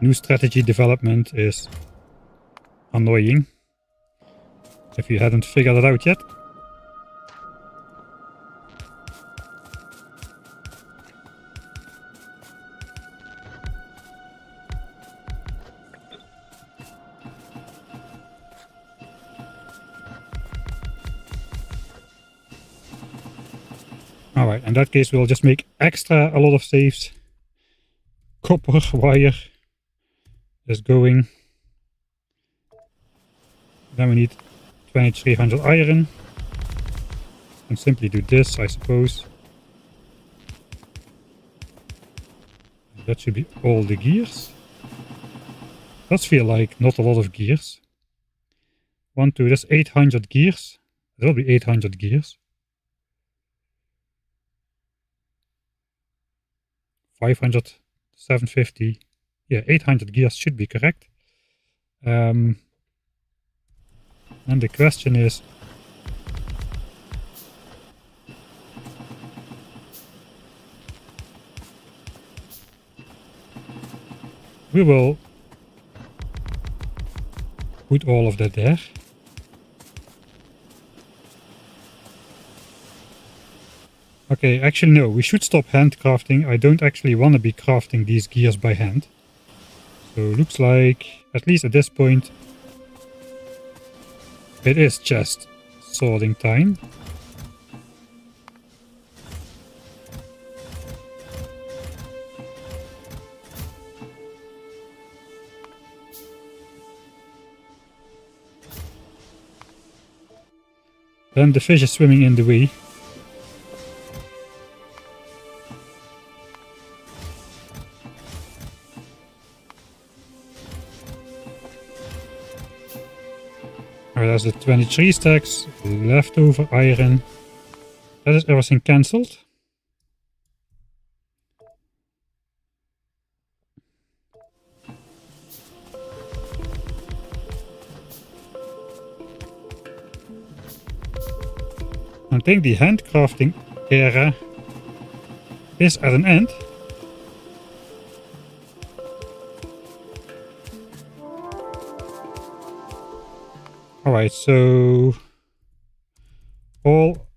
New strategy development is annoying. If you hadn't figured it out yet. Alright, in that case we'll just make a lot of saves. Copper wire is going. Then we need 2300 iron. And simply do this, I suppose. That should be all the gears. Does feel like not a lot of gears. 1, 2, that's 800 gears. That'll be 800 gears. 500, 750. Yeah, 800 gears should be correct. And the question is, we will put all of that there. Okay, actually no, we should stop handcrafting. I don't actually want to be crafting these gears by hand. So looks like, at least at this point, it is just sorting time. Then the fish is swimming in the way. Alright, that's the 23 stacks, leftover iron. That is everything cancelled. I think the handcrafting era is at an end. Alright, so all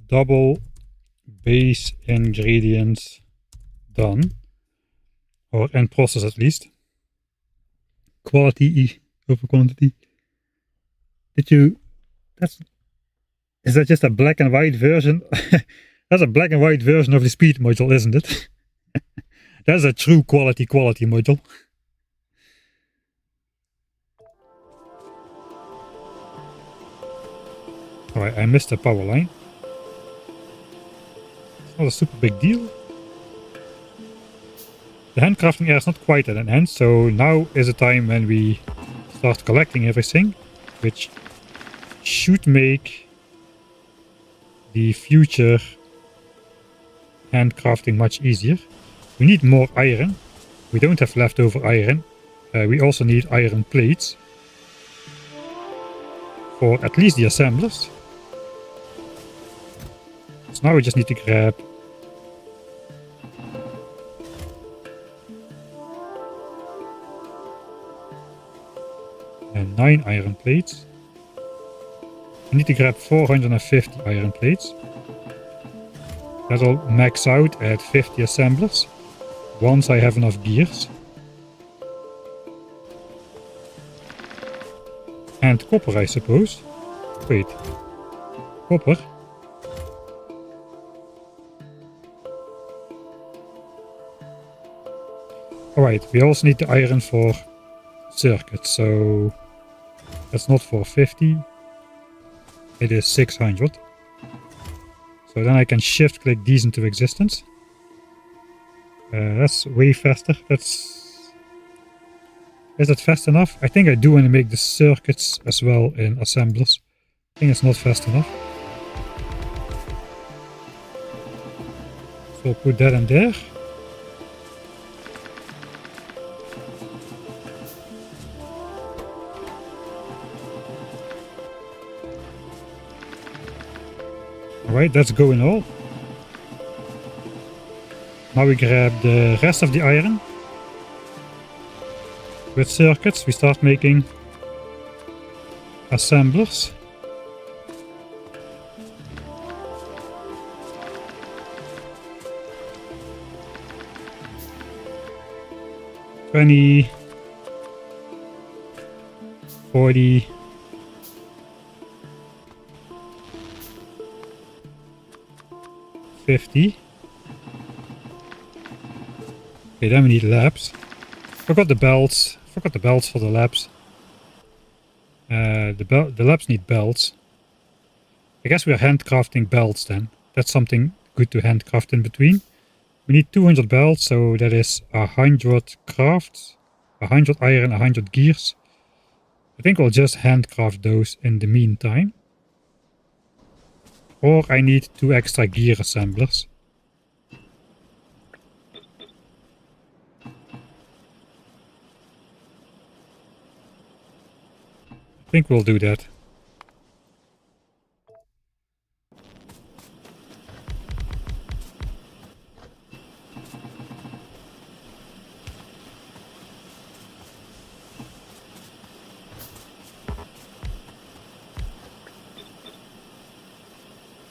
double base ingredients done, or end process at least. Quality over quantity. Is that just a black and white version? That's a black and white version of the speed module, isn't it? That's a true quality module. Alright, I missed the power line. It's not a super big deal. The handcrafting area is not quite at an end, so now is the time when we start collecting everything, which should make the future handcrafting much easier. We need more iron. We don't have leftover iron. We also need iron plates for at least the assemblers. So now we just need to grab and 9 iron plates. I need to grab 450 iron plates. That'll max out at 50 assemblers once I have enough gears. And copper, I suppose. Wait. Copper? Alright, we also need the iron for circuits, so that's not 450. It is 600. So then I can shift click these into existence. That's way faster. Is that fast enough? I think I do want to make the circuits as well in assemblers. I think it's not fast enough. So I'll put that in there. Alright, that's going all. Now we grab the rest of the iron. With circuits, we start making assemblers. $20, $40, $50. Okay, then we need labs. Forgot the belts. Forgot the belts for the labs. The labs need belts. I guess we're handcrafting belts then. That's something good to handcraft in between. We need 200 belts, so that is 100 crafts, 100 iron, 100 gears. I think I'll just handcraft those in the meantime. Or I need 2 extra gear assemblers. I think we'll do that.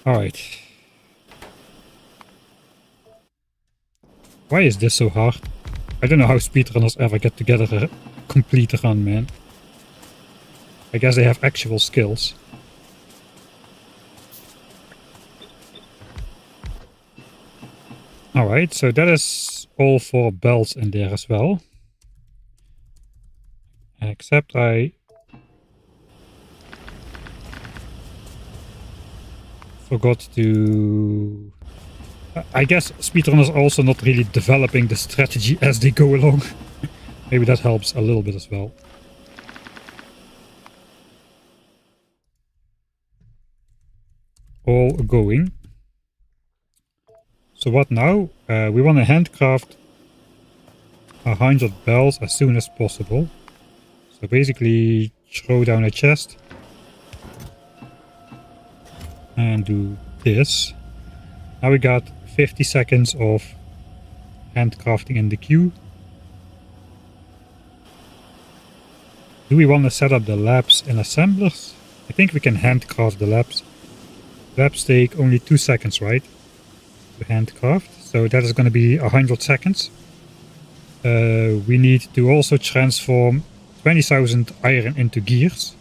Alright. Why is this so hard? I don't know how speedrunners ever get together a complete run, man. I guess they have actual skills. Alright, so that is all 4 belts in there as well. Except I forgot to... I guess speedrunners are also not really developing the strategy as they go along. Maybe that helps a little bit as well. all going. So what now? We want to handcraft 100 bells as soon as possible. So basically throw down a chest and do this. Now we got 50 seconds of handcrafting in the queue. Do we want to set up the labs in assemblers? I think we can handcraft the labs. Labs take only 2 seconds, right? To handcraft. So that is going to be 100 seconds. We need to also transform 20,000 iron into gears.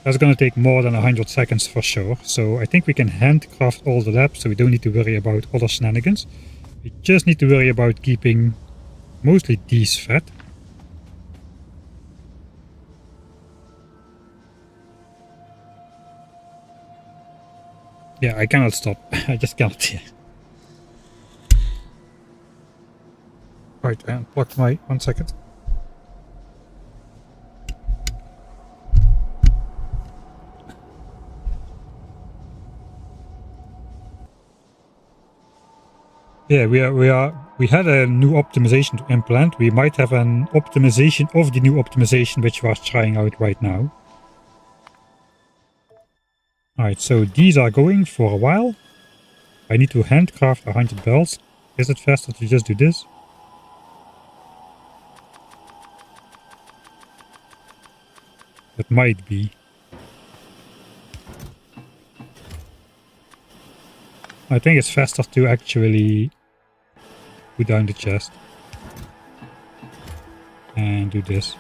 That's going to take more than 100 seconds for sure. So I think we can handcraft all the labs, so we don't need to worry about other shenanigans. We just need to worry about keeping mostly these fed. Yeah, I cannot stop. I just cannot. Right, and unplugged my 1 second. Yeah, we had a new optimization to implement. We might have an optimization of the new optimization which we are trying out right now. Alright, so these are going for a while. I need to handcraft 100 bells. Is it faster to just do this? It might be. I think it's faster to actually put down the chest and do this.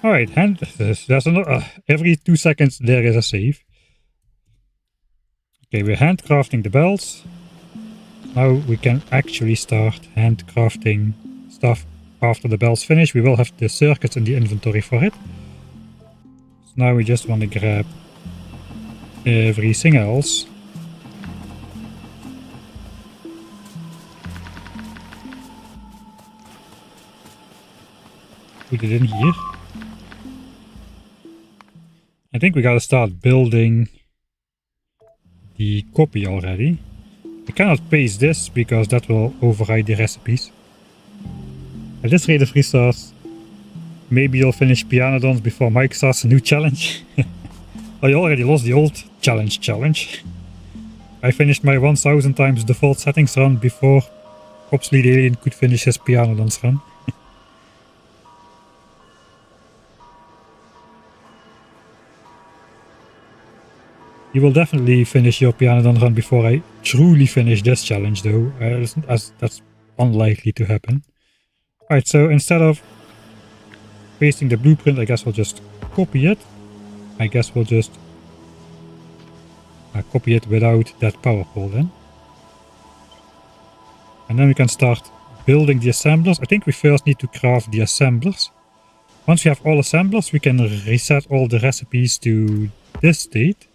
Alright, there's another, every 2 seconds there is a save. Okay, we're handcrafting the bells. Now we can actually start handcrafting stuff after the bells finish. We will have the circuits in the inventory for it. So now we just want to grab everything else. Put it in here. I think we gotta start building the copy already. We cannot paste this because that will override the recipes. At this rate of resource, maybe you'll finish Pianodons before Mike starts a new challenge. Oh, you already lost the old challenge. I finished my 1000 times default settings run before Obsolete Alien could finish his Pianodons run. You will definitely finish your Pianodon run before I truly finish this challenge though, that's unlikely to happen. Alright, so instead of pasting the blueprint, I guess we'll just copy it. I guess we'll just copy it without that power pole then. And then we can start building the assemblers. I think we first need to craft the assemblers. Once we have all assemblers, we can reset all the recipes to this state.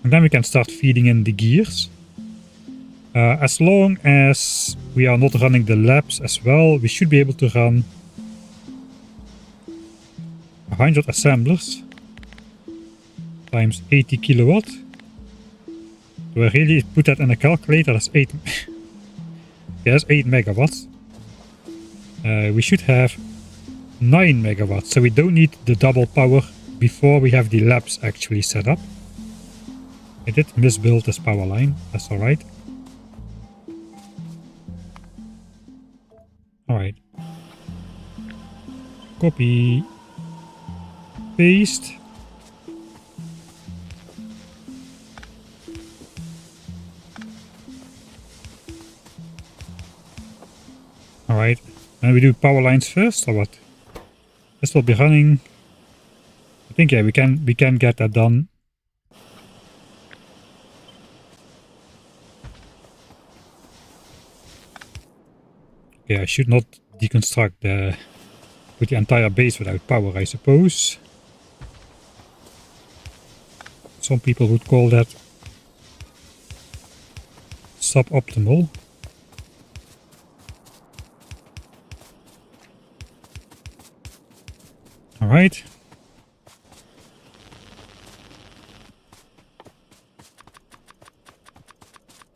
And then we can start feeding in the gears. As long as we are not running the labs as well, we should be able to run 100 assemblers times 80 kilowatt. Do I really put that in a calculator? That's 8. Yeah, that's 8 megawatts. We should have 9 megawatts, so we don't need the double power before we have the labs actually set up. I did misbuild this power line, that's alright. Alright. Copy. Paste. Alright. And we do power lines first or what? This will be running. I think yeah, we can get that done. Okay, I should not deconstruct with the entire base without power, I suppose. Some people would call that suboptimal. Alright.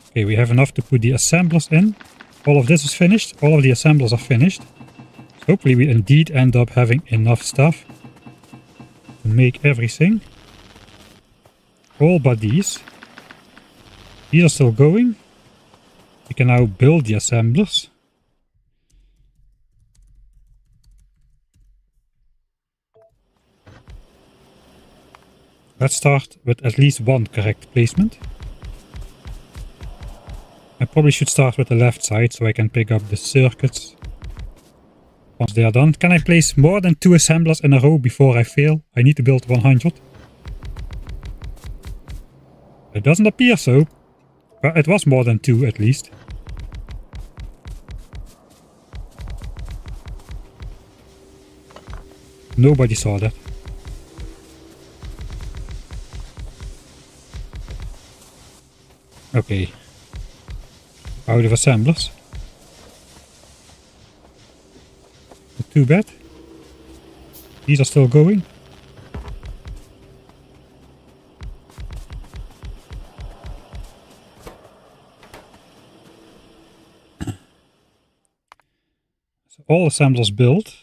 Okay, we have enough to put the assemblers in. All of this is finished. All of the assemblers are finished. So hopefully we indeed end up having enough stuff to make everything. All but these. These are still going. We can now build the assemblers. Let's start with at least one correct placement. I probably should start with the left side so I can pick up the circuits once they are done. Can I place more than 2 assemblers in a row before I fail? I need to build 100. It doesn't appear so. But it was more than 2 at least. Nobody saw that. Okay. Out of assemblers. Not too bad. These are still going. So all assemblers built.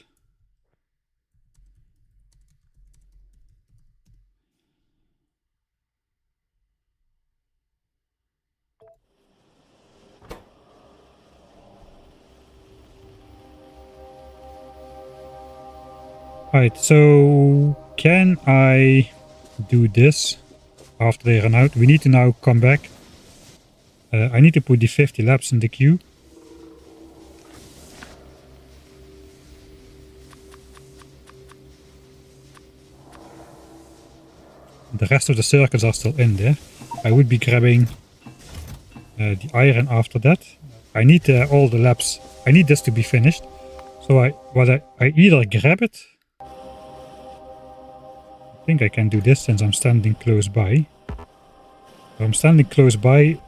Right, so can I do this after they run out? We need to now come back. I need to put the 50 laps in the queue. The rest of the circuits are still in there. I would be grabbing the iron after that. I need all the laps. I need this to be finished. So I either grab it. I think I can do this since I'm standing close by. If I'm standing close by,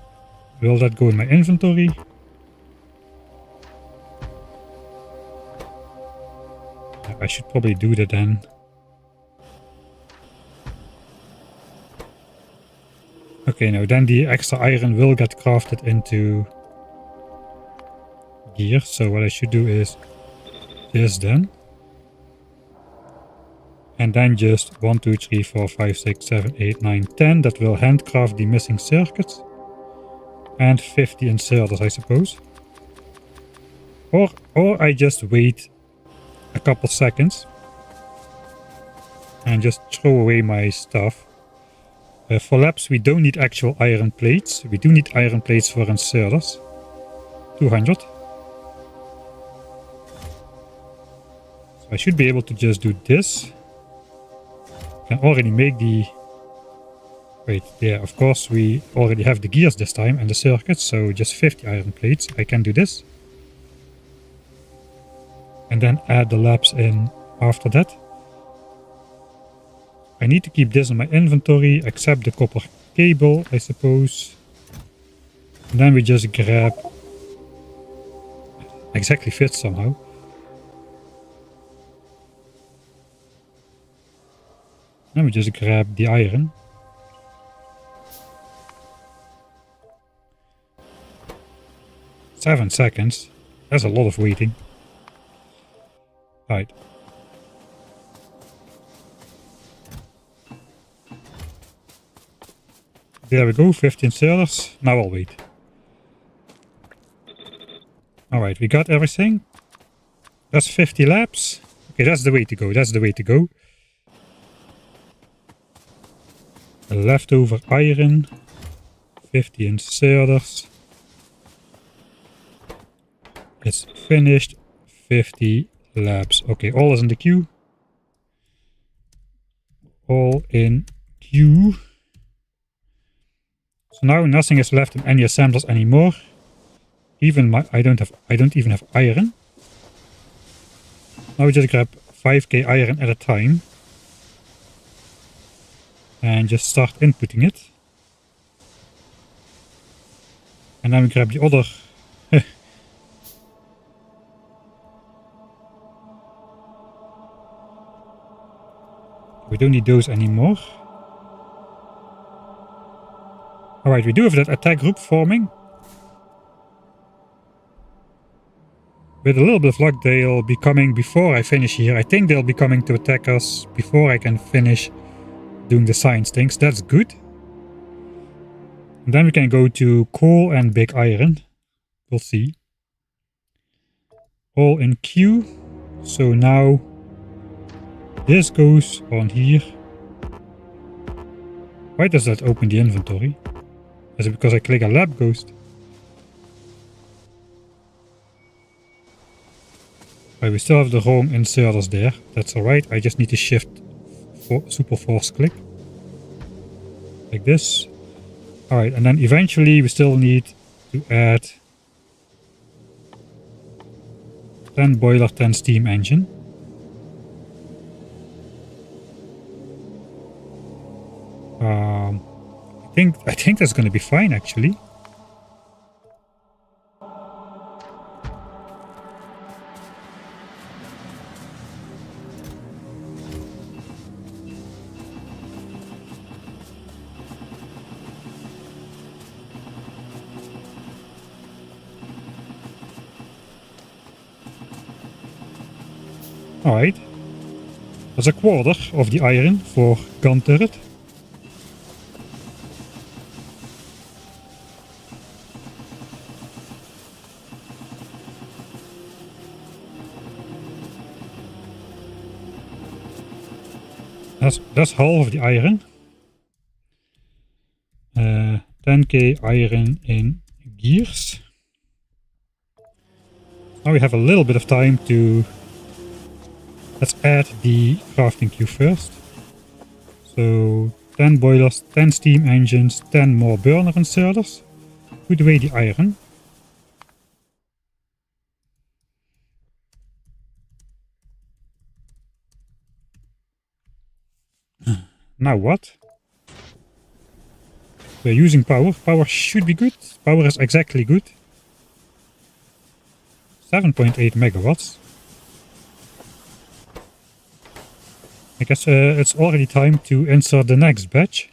will that go in my inventory? I should probably do that then. Okay, now then the extra iron will get crafted into gear. So what I should do is this then. And then just 1, 2, 3, 4, 5, 6, 7, 8, 9, 10. That will handcraft the missing circuits. And 50 inserters, I suppose. Or I just wait a couple seconds. And just throw away my stuff. For laps we don't need actual iron plates. We do need iron plates for inserters. 200. So I should be able to just do this. Can already make the... Wait, yeah, of course we already have the gears this time and the circuits, so just 50 iron plates. I can do this. And then add the laps in after that. I need to keep this in my inventory, except the copper cable, I suppose. And then we just grab... Exactly fits somehow. Then we just grab the iron. Seven seconds. That's a lot of waiting. Right. There we go, 15 sailors. Now I'll wait. Alright, we got everything. That's 50 laps. Okay, that's the way to go. That's the way to go. The leftover iron. 50 inserters. It's finished. 50 laps. Okay, all is in the queue. All in queue. So now nothing is left in any assemblers anymore. Even I don't even have iron. Now we just grab 5k iron at a time. And just start inputting it. And then we grab the other... We don't need those anymore. Alright, we do have that attack group forming. With a little bit of luck, they'll be coming before I finish here. I think they'll be coming to attack us before I can finish doing the science things. That's good. And then we can go to coal and big iron. We'll see. All in queue. So now this goes on here. Why does that open the inventory? Is it because I click a lab ghost? Right, we still have the wrong inserters there. That's alright. I just need to shift super force click. Like this. Alright, and then eventually we still need to add 10 boiler, 10 steam engine. I think that's going to be fine actually. Alright. That's a quarter of the iron for gun turret. That's half of the iron. 10k iron in gears. Now we have a little bit of time to... Let's add the crafting queue first. So 10 boilers, 10 steam engines, 10 more burner inserters. Put away the iron. Now what? We're using power. Power should be good. Power is exactly good. 7.8 megawatts. I guess it's already time to insert the next batch.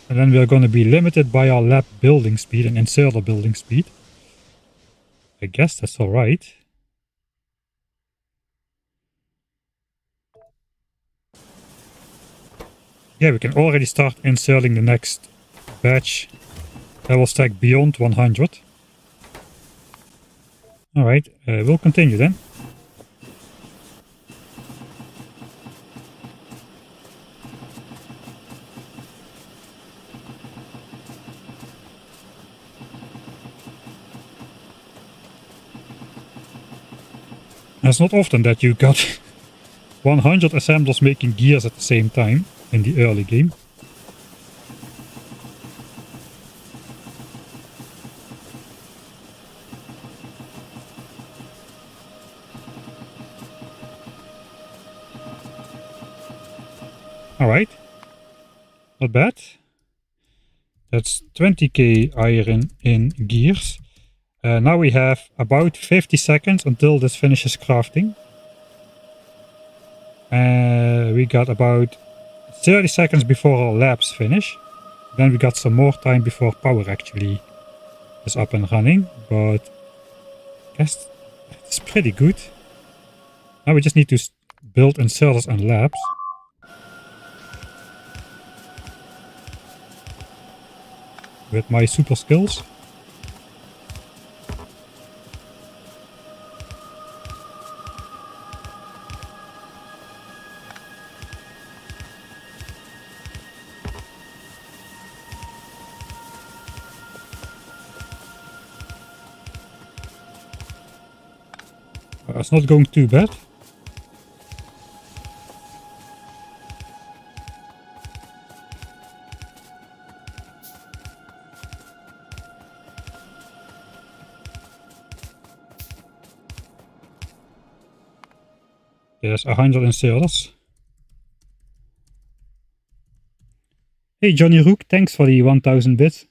And then we're going to be limited by our lab building speed and inserter building speed. I guess that's alright. Yeah, we can already start inserting the next batch. That will stack beyond 100. Alright, we'll continue then. It's not often that you got 100 assemblers making gears at the same time in the early game. Alright, not bad. That's 20k iron in gears. Now we have about 50 seconds until this finishes crafting. We got about 30 seconds before our labs finish. Then we got some more time before power actually is up and running. But I guess it's pretty good. Now we just need to build inserters and labs. With my super skills. It's not going too bad. There's 100 inserters. Hey Johnny Rook, thanks for the 1000 bits.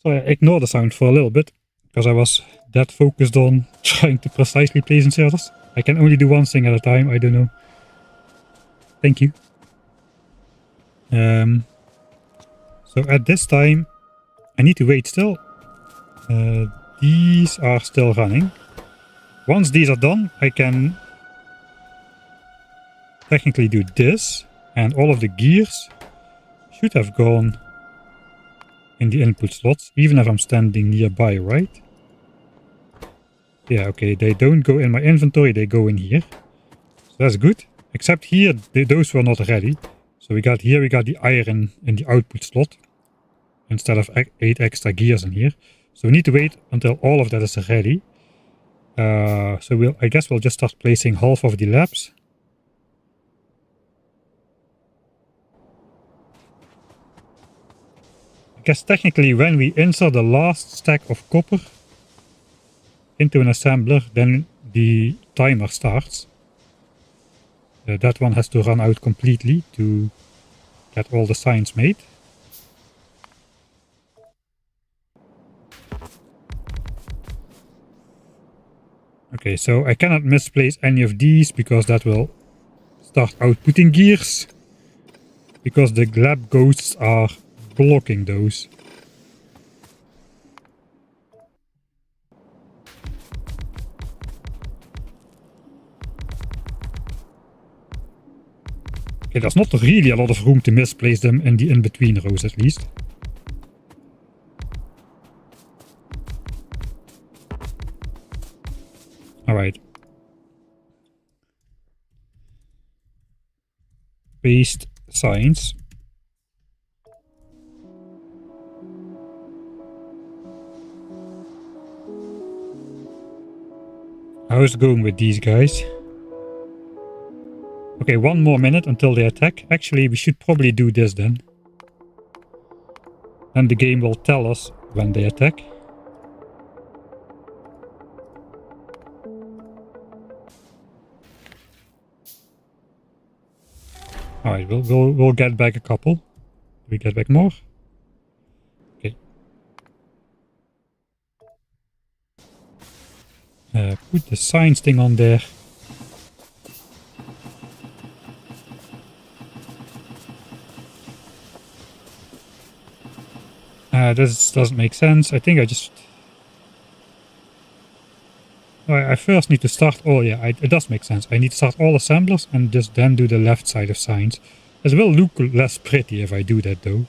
So I ignore the sound for a little bit. because I was that focused on trying to precisely place inserters. I can only do one thing at a time, I don't know. Thank you. So at this time, I need to wait still. These are still running. Once these are done, I can technically do this, and all of the gears should have gone in the input slots, even if I'm standing nearby, right? Yeah, okay, they don't go in my inventory, they go in here. So that's good. Except here, those were not ready. So we got the iron in the output slot, instead of 8 extra gears in here. So we need to wait until all of that is ready. So I guess we'll just start placing half of the labs. I guess technically when we insert the last stack of copper into an assembler, then the timer starts. That one has to run out completely to get all the signs made. Okay, so I cannot misplace any of these because that will start outputting gears. Because the lab ghosts are blocking those. Okay, there's not really a lot of room to misplace them in the in-between rows at least. Alright. Paste signs. How's it going with these guys? Okay, 1 more minute until they attack. Actually, we should probably do this then. And the game will tell us when they attack. Alright, we'll get back a couple. Do we get back more? Okay. Put the signs thing on there. This doesn't make sense. I think I just... I first need to start... Oh yeah, it does make sense. I need to start all assemblers and just then do the left side of signs. It will look less pretty if I do that though.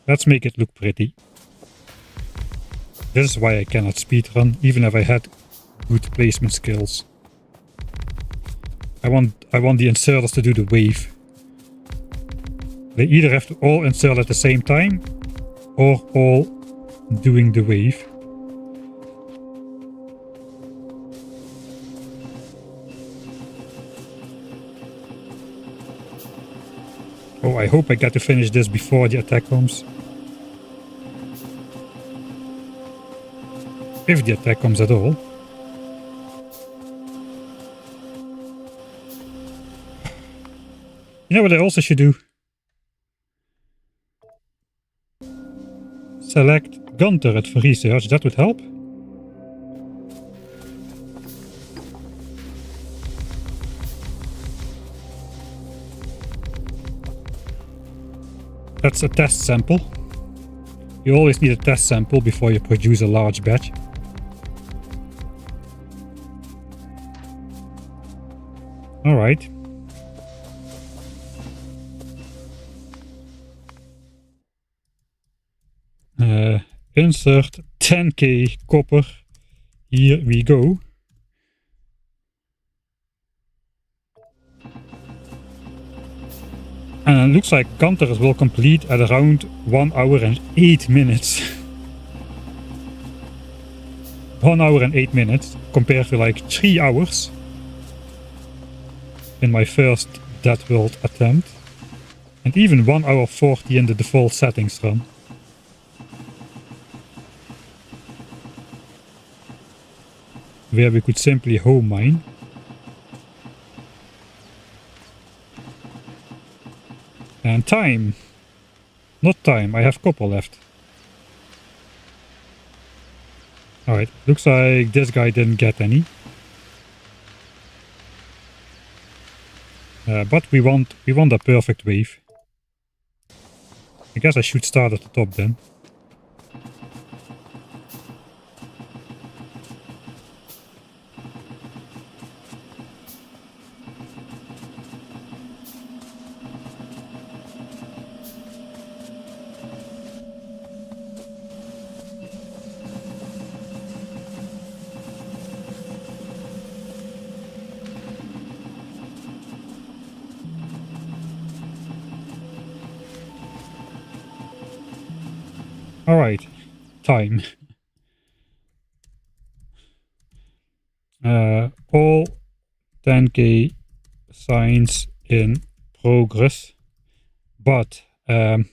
Let's make it look pretty. This is why I cannot speedrun, even if I had good placement skills. I want the inserters to do the wave. They either have to all insert at the same time, or all doing the wave. Oh, I hope I get to finish this before the attack comes. If the attack comes at all. You know what I also should do? Select gun turret for research, that would help. That's a test sample. You always need a test sample before you produce a large batch. Alright. Insert 10k copper. Here we go. And it looks like Gunters will complete at around 1 hour and 8 minutes. 1 hour and 8 minutes compared to like 3 hours in my first DEATHWORLD attempt. And even 1 hour 40 in the default settings run. Where we could simply home mine. And time. Not time, I have copper left. Alright, looks like this guy didn't get any. But we want a perfect wave. I guess I should start at the top then. Alright, time. All 10k signs in progress, but power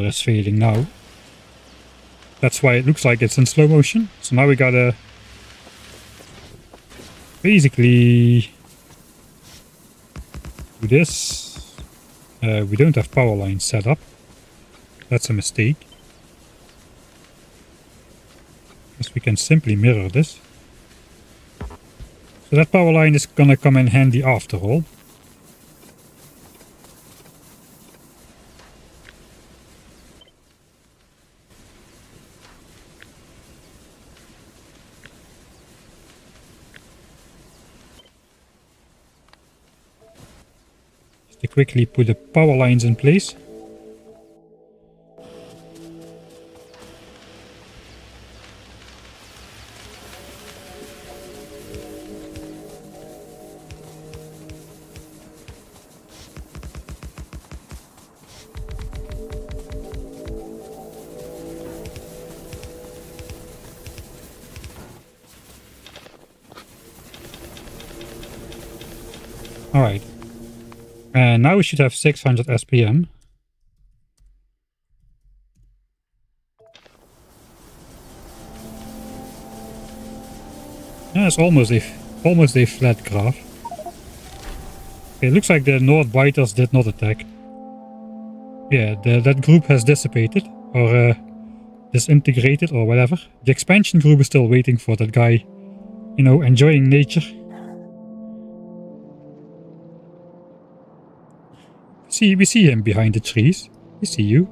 is failing now. That's why it looks like it's in slow motion. So now we gotta basically do this. We don't have power lines set up. That's a mistake. Guess we can simply mirror this. So that power line is gonna come in handy after all. Just to quickly put the power lines in place. Alright. And now we should have 600 SPM. Yeah, it's almost a flat graph. Okay, it looks like the North Biters did not attack. Yeah, that group has dissipated, or disintegrated, or whatever. The expansion group is still waiting for that guy, you know, enjoying nature. We see him behind the trees. We see you.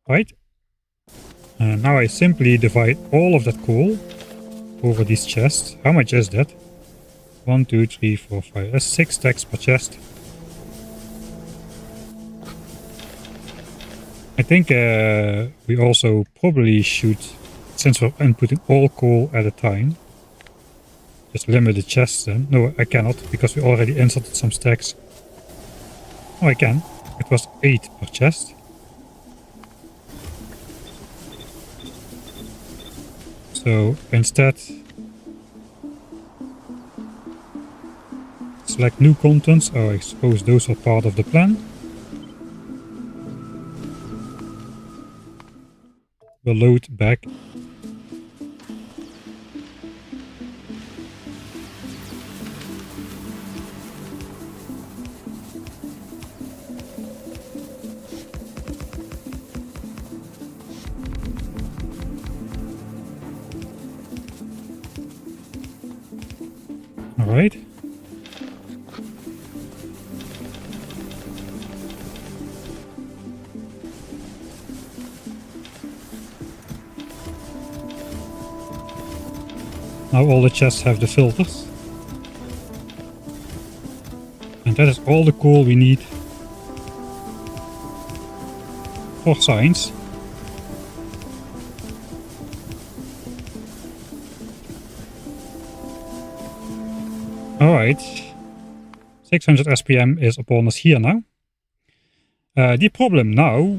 Right. And now I simply divide all of that coal over these chests. How much is that? 1, 2, 3, 4, 5. That's 6 stacks per chest. I think we also probably should, since we're inputting all coal at a time, just limit the chests then. No, I cannot, because we already inserted some stacks. Oh, I can. It was 8 per chest. So instead, select new contents. Oh, I suppose those are part of the plan. We'll load back. All right. Now all the chests have the filters. And that is all the coal we need for science. Alright. 600 SPM is upon us here now. The problem now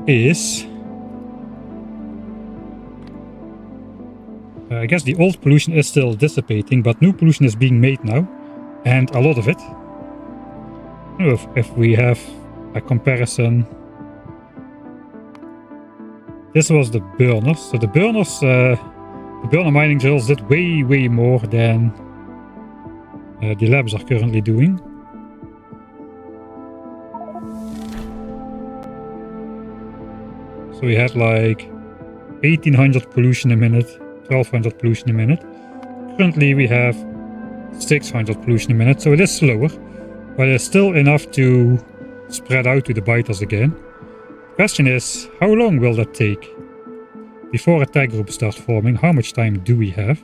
is... I guess the old pollution is still dissipating, but new pollution is being made now. And a lot of it. You know, if we have a comparison... This was the burners. So the burners... the burner mining drills did way more than the labs are currently doing. So we had like 1800 pollution a minute, 1200 pollution a minute. Currently we have 600 pollution a minute, so it is slower, but it's still enough to spread out to the biters again. The question is, how long will that take? Before attack groups start forming, how much time do we have?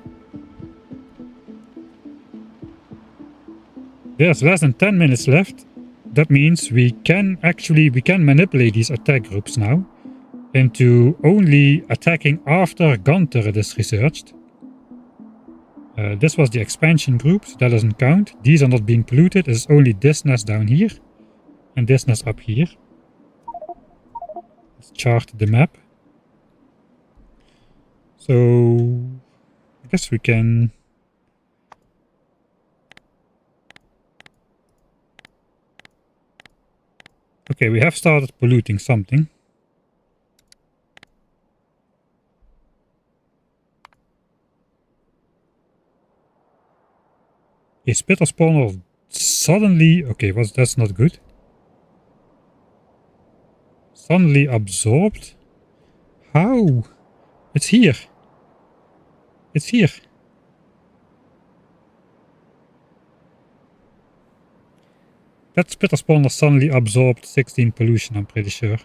There's less than 10 minutes left. That means we can manipulate these attack groups now into only attacking after gun turret is researched. This was the expansion group, so that doesn't count. These are not being polluted. It's only this nest down here and this nest up here. Let's chart the map. So I guess we can... Okay, we have started polluting something. A spitter spawner suddenly... Okay, that's not good. Suddenly absorbed? How? It's here. It's here. That spitter spawner suddenly absorbed 16 pollution, I'm pretty sure.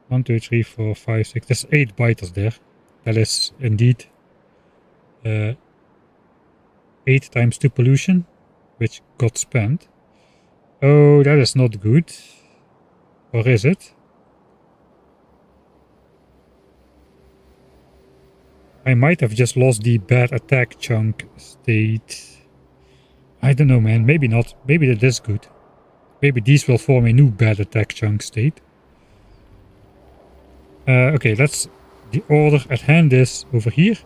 1, 2, 3, 4, 5, 6. There's 8 biters there. That is indeed 8 times 2 pollution, which got spent. Oh, that is not good. Or is it? I might have just lost the bad attack chunk state. I don't know, man. Maybe not. Maybe that is good. Maybe these will form a new bad attack chunk state. Okay, let's... The order at hand is over here.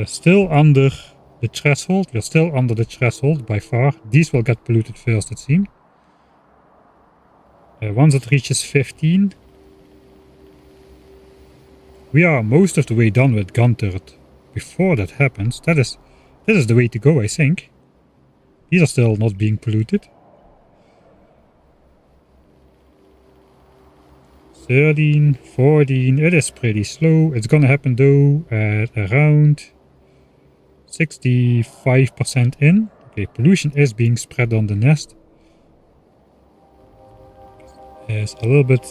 Still under the threshold. We're still under the threshold by far. These will get polluted first, it seems. Once it reaches 15... We are most of the way done with gun turret. Before that happens, this is the way to go, I think. These are still not being polluted. 13, 14, it is pretty slow. It's gonna happen though at around 65% in. Okay, pollution is being spread on the nest. There's a little bit...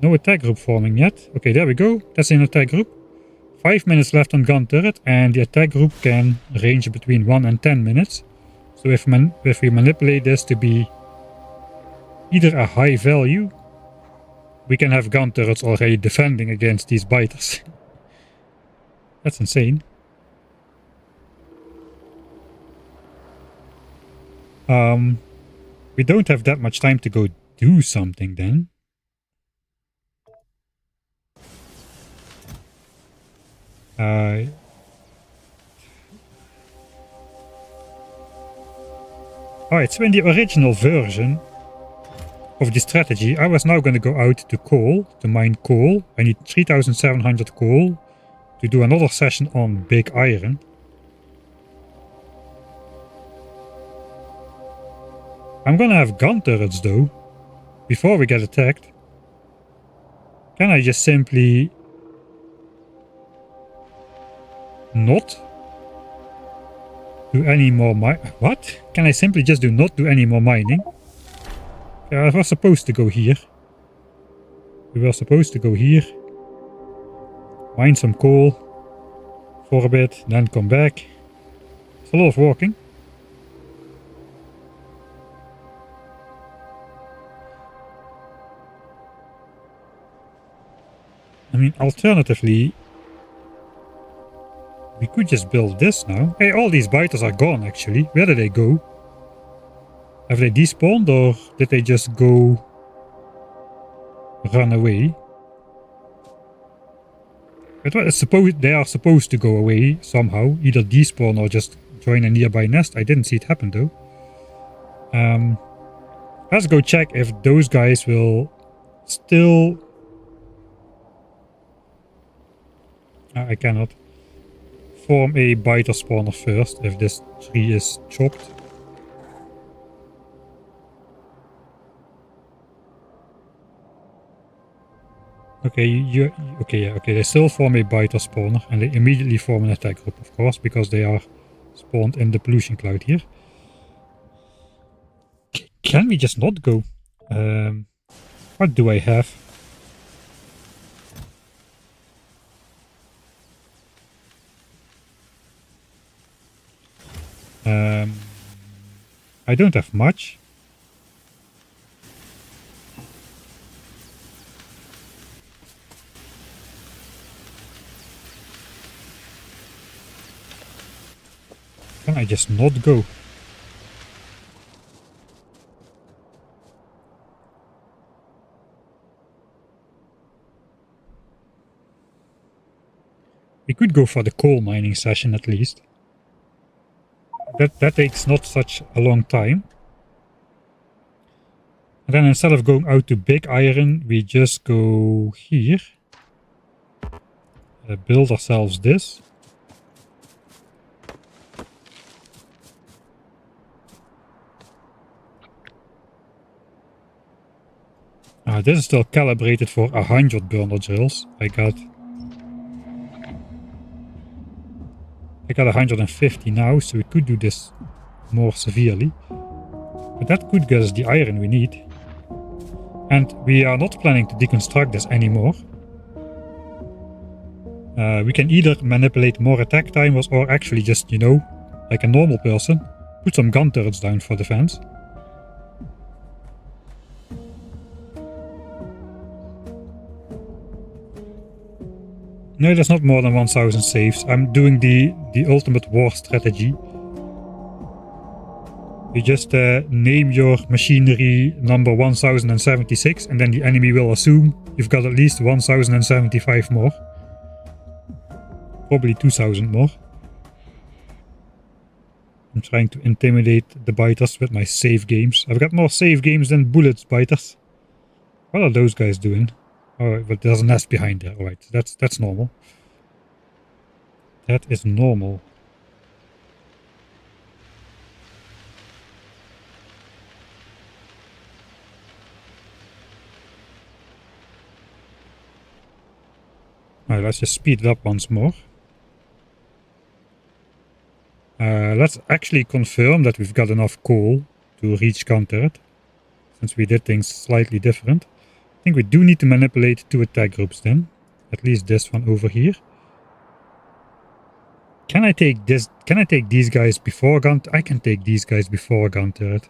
No attack group forming yet. Okay, there we go. That's an attack group. 5 minutes left on gun turret, and the attack group can range between 1 and 10 minutes. So if we manipulate this to be either a high value, we can have gun turrets already defending against these biters. That's insane. We don't have that much time to go do something then. Alright, so in the original version of the strategy, I was now going to go out to coal, to mine coal. I need 3,700 coal to do another session on big iron. I'm gonna have gun turrets though, before we get attacked. Can I just simply not do any more what? Can I simply just not do any more mining? Yeah, I was supposed to go here. We were supposed to go here. Mine some coal for a bit, then come back. It's a lot of walking. I mean, alternatively, we could just build this now. Hey, all these biters are gone actually. Where did they go? Have they despawned or did they just go run away? They are supposed to go away somehow. Either despawn or just join a nearby nest. I didn't see it happen though. Let's go check if those guys will still... I cannot form a biter spawner first if this tree is chopped. Okay, okay, yeah, okay, they still form a biter spawner, and they immediately form an attack group, of course, because they are spawned in the pollution cloud here. Can we just not go? What do I have? I don't have much. Can I just not go? We could go for the coal mining session at least. That takes not such a long time. And then instead of going out to big iron, we just go here. Build ourselves this. This is still calibrated for 100 burner drills. I got 150 now, so we could do this more severely. But that could get us the iron we need. And we are not planning to deconstruct this anymore. We can either manipulate more attack timers or actually just, you know, like a normal person, put some gun turrets down for defense. No, there's not more than 1000 saves. I'm doing the ultimate war strategy. You just name your machinery number 1076 and then the enemy will assume you've got at least 1075 more. Probably 2000 more. I'm trying to intimidate the biters with my save games. I've got more save games than bullets biters. What are those guys doing? Oh, but there's a nest behind there. Alright, that's normal. That is normal. Alright, let's just speed it up once more. Let's actually confirm that we've got enough coal to reach counter it, since we did things slightly different. I think we do need to manipulate 2 attack groups then. At least this one over here. Can I take this? Can I take these guys before gun? I can take these guys before gun turret.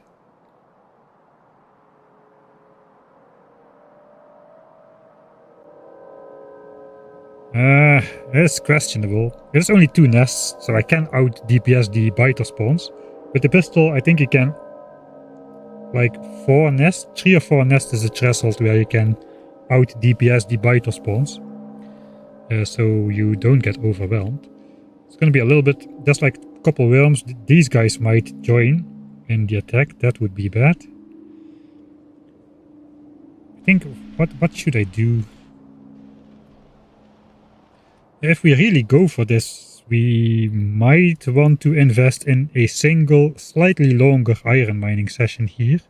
It's questionable. There's only 2 nests, so I can out DPS the biter spawns. With the pistol, I think you can, like 4 nests, 3 or 4 nests is a threshold where you can out DPS the biter spawns. So you don't get overwhelmed. It's gonna be a little bit, there's like a couple worms. These guys might join in the attack. That would be bad. I think, what should I do? If we really go for this, we might want to invest in a single, slightly longer iron mining session here.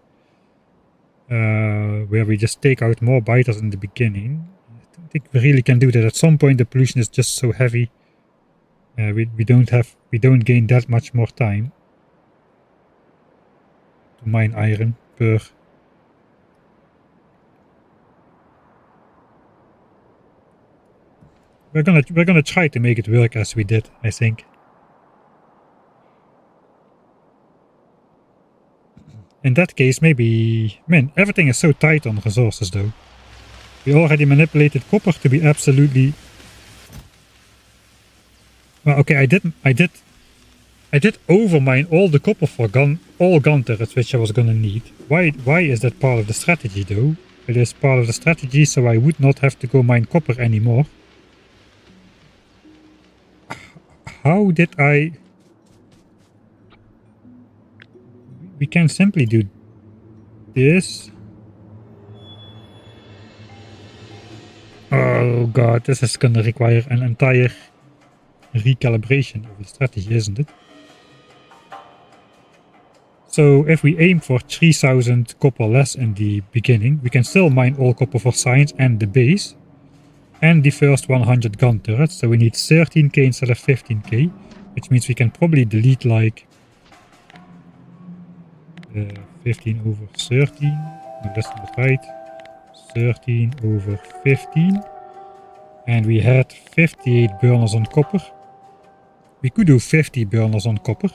Where we just take out more biters in the beginning. I don't think we really can do that. At some point the pollution is just so heavy. We don't gain that much more time to mine iron per. We're gonna try to make it work as we did, I think. In that case, maybe... Man, everything is so tight on resources though. We already manipulated copper to be absolutely... Well, okay, I did overmine all the copper for all gun turrets, which I was gonna need. Why is that part of the strategy though? It is part of the strategy so I would not have to go mine copper anymore. How did I... We can simply do this. Oh god, this is gonna require an entire recalibration of the strategy, isn't it? So if we aim for 3000 copper less in the beginning, we can still mine all copper for science and the base. and the first 100 gun turrets. So we need 13k instead of 15k, which means we can probably delete like 15 over 13. No, that's not right. 13 over 15. And we had 58 burners on copper. We could do 50 burners on copper.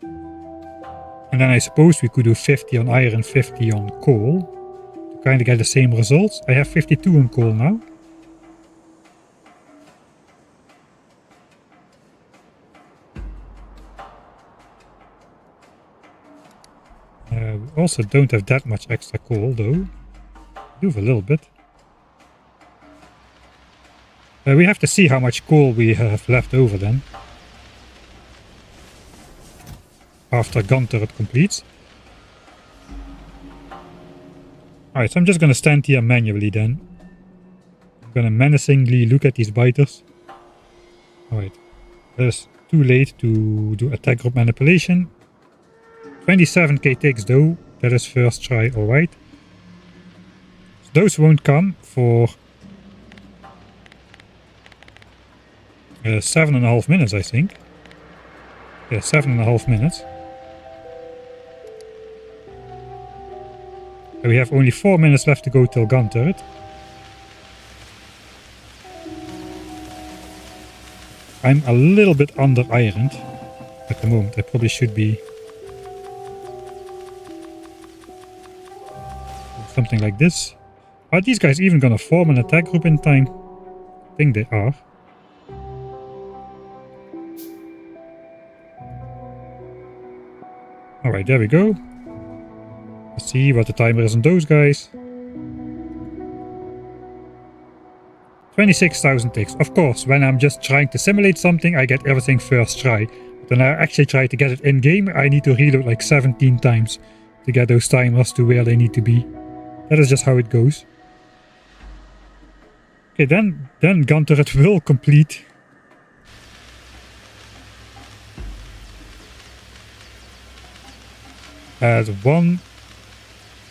And then I suppose we could do 50 on iron, 50 on coal. To kind of get the same results. I have 52 on coal now. We also don't have that much extra coal though. We do have a little bit. We have to see how much coal we have left over then. After gun turret completes. Alright, so I'm just gonna stand here manually then. I'm gonna menacingly look at these biters. Alright, that is too late to do attack group manipulation. 27k ticks though, that is first try, alright. So those won't come for 7.5 minutes, I think. Yeah, 7.5 minutes. So we have only 4 minutes left to go till gun turret. I'm a little bit under ironed at the moment. I probably should be something like this. Are these guys even gonna form an attack group in time? I think they are. Alright, there we go. Let's see what the timer is on those guys. 26,000 ticks. Of course, when I'm just trying to simulate something, I get everything first try. But when I actually try to get it in game, I need to reload like 17 times to get those timers to where they need to be. That is just how it goes. Okay, then gun turret will complete. At 1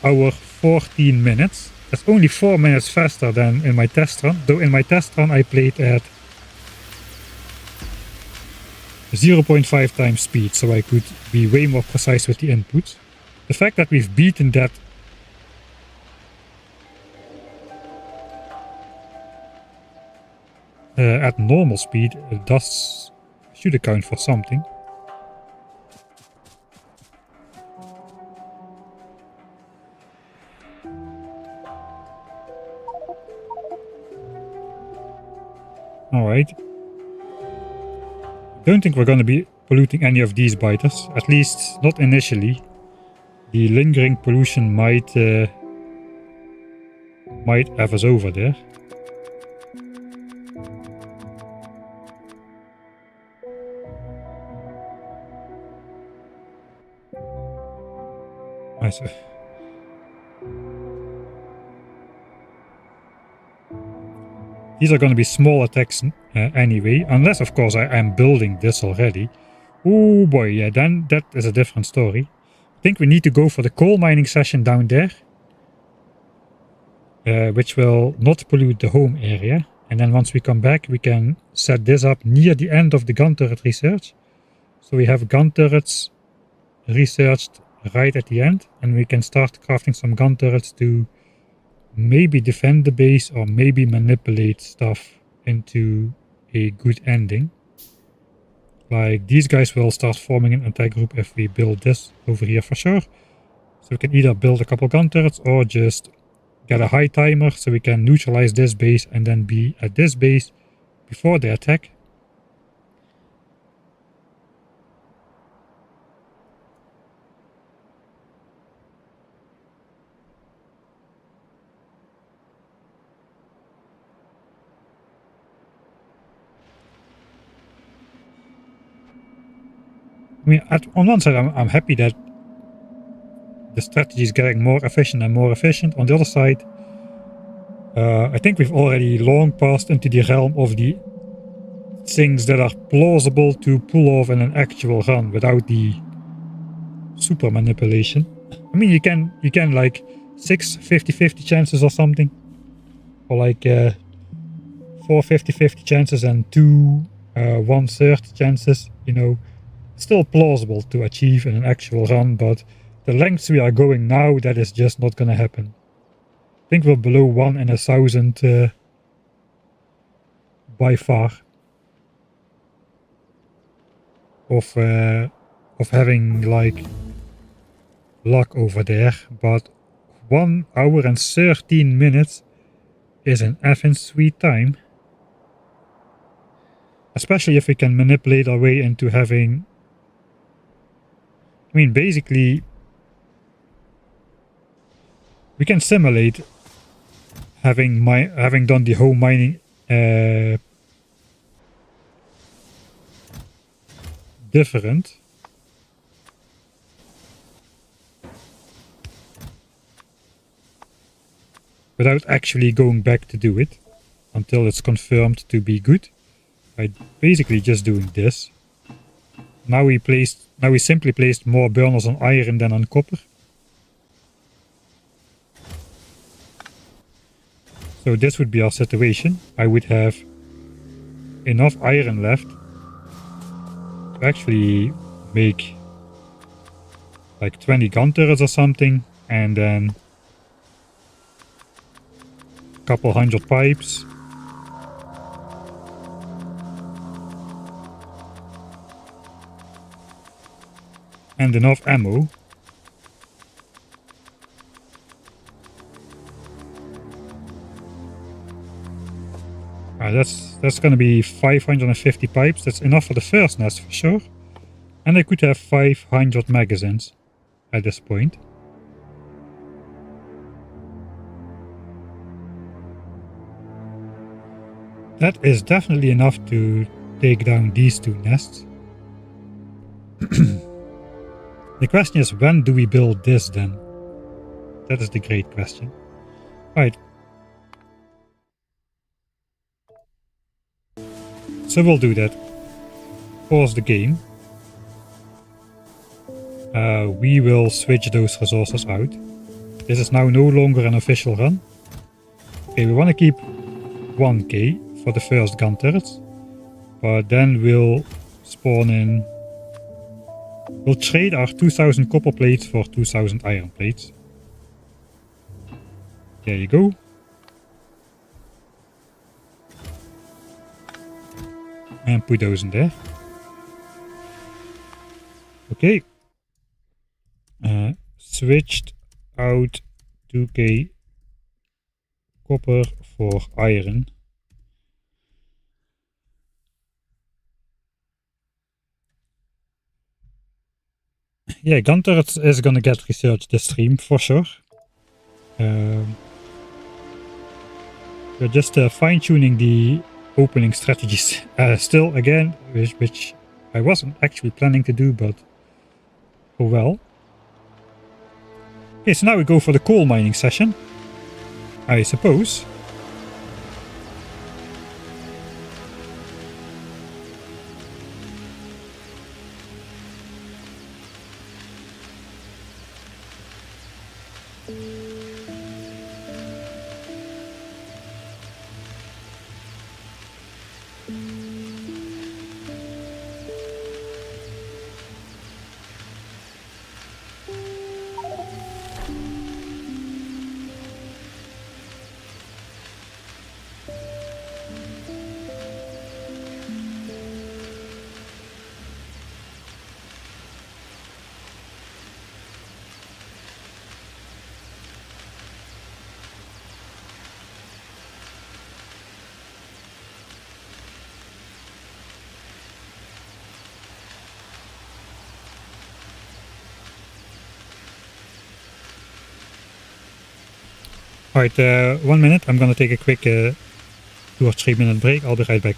hour 14 minutes. That's only 4 minutes faster than in my test run. Though in my test run I played at 0.5 times speed, so I could be way more precise with the inputs. The fact that we've beaten that at normal speed should account for something. Alright. Don't think we're gonna be polluting any of these biters, at least not initially. The lingering pollution might have us over there. Nice. These are going to be small attacks anyway, unless of course I am building this already. Oh boy, yeah, then that is a different story. I think we need to go for the coal mining session down there, which will not pollute the home area. And then once we come back, we can set this up near the end of the gun turret research. So we have gun turrets researched right at the end, and we can start crafting some gun turrets to maybe defend the base or maybe manipulate stuff into a good ending. Like these guys will start forming an attack group if we build this over here for sure. So we can either build a couple gun turrets or just get a high timer so we can neutralize this base and then be at this base before they attack. I mean, on one side, I'm happy that the strategy is getting more efficient and more efficient. On the other side, I think we've already long passed into the realm of the things that are plausible to pull off in an actual run without the super manipulation. I mean, you can like 6 50-50 chances or something. or like 4 50-50 chances and 2 1/3 chances, you know, still plausible to achieve in an actual run, but the lengths we are going now, that is just not gonna happen. I think we're below 1 in 1,000 by far of having like luck over there, but 1 hour and 13 minutes is an effing sweet time. Especially if we can manipulate our way into having, I mean, basically we can simulate having done the home mining different. Without actually going back to do it until it's confirmed to be good. By basically just doing this. Now we simply placed more burners on iron than on copper. So this would be our situation. I would have enough iron left to actually make like 20 gun turrets or something, and then a couple hundred pipes. And enough ammo. That's gonna be 550 pipes. That's enough for the first nest for sure. And I could have 500 magazines at this point. That is definitely enough to take down these 2 nests. The question is, when do we build this then? That is the great question. Right. So we'll do that. Pause the game. We will switch those resources out. This is now no longer an official run. Okay, we want to keep 1k for the first gun turrets. But then we'll spawn in... We'll trade our 2000 copper plates for 2000 iron plates. There you go. And put those in there. Okay. Switched out 2k copper for iron. Yeah, gun turrets is gonna get researched this stream for sure. We're just fine-tuning the opening strategies still again, which I wasn't actually planning to do, but oh well. Okay, so now we go for the coal mining session, I suppose. Alright, 1 minute. I'm gonna take a quick 2 or 3 minute break. I'll be right back.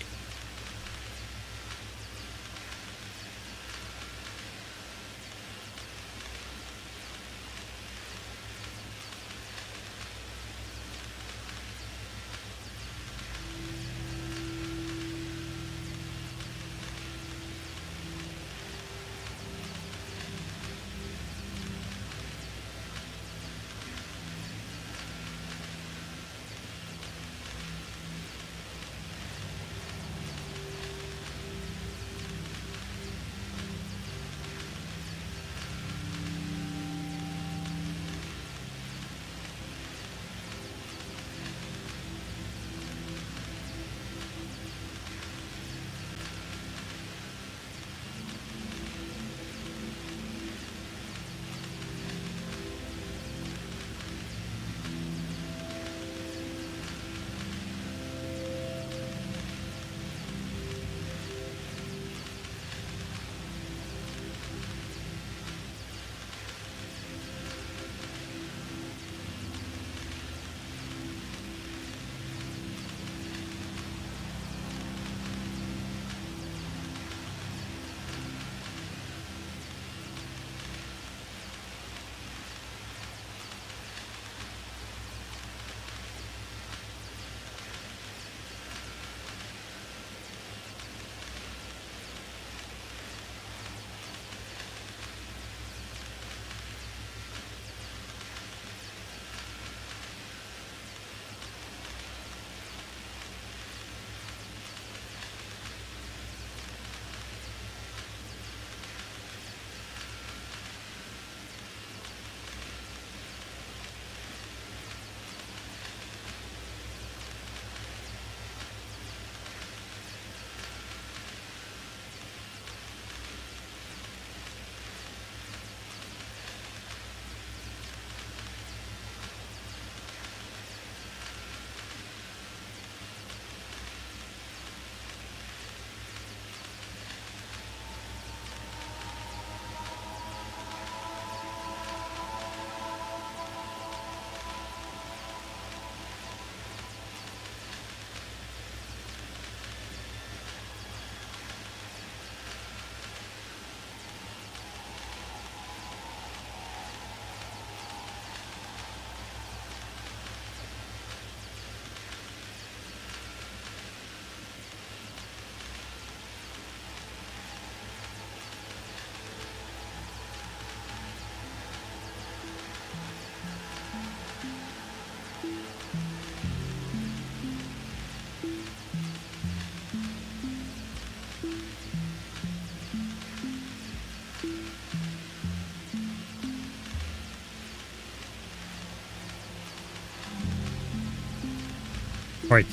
Right.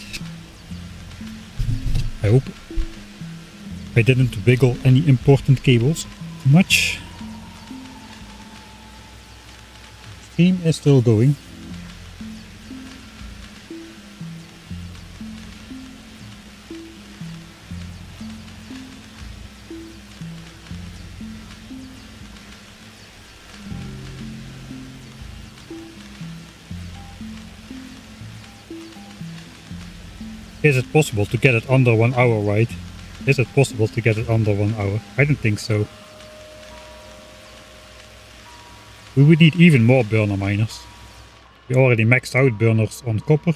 I hope I didn't wiggle any important cables too much. Stream is still going. Is it possible to get it under 1 hour, right? Is it possible to get it under 1 hour? I don't think so. We would need even more burner miners. We already maxed out burners on copper.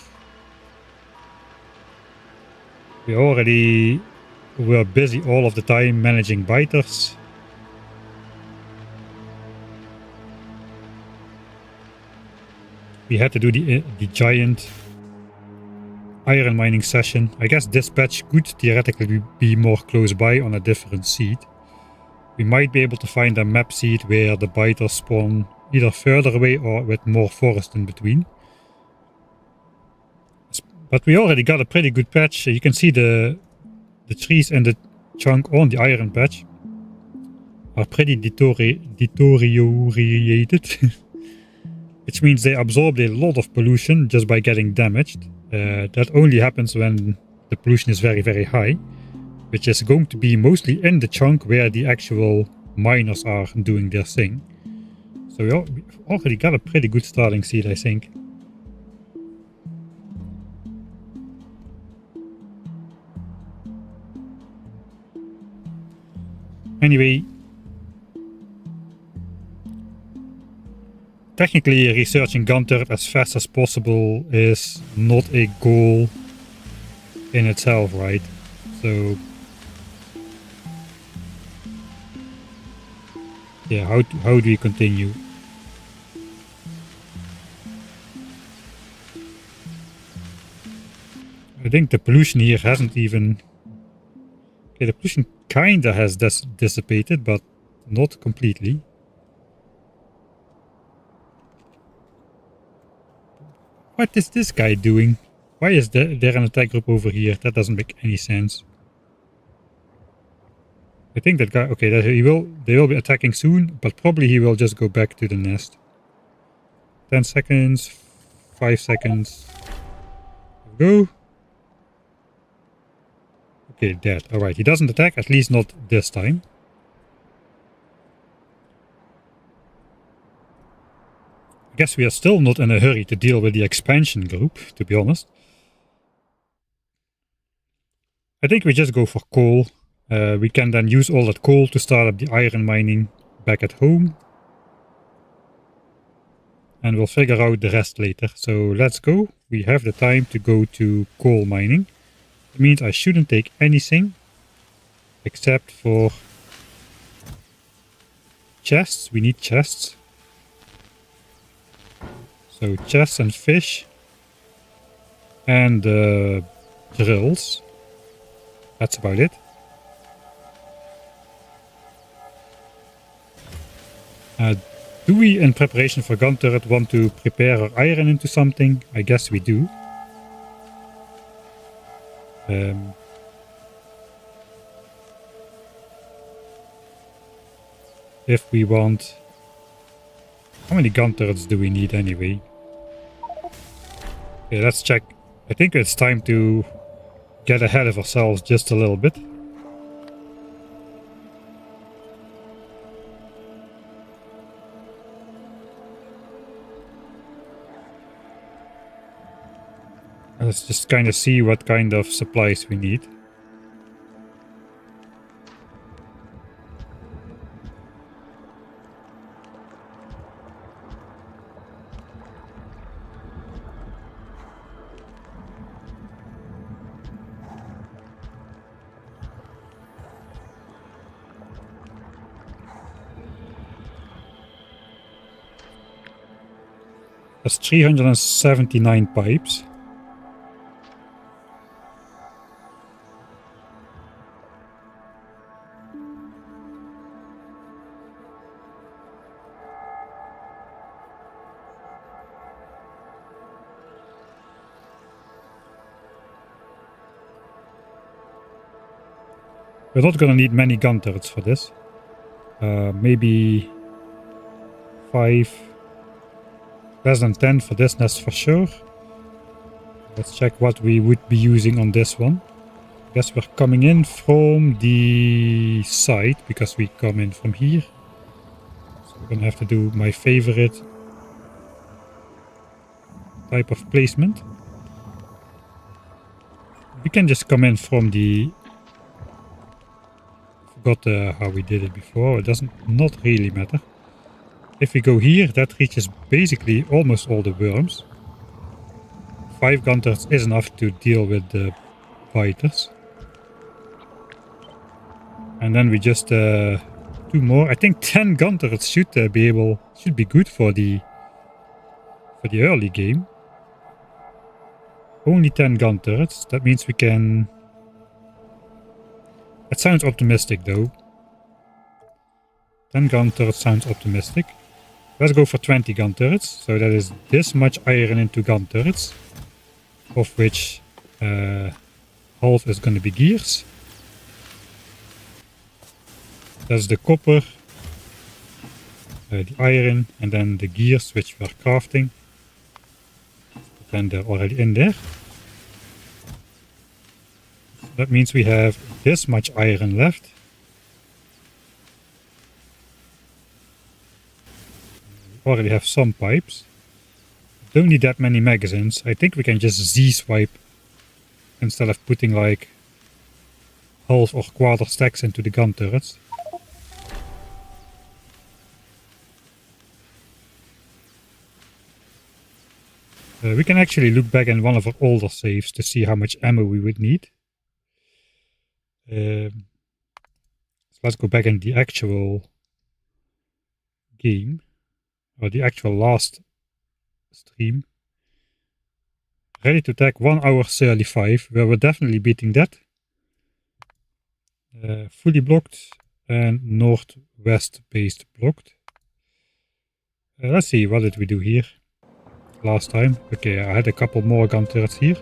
We already were busy all of the time managing biters. We had to do the giant iron mining session. I guess this patch could theoretically be more close by on a different seed. We might be able to find a map seed where the biters spawn either further away or with more forest in between. But we already got a pretty good patch. You can see the trees and the chunk on the iron patch are pretty deteriorated. Which means they absorbed a lot of pollution just by getting damaged. That only happens when the pollution is very, very high, which is going to be mostly in the chunk where the actual miners are doing their thing. So we already got a pretty good starting seed, I think. Anyway, technically researching gun turret as fast as possible is not a goal in itself, right? So yeah, how do we continue? I think the pollution here hasn't even... Okay, the pollution kinda has dissipated, but not completely. What is this guy doing? Why is there an attack group over here? That doesn't make any sense. I think that guy... Okay, they will be attacking soon, but probably he will just go back to the nest. 10 seconds. 5 seconds. Go. Okay, dead. Alright, he doesn't attack, at least not this time. I guess we are still not in a hurry to deal with the expansion group, to be honest. I think we just go for coal. We can then use all that coal to start up the iron mining back at home. And we'll figure out the rest later. So let's go. We have the time to go to coal mining. It means I shouldn't take anything except for chests. We need chests. So chests and fish. And drills. That's about it. Do we, in preparation for gun turret, want to prepare our iron into something? I guess we do. If we want... How many gun turrets do we need anyway? Okay, let's check. I think it's time to get ahead of ourselves just a little bit. Let's just kind of see what kind of supplies we need. That's 379 pipes. We're not gonna need many gun turrets for this. Maybe 5, less than 10 for this nest for sure. Let's check what we would be using on this one. I guess we're coming in from the side because we come in from here. So we're gonna have to do my favorite type of placement. We can just come in from the... Forgot how we did it before. It doesn't not really matter. If we go here, that reaches basically almost all the worms. 5 gun turrets is enough to deal with the biters. And then we just 2 more. I think 10 gun turrets should be good for the early game. Only 10 gun turrets. That means we can... That sounds optimistic though. 10 gun turrets sounds optimistic. Let's go for 20 gun turrets. So that is this much iron into gun turrets. Of which half is going to be gears. That's the copper, the iron, and then the gears which we're crafting. And they're already in there. That means we have this much iron left. We already have some pipes. Don't need that many magazines. I think we can just Z-swipe instead of putting like half or quarter stacks into the gun turrets. We can actually look back in one of our older saves to see how much ammo we would need. So let's go back in the actual game, or the actual last stream. Ready to attack 1 hour 35, where we're definitely beating that. Fully blocked and northwest based blocked. Let's see, what did we do here last time? Okay, I had a couple more gun turrets here.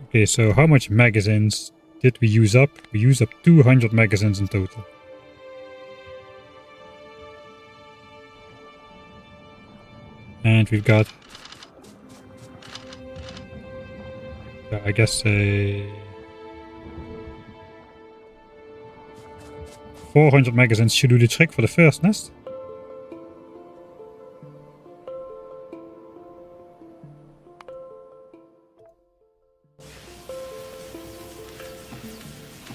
Okay, so how much magazines did we use up? We used up 200 magazines in total. And we've got, I guess, 400 magazines should do the trick for the first nest.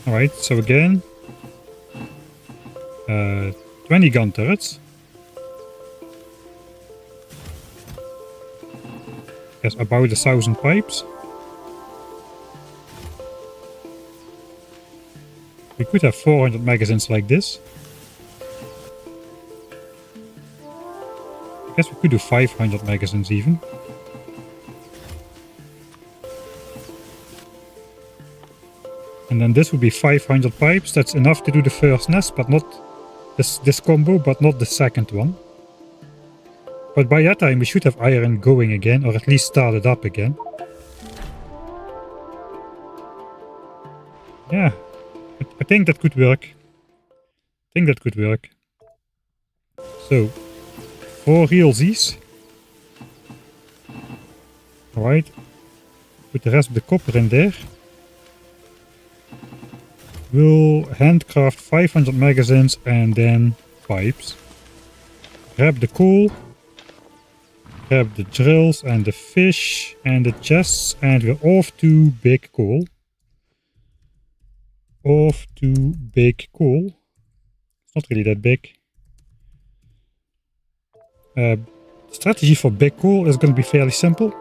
Alright, so again, 20 gun turrets. Yes, about 1,000 pipes. We could have 400 magazines like this. I guess we could do 500 magazines even. And then this would be 500 pipes. That's enough to do the first nest, but not this combo, but not the second one. But by that time we should have iron going again, or at least started up again. Yeah, I think that could work. So, 4 realsies. Alright. Put the rest of the copper in there. We'll handcraft 500 magazines and then pipes. Grab the coal. Grab the drills and the fish and the chests, and we're off to big coal. It's not really that big. Strategy for big coal is going to be fairly simple.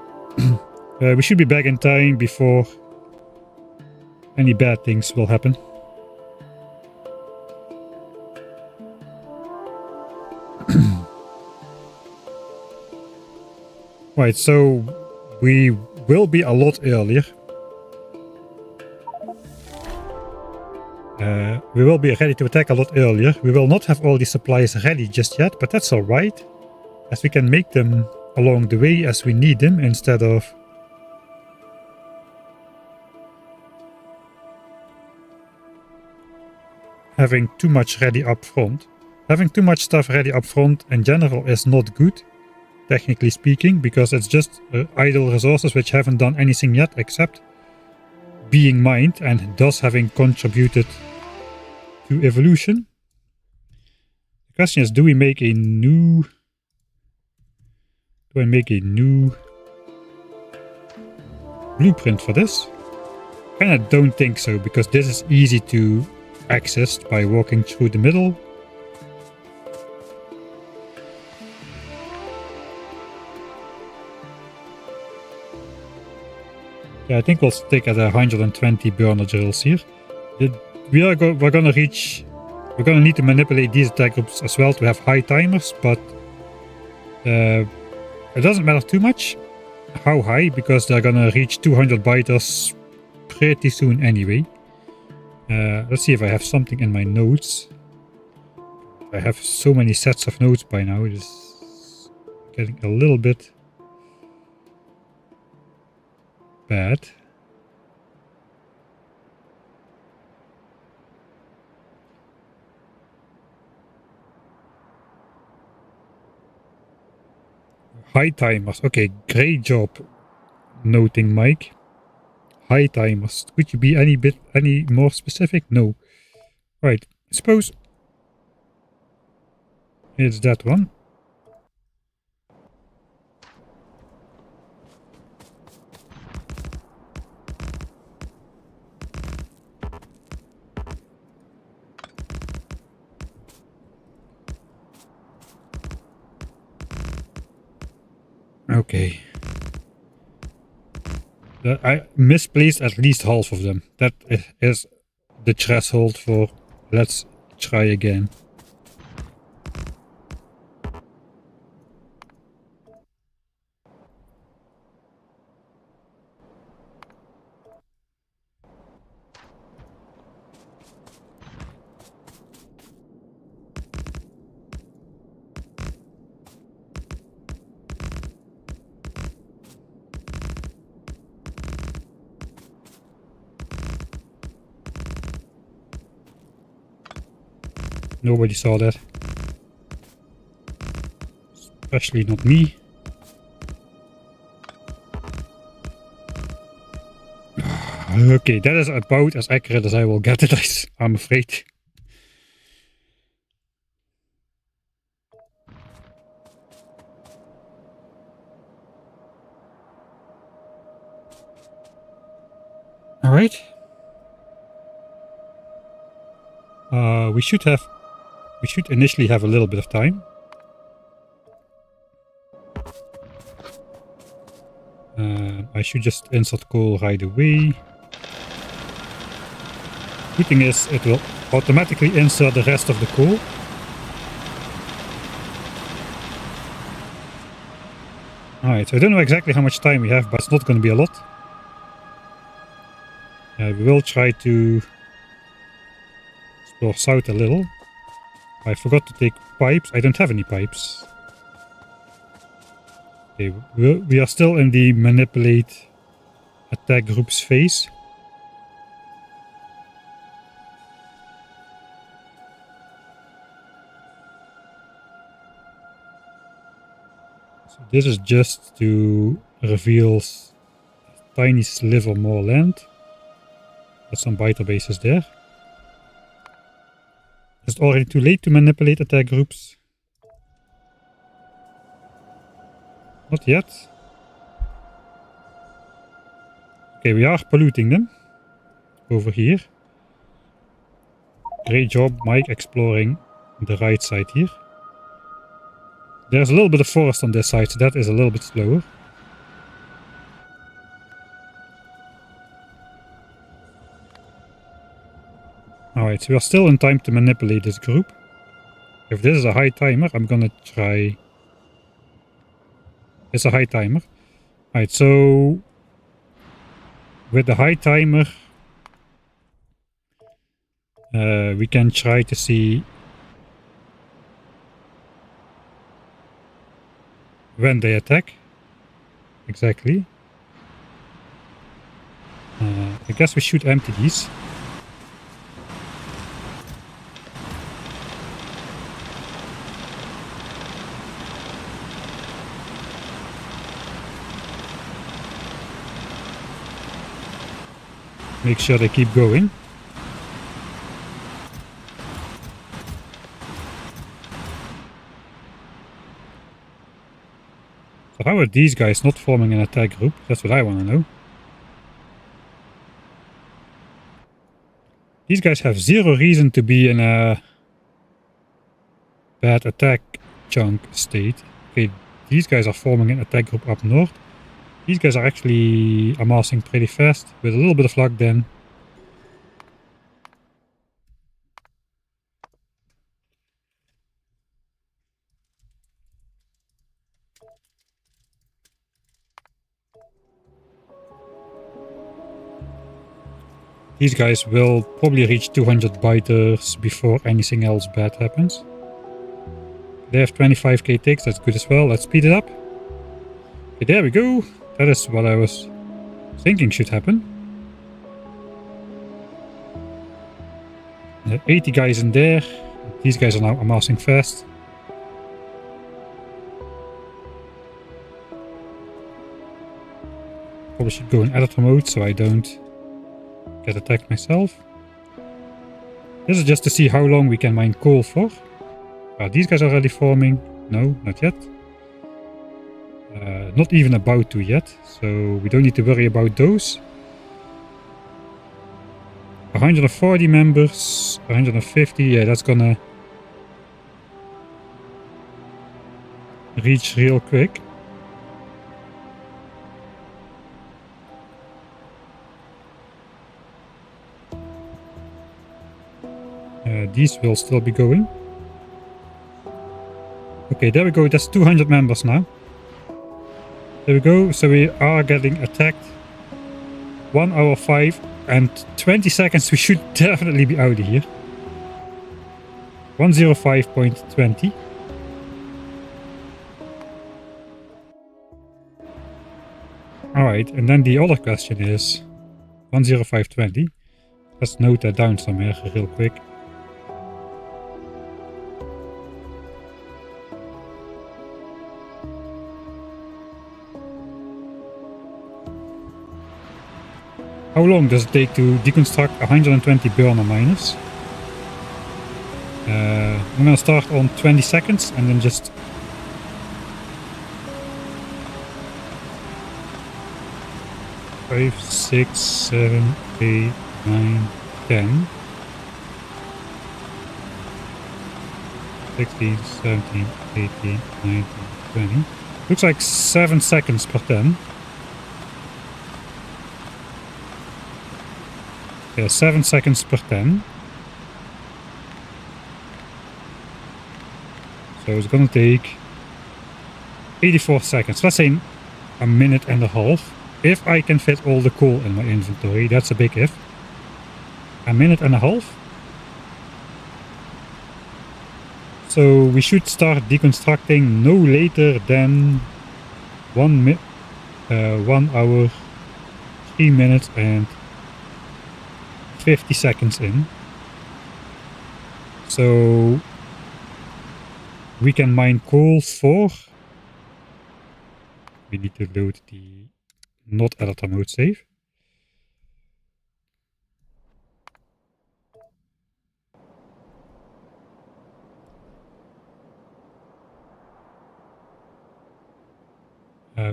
We should be back in time before any bad things will happen. Right, so we will be a lot earlier. We will be ready to attack a lot earlier. We will not have all the supplies ready just yet, but that's alright. As we can make them along the way as we need them, instead of having too much ready up front. Having too much stuff ready up front in general is not good, technically speaking, because it's just idle resources which haven't done anything yet except being mined and thus having contributed to evolution. The question is, do I make a new blueprint for this? And I don't think so, because this is easy to access by walking through the middle. Yeah, I think we'll stick at 120 burner drills here. We're gonna need to manipulate these attack groups as well to have high timers, but it doesn't matter too much how high, because they're gonna reach 200 biters pretty soon anyway. Let's see if I have something in my notes. I have so many sets of notes by now, it is getting a little bit bad. High timers. Okay, great job noting, Mike. High timers. Could you be any more specific? No. Right. I suppose it's that one. Okay. I misplaced at least half of them. That is the threshold for let's try again. Nobody saw that. Especially not me. Okay, that is about as accurate as I will get it, I'm afraid. Alright. We should initially have a little bit of time. I should just insert coal right away. Good thing is it will automatically insert the rest of the coal. Alright, so I don't know exactly how much time we have, but it's not going to be a lot. We will try to explore south a little. I forgot to take pipes. I don't have any pipes. Okay, we are still in the manipulate attack groups phase. So this is just to reveal a tiny sliver more land. There's some biter bases there. Is it already too late to manipulate attack groups? Not yet. Okay, we are polluting them. Over here. Great job, Mike, exploring the right side here. There's a little bit of forest on this side, so that is a little bit slower. Alright, so we are still in time to manipulate this group. If this is a high timer, I'm gonna try... It's a high timer. Alright, so... With the high timer... we can try to see... when they attack. Exactly. I guess we should empty these. Make sure they keep going. So how are these guys not forming an attack group? That's what I want to know. These guys have zero reason to be in a bad attack chunk state. Okay, these guys are forming an attack group up north. These guys are actually amassing pretty fast. With a little bit of luck then. These guys will probably reach 200 biters before anything else bad happens. They have 25k ticks, that's good as well. Let's speed it up. Okay, there we go. That is what I was thinking should happen. 80 guys in there. These guys are now amassing fast. Probably should go in editor mode so I don't get attacked myself. This is just to see how long we can mine coal for. Are these guys already forming? No, not yet. Not even about to yet, so we don't need to worry about those. 140 members, 150, yeah, that's gonna reach real quick. These will still be going. Okay, there we go, that's 200 members now. There we go, so we are getting attacked. 1 hour 5 and 20 seconds, we should definitely be out of here. 105.20. Alright, and then the other question is 105.20. Let's note that down somewhere real quick. How long does it take to deconstruct 120 burner miners? I'm gonna start on 20 seconds and then just... Five, 6, 7, 8, 9, 10, 16, 17, 18, 19, 20. Looks like 7 seconds per 10. Yeah, 7 seconds per 10. So it's gonna take 84 seconds. Let's say a minute and a half. If I can fit all the coal in my inventory, that's a big if. A minute and a half. So we should start deconstructing no later than 1 hour, 3 minutes and 50 seconds in. So we can mine coal for... We need to load the not editor mode save.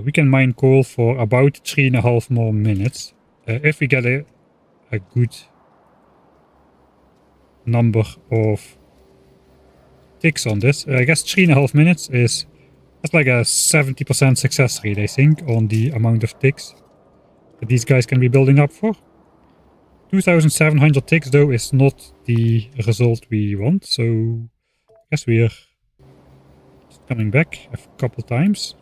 We can mine coal for about 3.5 more minutes. If we get a good number of ticks on this. I guess 3.5 minutes is... That's like a 70% success rate, I think, on the amount of ticks that these guys can be building up for. 2,700 ticks, though, is not the result we want, so I guess we are coming back a couple times.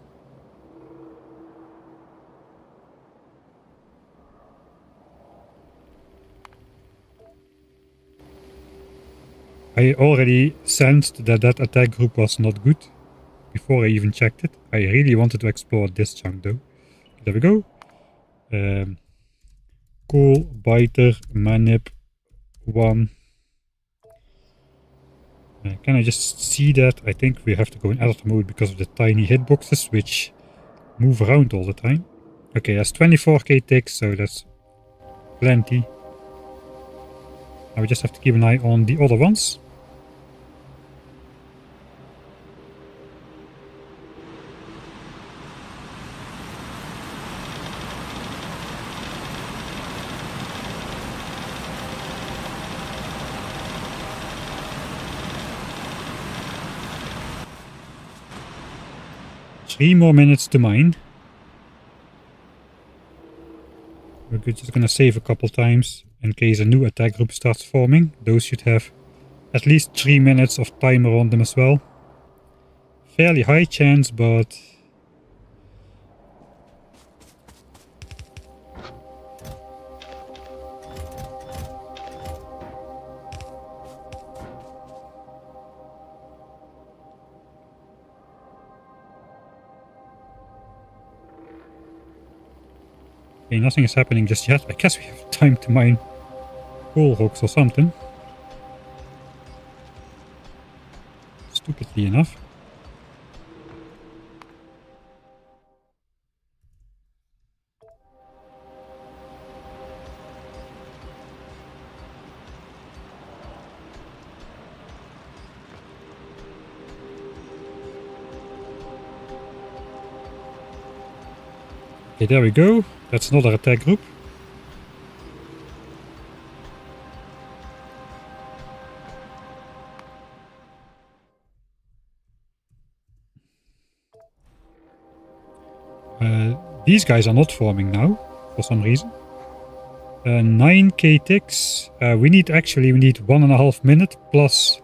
I already sensed that that attack group was not good before I even checked it. I really wanted to explore this chunk though. There we go. Coal, biter, manip, 1. Can I just see that? I think we have to go in editor mode because of the tiny hitboxes which move around all the time. Okay, that's 24k ticks, so that's plenty. Now we just have to keep an eye on the other ones. Three more minutes to mine. We're just gonna save a couple times in case a new attack group starts forming. Those should have at least 3 minutes of timer on them as well. Fairly high chance, but okay, nothing is happening just yet. I guess we have time to mine coal rocks or something. Stupidly enough. Okay, there we go. That's another attack group. These guys are not forming now, for some reason. 9k ticks. We need 1.5 minutes plus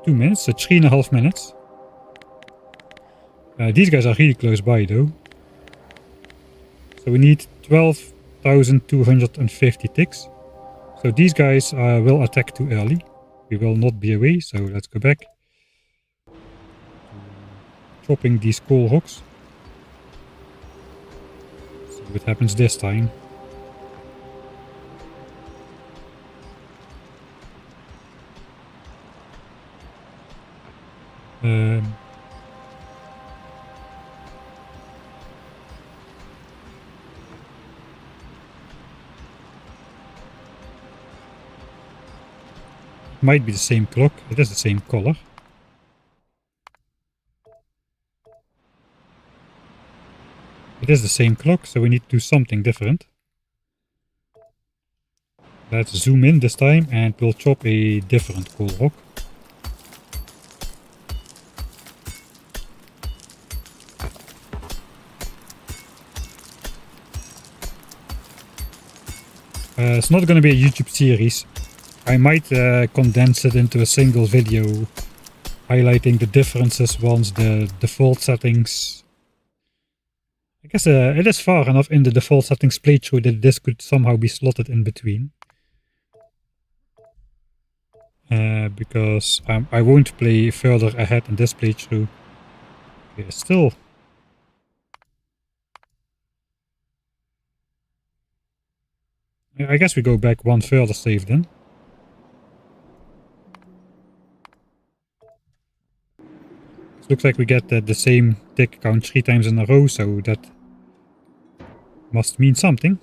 2 minutes, so 3.5 minutes. These guys are really close by though. So we need 12,250 ticks. So these guys will attack too early. We will not be away, so let's go back. Chopping these coal rocks. See what happens this time. Might be the same clock. It is the same color. It is the same clock, so we need to do something different. Let's zoom in this time and we'll chop a different coal rock. It's not going to be a YouTube series. I might condense it into a single video, highlighting the differences once the default settings. I guess it is far enough in the default settings playthrough that this could somehow be slotted in between. Because I won't play further ahead in this playthrough. Okay, still. I guess we go back one further save then. Looks like we get the same tick count 3 times in a row, so that must mean something.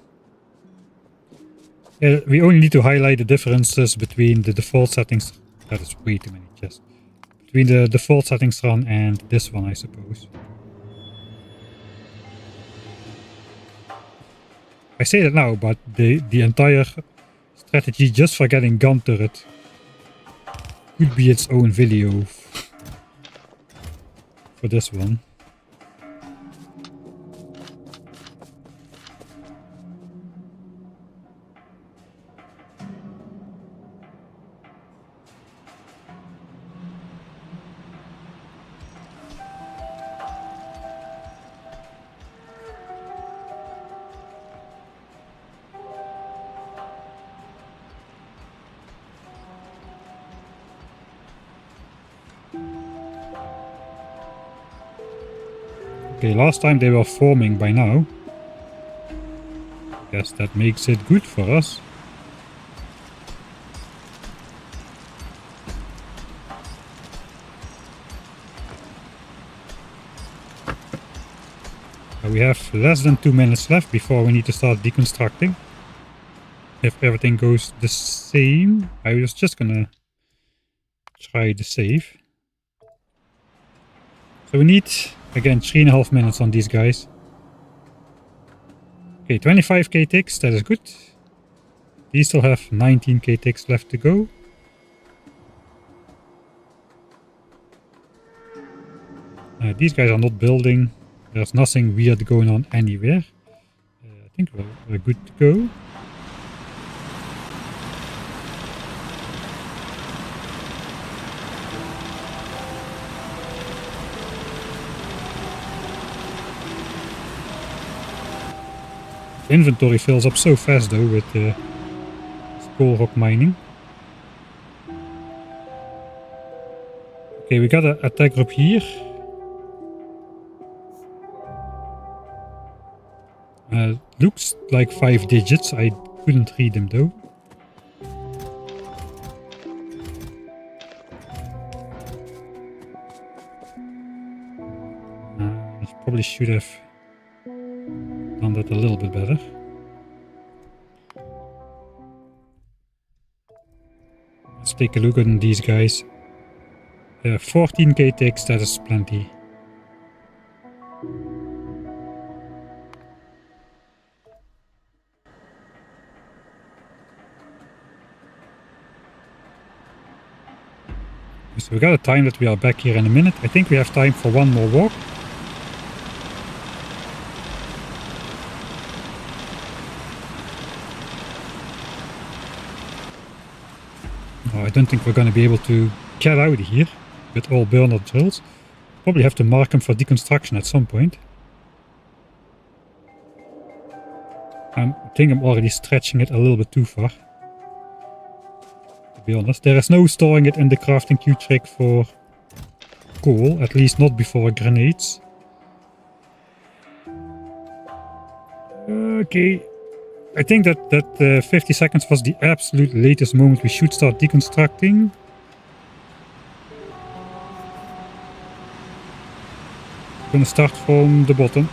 Yeah, we only need to highlight the differences between the default settings. That is way too many chests. Between the default settings run and this one, I suppose. I say that now, but the entire strategy just for getting gun turret could be its own video. For this one. Okay, last time they were forming by now. Guess that makes it good for us. We have less than 2 minutes left before we need to start deconstructing. if everything goes the same. I was just gonna try the save. So we need, again, 3.5 minutes on these guys. Okay, 25k ticks, that is good. These still have 19k ticks left to go. These guys are not building. There's nothing weird going on anywhere. I think we're good to go. Inventory fills up so fast though with coal rock mining. Okay, we got an attack group here. Looks like 5 digits. I couldn't read them though. I probably should have done that a little bit better. Let's take a look at these guys. 14k ticks, that is plenty. So we got a time that we are back here in a minute. I think we have time for one more walk. Oh, I don't think we're going to be able to get out of here with all burner drills. Probably have to mark them for deconstruction at some point. I think I'm already stretching it a little bit too far. To be honest, there is no storing it in the crafting queue trick for coal, at least not before grenades. Okay, I think that 50 seconds was the absolute latest moment we should start deconstructing. I'm gonna start from the bottom.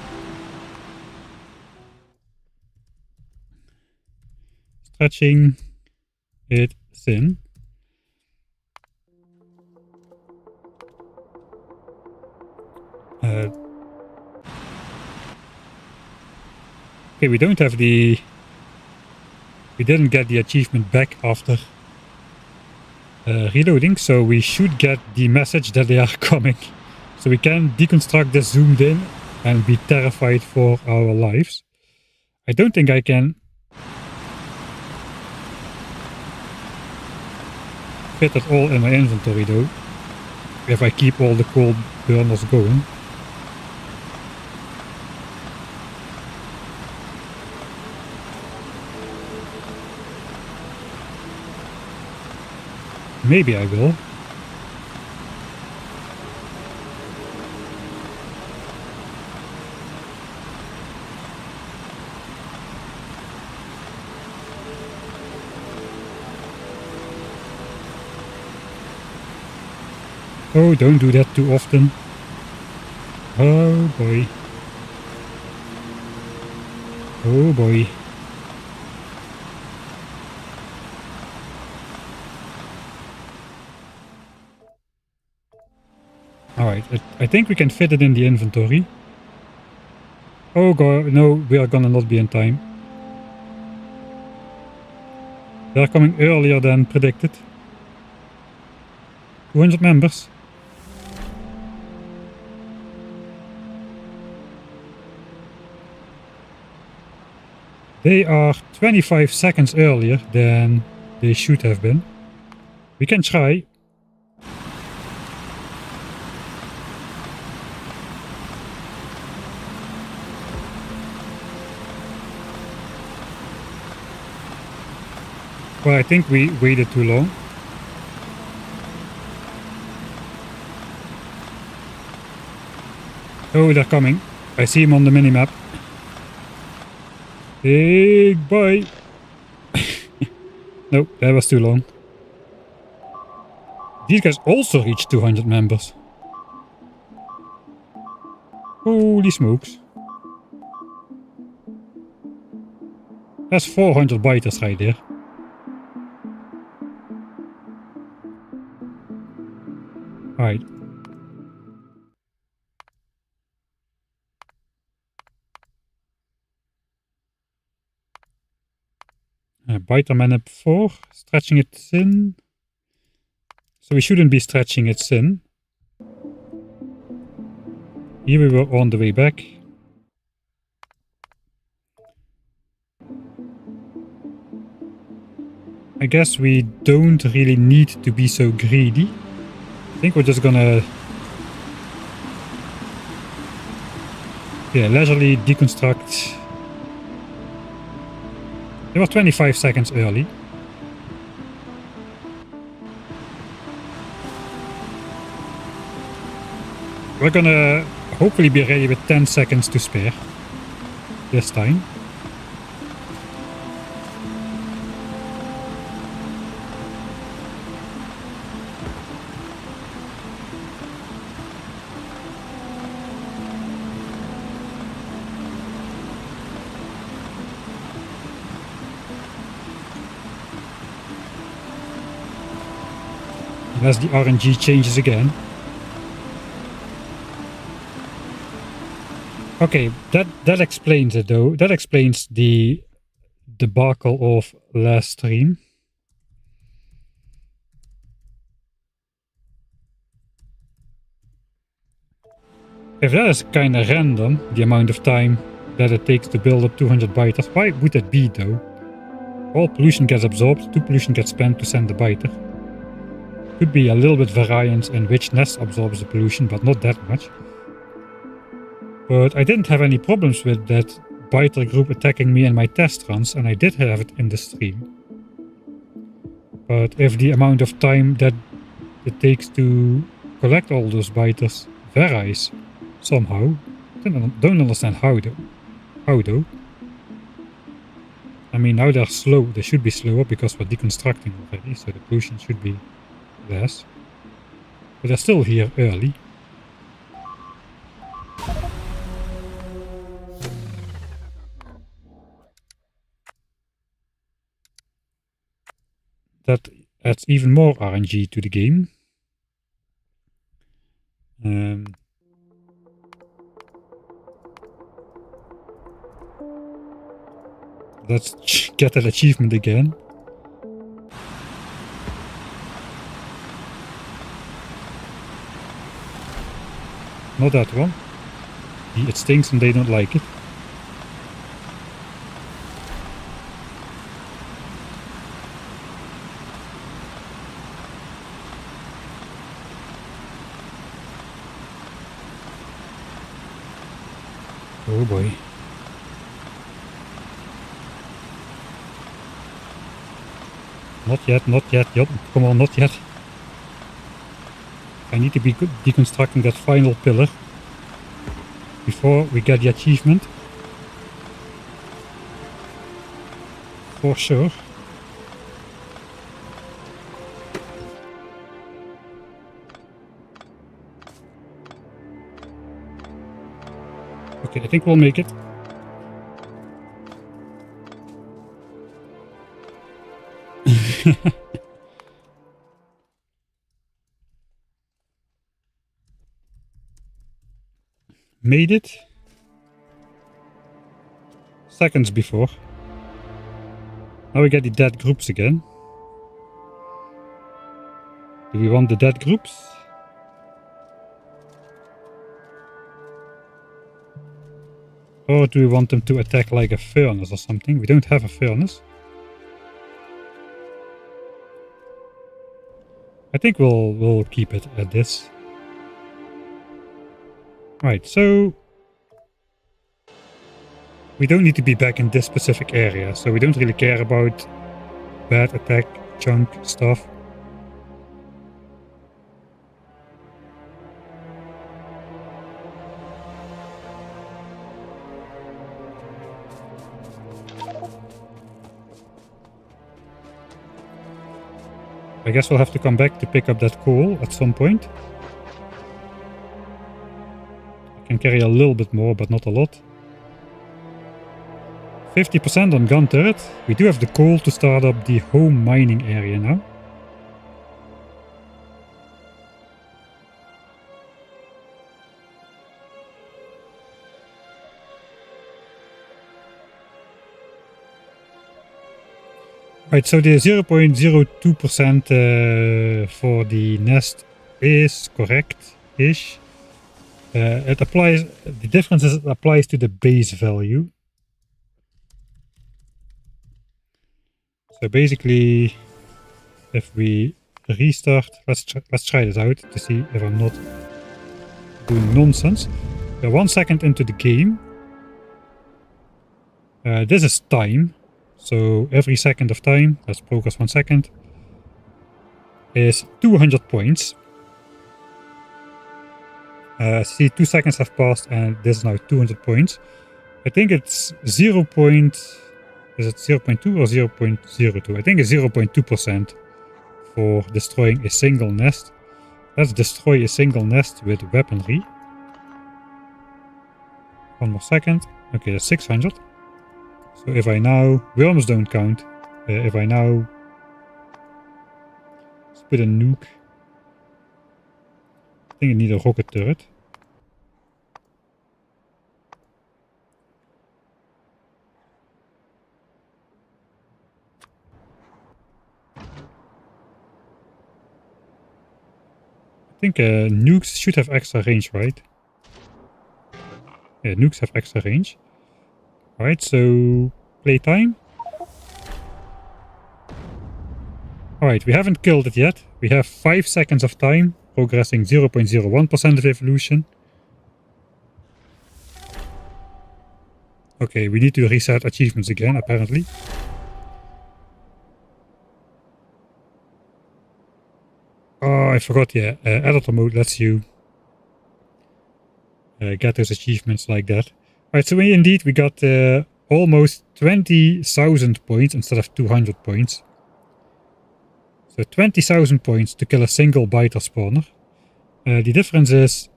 Stretching it thin. Okay, we don't have the... We didn't get the achievement back after reloading, so we should get the message that they are coming. So we can deconstruct this zoomed in and be terrified for our lives. I don't think I can fit it all in my inventory though, if I keep all the coal burners going. Maybe I will. Oh, don't do that too often. Oh boy. Oh boy. Alright, I think we can fit it in the inventory. Oh god, no, we are gonna not be in time. They are coming earlier than predicted. 200 members. They are 25 seconds earlier than they should have been. We can try. Well, I think we waited too long. Oh, they're coming. I see him on the minimap. Big boy. Nope, that was too long. These guys also reached 200 members. Holy smokes. That's 400 biters right there. Alright. Biter manip 4, stretching it thin. So we shouldn't be stretching it thin. Here we were on the way back. I guess we don't really need to be so greedy. I think we're just gonna leisurely deconstruct. They were 25 seconds early. We're gonna hopefully be ready with 10 seconds to spare this time. As the RNG changes again. Okay, that explains it though. That explains the debacle of last stream. If that is kind of random, the amount of time that it takes to build up 200 biters, why would that be though? All pollution gets absorbed, 2 pollution gets spent to send the biter. Could be a little bit variance in which nest absorbs the pollution, but not that much. But I didn't have any problems with that biter group attacking me in my test runs, and I did have it in the stream. But if the amount of time that it takes to collect all those biters varies somehow, I don't understand how though. How though? I mean, now they're slow. They should be slower because we're deconstructing already, so the pollution should be less. But they're still here early. That adds even more RNG to the game. Let's get that achievement again. Not that one. It stinks and they don't like it. Oh boy. Not yet, not yet. Yep, come on, not yet. I need to be deconstructing that final pillar before we get the achievement. For sure. Okay, I think we'll make it. Made it. Seconds before. Now we get the dead groups again. Do we want the dead groups? Or do we want them to attack like a furnace or something? We don't have a furnace. I think we'll keep it at this. Right, so we don't need to be back in this specific area, so we don't really care about bad attack, chunk stuff. I guess we'll have to come back to pick up that coal at some point. I can carry a little bit more, but not a lot. 50% on gun turret. We do have the coal to start up the home mining area now. Right, so the 0.02% for the nest is correct-ish. It applies, the difference is it applies to the base value. So basically, if we restart, let's try this out to see if I'm not doing nonsense. 1 second into the game. This is time. So every second of time, let's progress 1 second, is 200 points. See, 2 seconds have passed and this is now 200 points. I think it's 0. Is it 0.2 or 0.02? I think it's 0.2% for destroying a single nest. Let's destroy a single nest with weaponry. 1 more second. Okay, that's 600. So if I now, we almost don't count. If I now put a nuke, I think I need a rocket turret. I think nukes should have extra range, right? Yeah, nukes have extra range. Alright, so playtime. Alright, we haven't killed it yet. We have 5 seconds of time, progressing 0.01% of evolution. Okay, we need to reset achievements again, apparently. Oh, I forgot, yeah. Editor mode lets you get those achievements like that. Alright, so indeed we got almost 20,000 points instead of 200 points. So 20,000 points to kill a single biter spawner. The difference is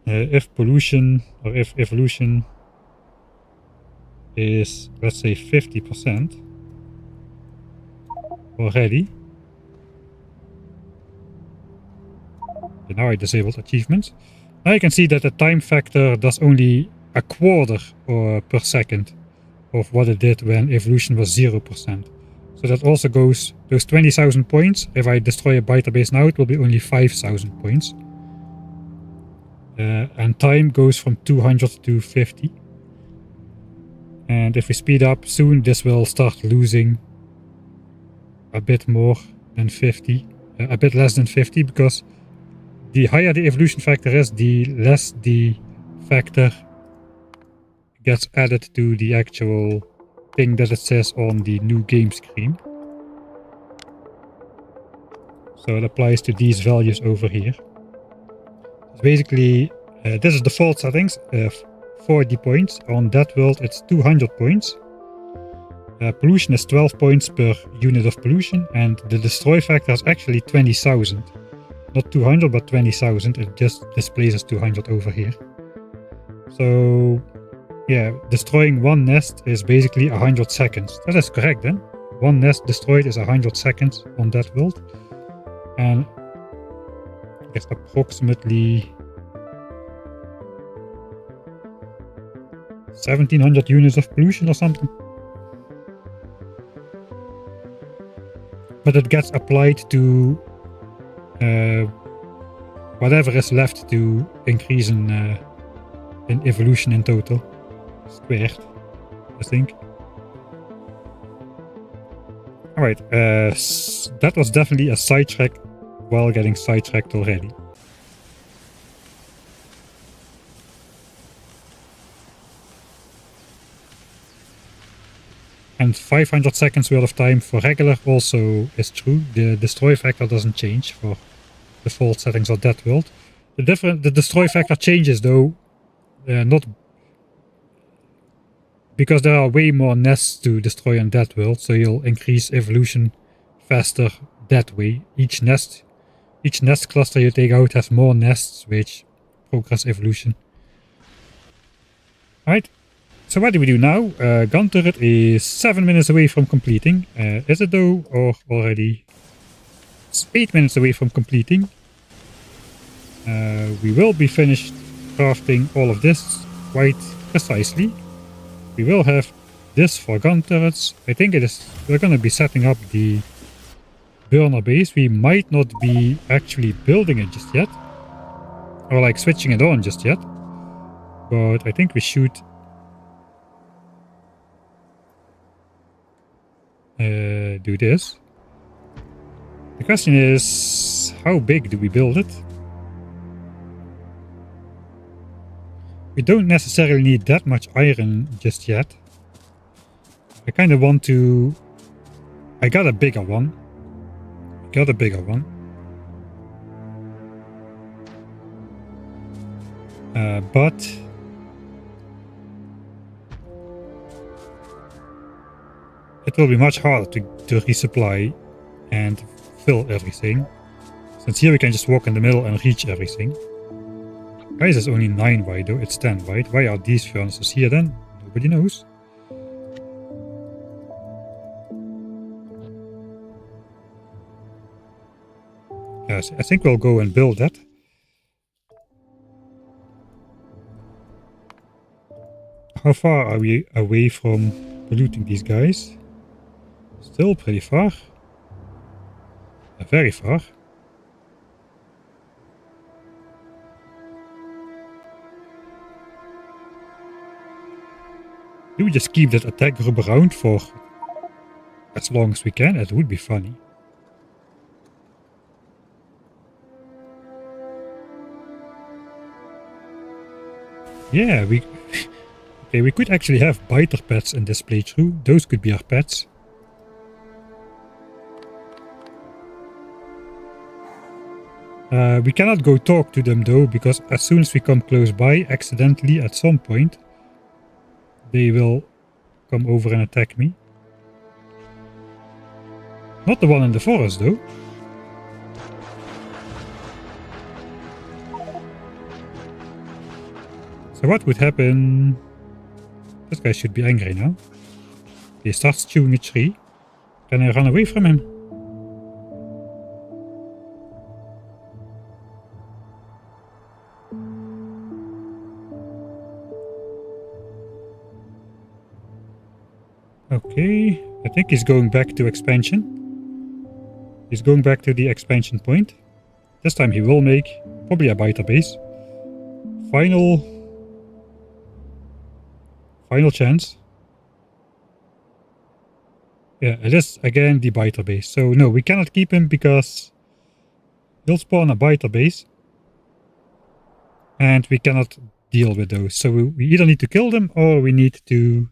if pollution or if evolution is, let's say, 50% already. And now I disabled achievements. Now you can see that the time factor does only a quarter per second of what it did when evolution was 0%. So that also goes, those 20,000 points, if I destroy a biter base now, it will be only 5,000 points. And time goes from 200 to 50. And if we speed up soon, this will start losing a bit more than 50, a bit less than 50, because the higher the evolution factor is, the less the factor gets added to the actual thing that it says on the new game screen. So it applies to these values over here. So basically, this is default settings, 40 points. On DEATHWORLD it's 200 points. Pollution is 12 points per unit of pollution, and the destroy factor is actually 20,000. Not 200, but 20,000. It just displays as 200 over here. So, yeah, destroying one nest is basically 100 seconds. That is correct then. One nest destroyed is 100 seconds on DEATHWORLD. And I guess approximately 1,700 units of pollution or something. But it gets applied to whatever is left to increase in evolution in total. Squared, I think. Alright, that was definitely a sidetrack while getting sidetracked already. And 500 seconds worth of time for regular also is true. The destroy factor doesn't change for default settings of DEATHWORLD. The destroy factor changes though, not because there are way more nests to destroy on DEATHWORLD, so you'll increase evolution faster that way. Each nest cluster you take out has more nests, which progress evolution. Alright, So what do we do now? Gun turret is 7 minutes away from completing. Is it though, or already? It's 8 minutes away from completing. We will be finished crafting all of this quite precisely. We will have this for gun turrets. I think we're going to be setting up the burner base. We might not be actually building it just yet, or like switching it on just yet, but I think we should do this. The question is, how big do we build it? We don't necessarily need that much iron just yet. I kind of want to... I got a bigger one. But it will be much harder to resupply and fill everything, since here we can just walk in the middle and reach everything. Why is this only 9 wide though? It's 10 wide. Why are these furnaces here then? Nobody knows. Yes, I think we'll go and build that. How far are we away from polluting these guys? Still pretty far. Very far. Do we just keep that attack group around for as long as we can? It would be funny. Yeah, okay, we could actually have biter pets in this playthrough. Those could be our pets. We cannot go talk to them though, because as soon as we come close by, accidentally at some point, they will come over and attack me. Not the one in the forest though. So what would happen? This guy should be angry now. He starts chewing a tree. Can I run away from him? Okay, I think he's going back to expansion. He's going back to the expansion point. This time he will make probably a biter base. Final chance. Yeah, it is again the biter base. So no, we cannot keep him because he'll spawn a biter base. And we cannot deal with those. So we either need to kill them or we need to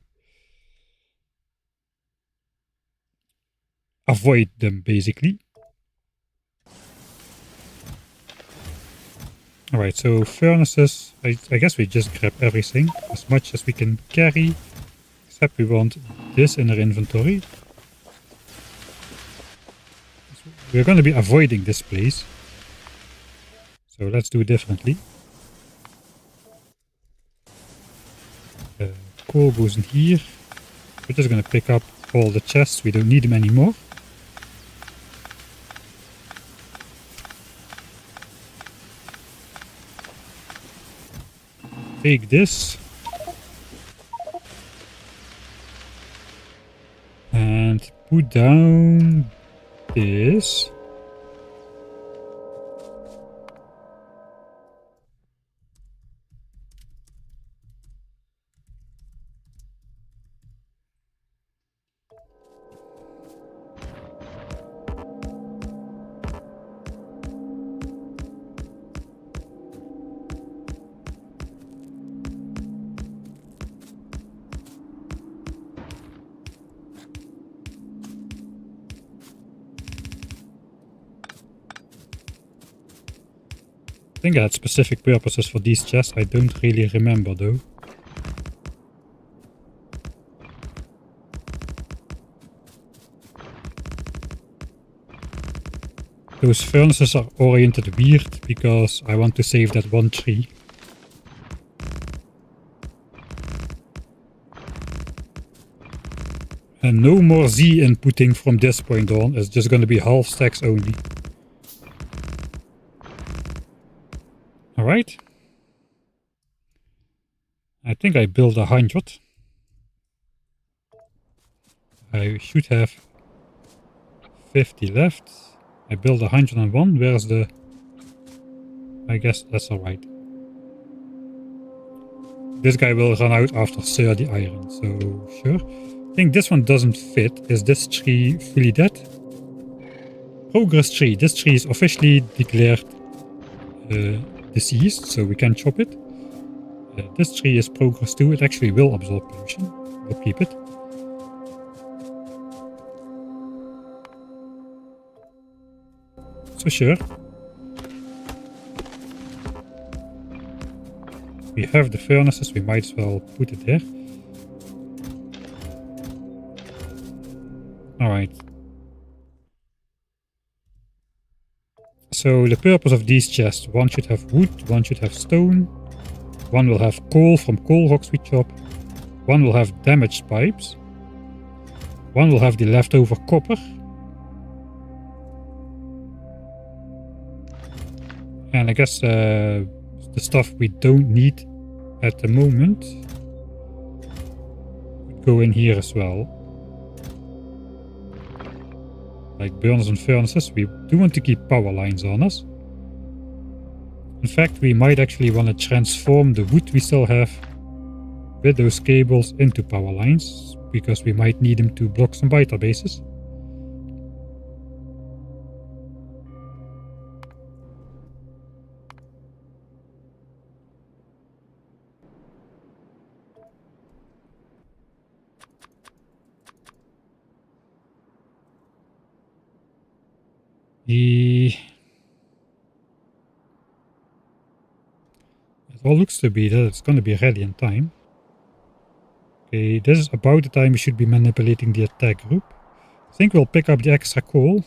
avoid them basically. Alright, so furnaces, I guess we just grab everything as much as we can carry, except we want this in our inventory. We're going to be avoiding this place, so let's do it differently. Coal goes in here. We're just going to pick up all the chests, we don't need them anymore. Take this and put down this. I think I had specific purposes for these chests, I don't really remember though. Those furnaces are oriented weird because I want to save that one tree. And no more Z inputting from this point on. It's just going to be half stacks only. Alright. I think I built 100. I should have 50 left. I built 101. Where's the... I guess that's alright. This guy will run out after 30 iron, so sure. I think this one doesn't fit. Is this tree fully dead? Progress tree. This tree is officially declared deceased, so we can chop it. This tree is progress 2. It actually will absorb pollution. We'll keep it. So sure. We have the furnaces, we might as well put it there. Alright. So the purpose of these chests, one should have wood, one should have stone. One will have coal from coal rocks we chop. One will have damaged pipes. One will have the leftover copper. And I guess the stuff we don't need at the moment would go in here as well. Like burners and furnaces. We do want to keep power lines on us. In fact, we might actually want to transform the wood we still have with those cables into power lines, because we might need them to block some biter bases. It all looks to be that it's going to be ready in time. Okay, this is about the time we should be manipulating the attack group. I think we'll pick up the extra coal,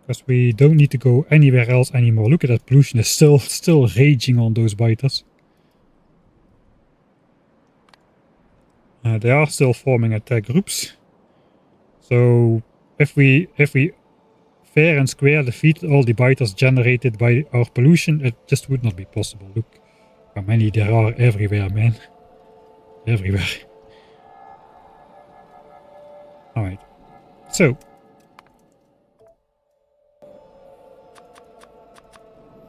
because we don't need to go anywhere else anymore. Look at that pollution, is still raging on those biters. They are still forming attack groups. So if we fair and square defeat all the biters generated by our pollution, it just would not be possible. Look how many there are everywhere, man. Everywhere. Alright. So.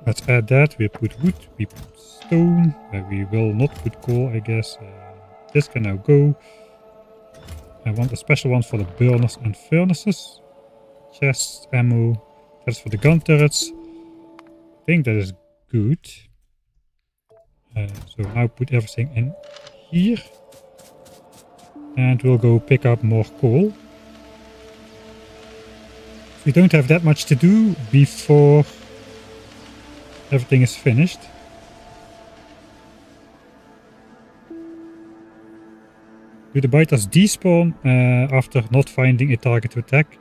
Let's add that. We put wood, we put stone. We will not put coal, I guess. This can now go. I want a special one for the burners and furnaces. Chests, ammo. That's for the gun turrets. I think that is good. So now put everything in here. And we'll go pick up more coal. We don't have that much to do before everything is finished. Do the biters despawn after not finding a target to attack?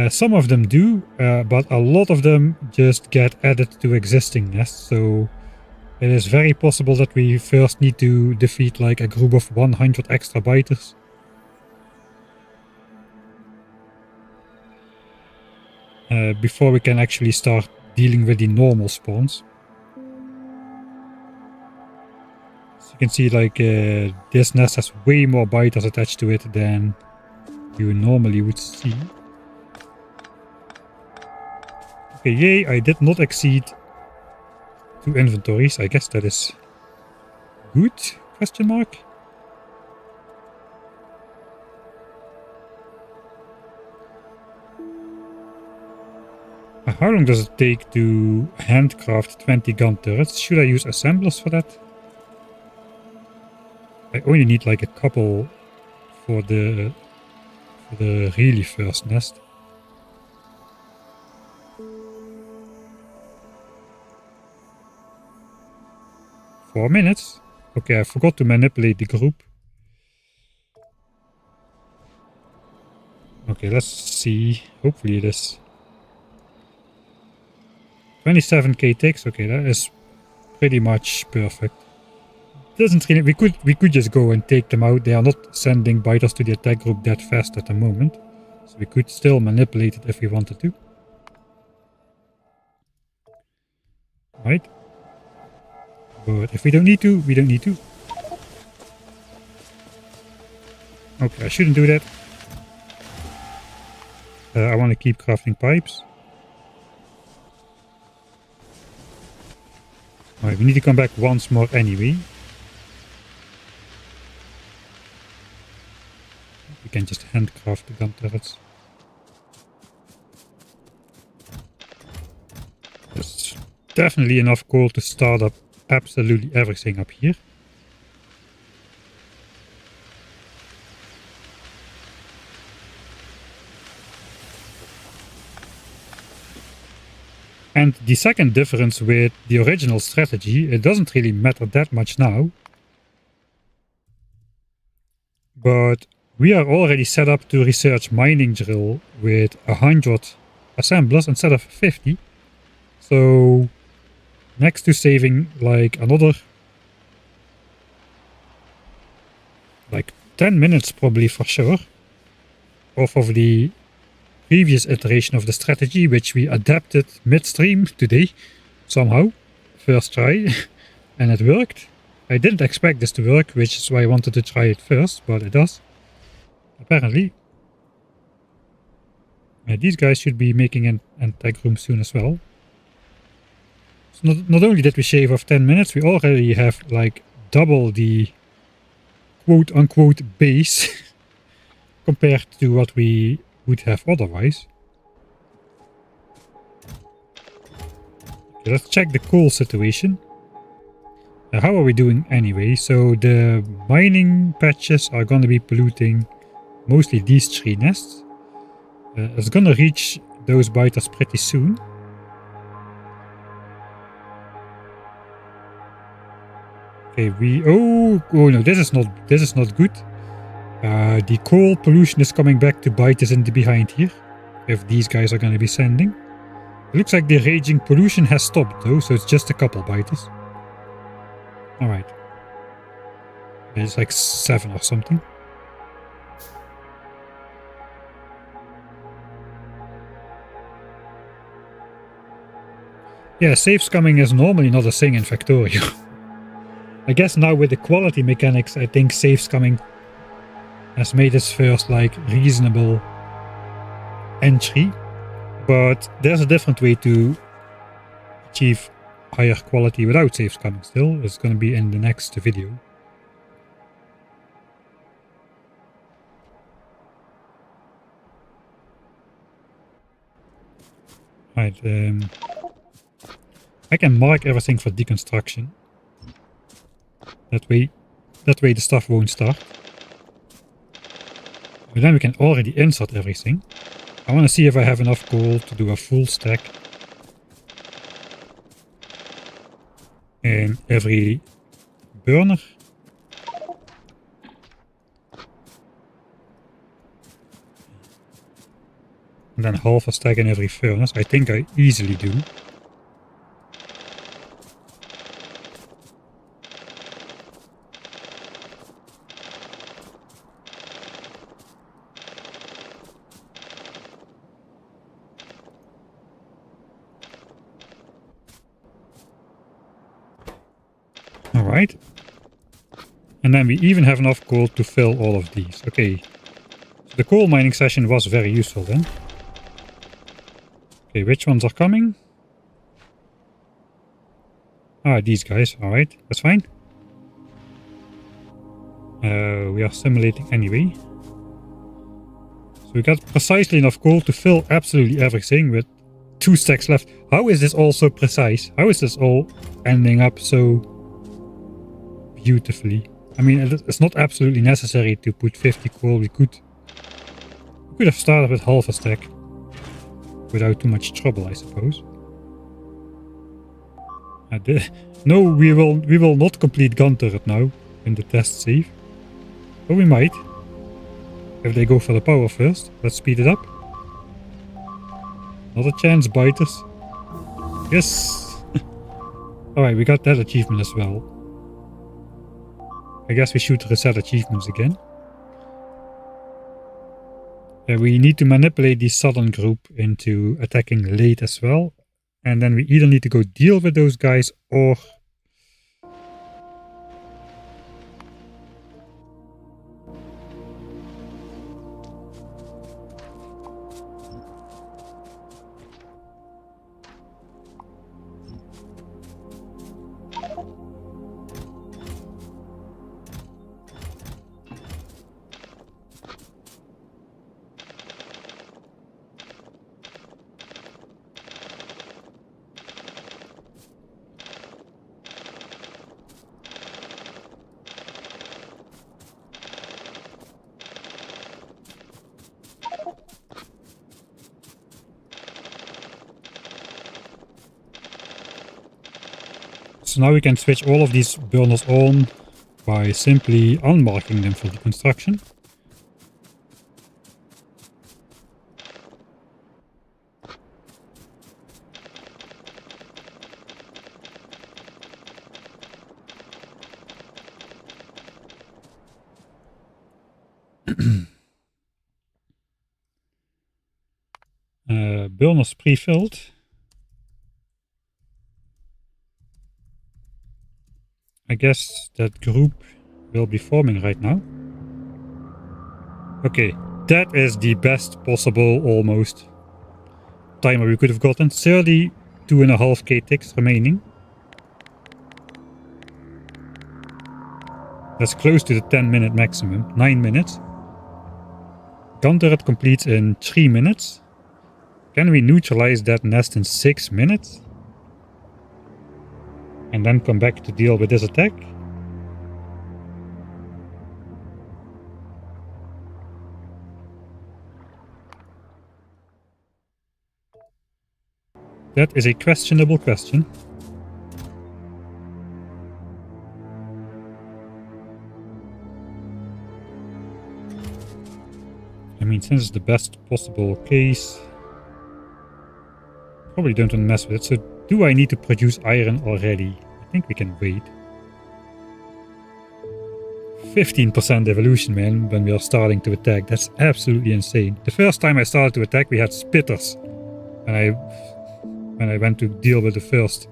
Some of them do, but a lot of them just get added to existing nests, so it is very possible that we first need to defeat like a group of 100 extra biters. Before we can actually start dealing with the normal spawns. So you can see like this nest has way more biters attached to it than you normally would see. Okay, yay, I did not exceed 2 inventories. I guess that is good? Question mark? How long does it take to handcraft 20 gun turrets? Should I use assemblers for that? I only need like a couple for the really first nest. Four minutes? Okay, I forgot to manipulate the group. Okay, let's see. Hopefully it is 27k ticks. Okay, that is pretty much perfect. doesn't really... We could just go and take them out. They are not sending biters to the attack group that fast at the moment. So we could still manipulate it if we wanted to. Right? But if we don't need to, we don't need to. Okay, I shouldn't do that. I want to keep crafting pipes. Alright, we need to come back once more anyway. We can just handcraft the gun turrets. There's definitely enough coal to start up absolutely everything up here. And the second difference with the original strategy, it doesn't really matter that much now. But we are already set up to research mining drill with 100 assemblers instead of 50. So next to saving like another like 10 minutes probably for sure off of the previous iteration of the strategy, which we adapted midstream today somehow, first try, and it worked. I didn't expect this to work, which is why I wanted to try it first, but it does apparently. These guys should be making an attack room soon as well. So not only did we shave off 10 minutes, we already have like double the quote-unquote base compared to what we would have otherwise. Okay, let's check the coal situation. How are we doing anyway? So the mining patches are going to be polluting mostly these 3 nests. It's going to reach those biters pretty soon. Okay, oh no, this is not good. The coal pollution is coming back to bite us in the behind here, if these guys are going to be sending. It looks like the raging pollution has stopped though, so it's just a couple biters. Alright. It's like 7 or something. Yeah, safe scumming is normally not a thing in Factorio. I guess now with the quality mechanics, I think safe scumming has made its first like reasonable entry, but there's a different way to achieve higher quality without safe scumming still. It's going to be in the next video. Right, I can mark everything for deconstruction. That way the stuff won't start. But then we can already insert everything. I want to see if I have enough coal to do a full stack in every burner. And then half a stack in every furnace. I think I easily do. Alright. And then we even have enough coal to fill all of these. Okay. So the coal mining session was very useful then. Okay, which ones are coming? Ah, these guys. Alright, that's fine. We are simulating anyway. So we got precisely enough coal to fill absolutely everything with 2 stacks left. How is this all so precise? How is this all ending up so beautifully? I mean, it's not absolutely necessary to put 50 coal. We could have started with half a stack without too much trouble, I suppose. No, we will not complete gun turret now in the test save. But we might. If they go for the power first. Let's speed it up. Not a chance, biters. Yes! Alright, we got that achievement as well. I guess we should reset achievements again. We need to manipulate the southern group into attacking late as well. And then we either need to go deal with those guys or... So now we can switch all of these burners on by simply unmarking them for deconstruction. Burners pre-filled. I guess that group will be forming right now. Okay, that is the best possible, almost, timer we could have gotten. 32.5k ticks remaining. That's close to the 10-minute maximum. 9 minutes. Gun turret completes in 3 minutes. Can we neutralize that nest in 6 minutes? And then come back to deal with this attack? That is a questionable question. I mean, since it's the best possible case, probably don't want to mess with it. So do I need to produce iron already? I think we can wait. 15% evolution, man, when we are starting to attack. That's absolutely insane. The first time I started to attack, we had spitters. And when I went to deal with the first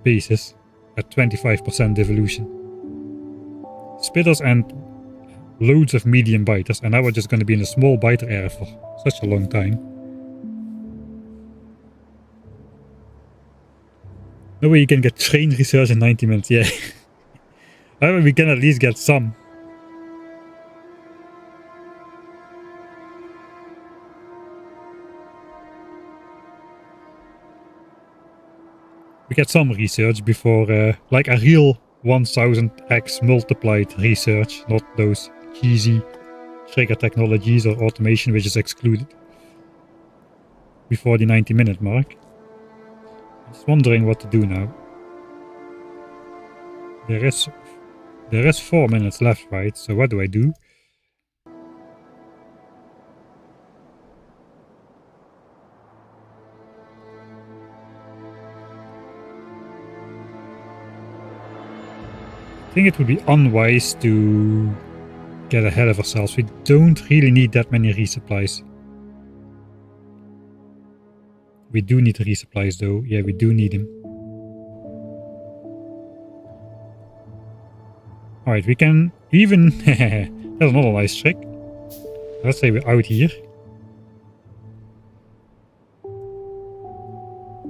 bases at 25% evolution. Spitters and loads of medium biters, and I was just going to be in a small biter area for such a long time. No way you can get train research in 90 minutes, yeah. However, we can at least get some. We get some research before, like a real 1000x multiplied research, not those cheesy trigger technologies or automation which is excluded before the 90-minute mark. I'm just wondering what to do now. There is 4 minutes left, right? So what do I do? I think it would be unwise to get ahead of ourselves. We don't really need that many resupplies. We do need resupplies though. Yeah, we do need them. Alright, we can even... That's another nice trick. Let's say we're out here.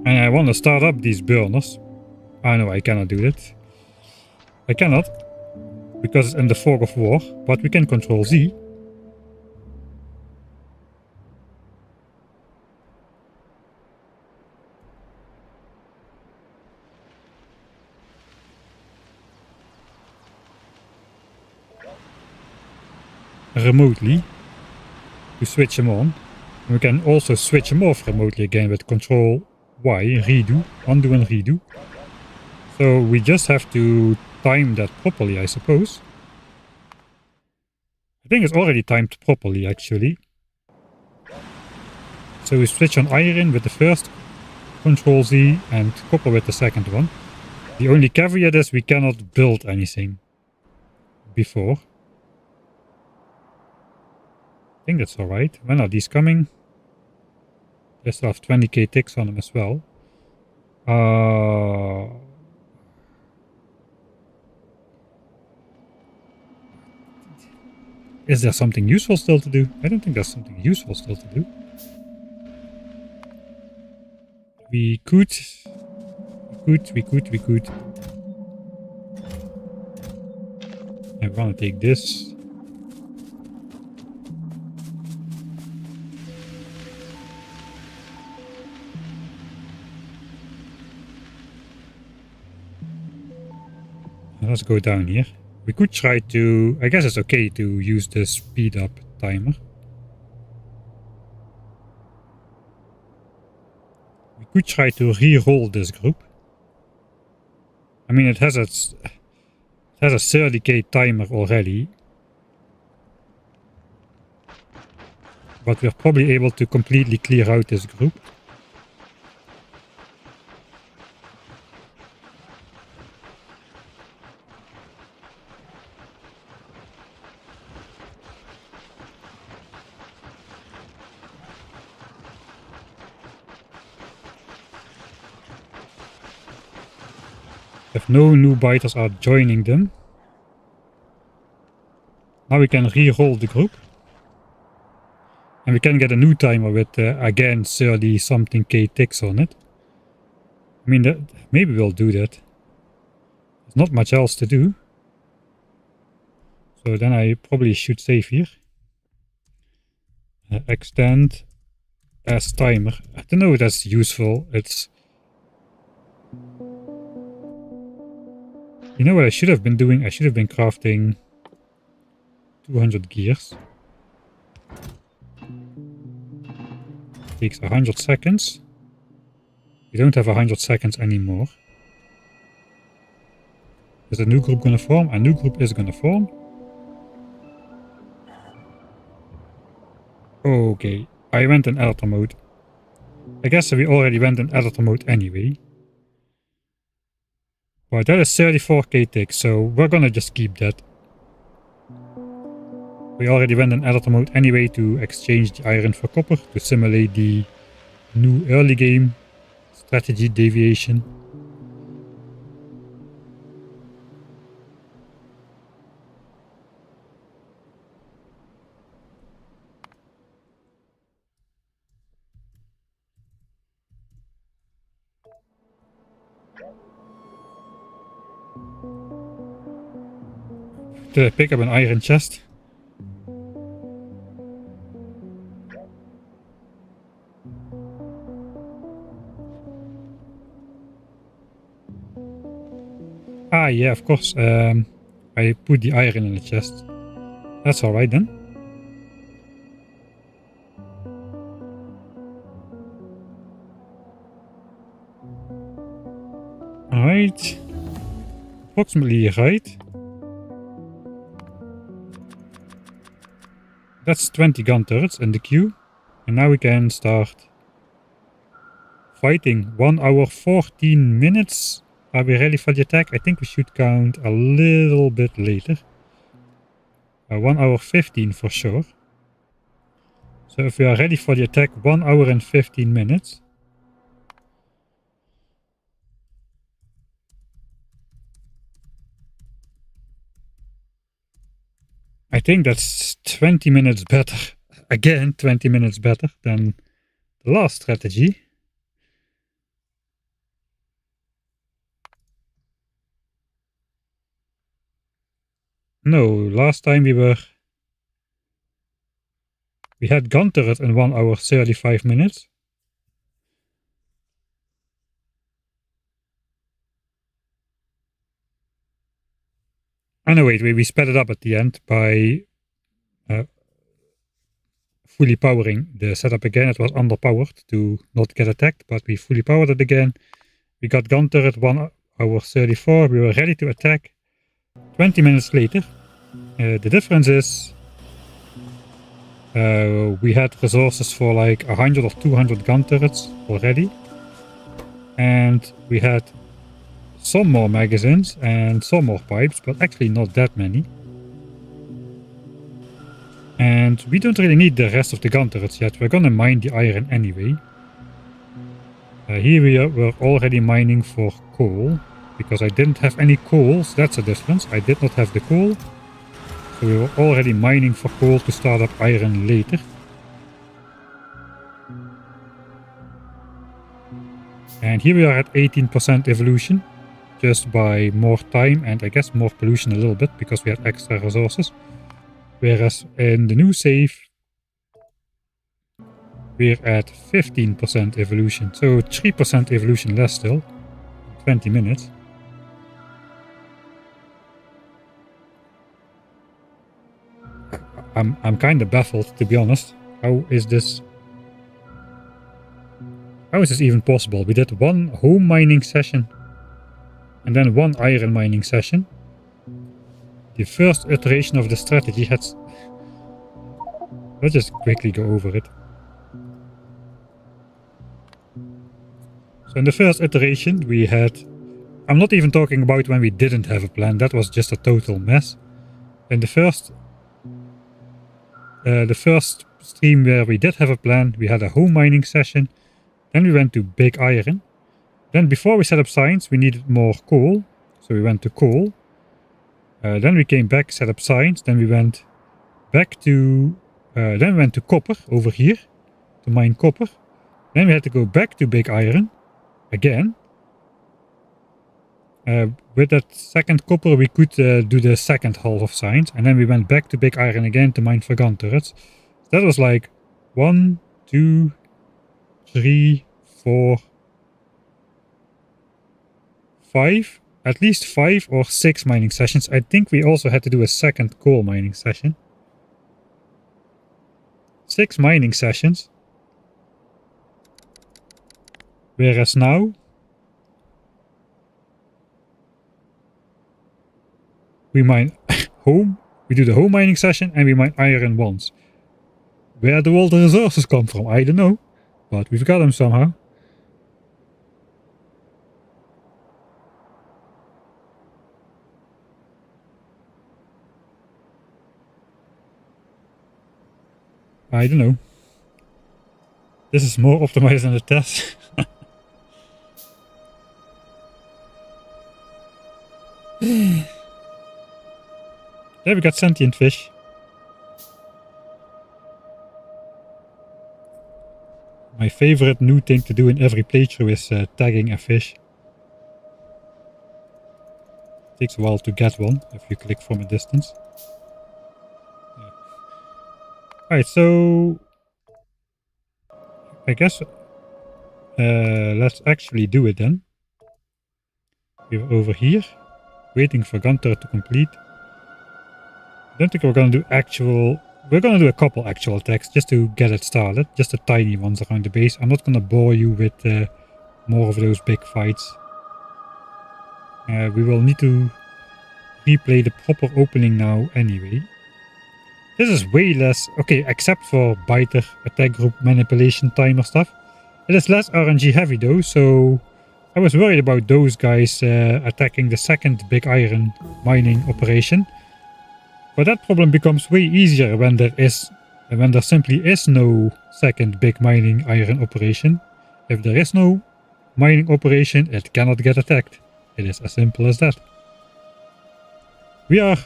And I want to start up these burners. Oh no, I cannot do that. I cannot, because it's in the fog of war, but we can control Z. Remotely to switch them on. And we can also switch them off remotely again with Control Y, redo, undo and redo. So we just have to time that properly, I suppose. I think it's already timed properly, actually. So we switch on iron with the first, Control Z, and copper with the second one. The only caveat is we cannot build anything. before. I think that's alright. When are these coming? They still have 20k ticks on them as well. Is there something useful still to do? I don't think there's something useful still to do. We could. I want to take this. Let's go down here. We could try to... I guess it's okay to use the speed up timer. We could try to re-roll this group. I mean, it has a 30k timer already. But we're probably able to completely clear out this group. If no new biters are joining them. Now we can re-roll the group. And we can get a new timer with again 30 something k ticks on it. I mean, maybe we'll do that. There's not much else to do. So then I probably should save here. Extend as timer. I don't know if that's useful. It's... You know what I should have been doing? I should have been crafting 200 gears. Takes 100 seconds. We don't have 100 seconds anymore. Is a new group gonna form? A new group is gonna form. Okay, I went in editor mode. I guess we already went in editor mode anyway. Well, that is 34k ticks, so we're gonna just keep that. We already went in editor mode anyway to exchange the iron for copper to simulate the new early game strategy deviation. Did I pick up an iron chest? Ah, yeah, of course. I put the iron in the chest. That's alright then. Alright. Approximately right. That's 20 gun turrets in the queue. And now we can start fighting. 1 hour 14 minutes. Are we ready for the attack? I think we should count a little bit later. 1 hour 15 for sure. So if we are ready for the attack, 1 hour and 15 minutes. I think that's 20 minutes better. Again, 20 minutes better than the last strategy. No, last time we had gun turret in 1 hour 35 minutes. Oh no, wait, we sped it up at the end by fully powering the setup again. It was underpowered to not get attacked, but we fully powered it again. We got gun turret 1 hour 34. We were ready to attack 20 minutes later. The difference is we had resources for like 100 or 200 gun turrets already. And we had some more magazines and some more pipes, but actually not that many. And we don't really need the rest of the gun turrets yet. We're gonna mine the iron anyway. Here we're already mining for coal. Because I didn't have any coal, so that's a difference. I did not have the coal. So we were already mining for coal to start up iron later. And here we are at 18% evolution. Just by more time and I guess more pollution a little bit because we had extra resources. Whereas in the new save, we're at 15% evolution. So 3% evolution less still. 20 minutes. I'm kind of baffled, to be honest. How is this even possible? We did one home mining session and then one iron mining session. The first iteration of the strategy had... Let's just quickly go over it. So in the first iteration we had... I'm not even talking about when we didn't have a plan. That was just a total mess. In the first stream where we did have a plan, we had a home mining session. Then we went to big iron. Then before we set up science, we needed more coal. So we went to coal. Then we came back, set up science. Then we went back to... then we went to copper over here. To mine copper. Then we had to go back to big iron. Again. With that second copper we could do the second half of science. And then we went back to big iron again to mine for gun turrets. That was like 1, 2, 3, 4, 5. At least 5 or 6 mining sessions. I think we also had to do a second coal mining session. 6 mining sessions. Whereas now... we mine home, we do the home mining session and we mine iron once. Where do all the resources come from? I don't know. But we've got them somehow. I don't know. This is more optimized than the test. There we got sentient fish. My favorite new thing to do in every playthrough is tagging a fish. It takes a while to get one if you click from a distance. Yeah. Alright, so I guess let's actually do it then. We're over here, waiting for Gunter to complete. I don't think we're gonna do actual... We're gonna do a couple actual attacks just to get it started. Just the tiny ones around the base. I'm not gonna bore you with more of those big fights. We will need to replay the proper opening now anyway. This is way less... Okay, except for biter, attack group, manipulation, timer stuff. It is less RNG heavy though, so... I was worried about those guys attacking the second big iron mining operation. But that problem becomes way easier when there simply is no second big mining iron operation. If there is no mining operation, it cannot get attacked. It is as simple as that. We are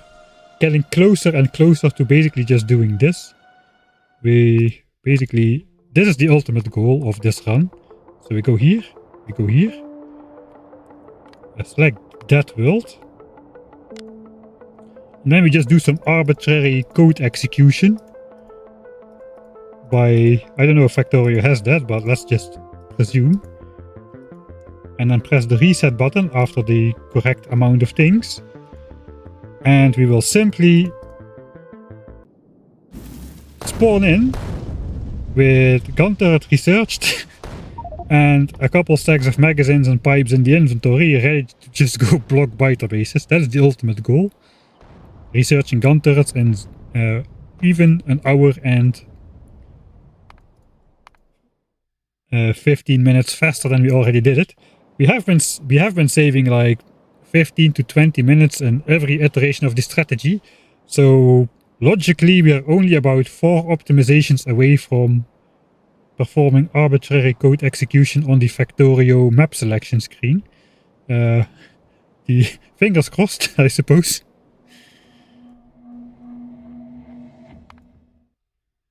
getting closer and closer to basically just doing this. This is the ultimate goal of this run. So we go here, we go here. Select DEATHWORLD. And then we just do some arbitrary code execution. By, I don't know if Factorio has that, but let's just presume. And then press the reset button after the correct amount of things. And we will simply spawn in with gun turret researched and a couple stacks of magazines and pipes in the inventory ready to just go block biter bases. That is the ultimate goal. Researching gun turrets in even an hour and 15 minutes faster than we already did it. We have been saving like 15 to 20 minutes in every iteration of the strategy. So Logically, we are only about 4 optimizations away from performing arbitrary code execution on the Factorio map selection screen. The fingers crossed, I suppose.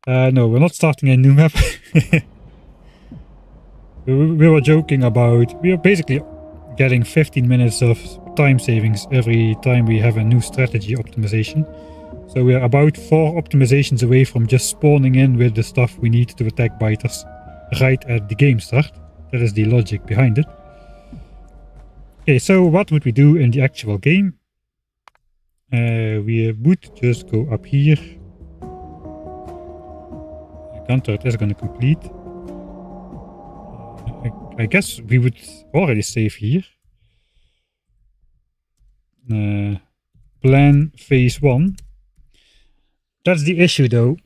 No, we're not starting a new map. we were joking about, we are basically getting 15 minutes of time savings every time we have a new strategy optimization. So we are about 4 optimizations away from just spawning in with the stuff we need to attack biters right at the game start. That is the logic behind it. Okay, so what would we do in the actual game? We would just go up here. Gun turret is going to complete. I guess we would already save here. Plan phase 1. That's the issue though.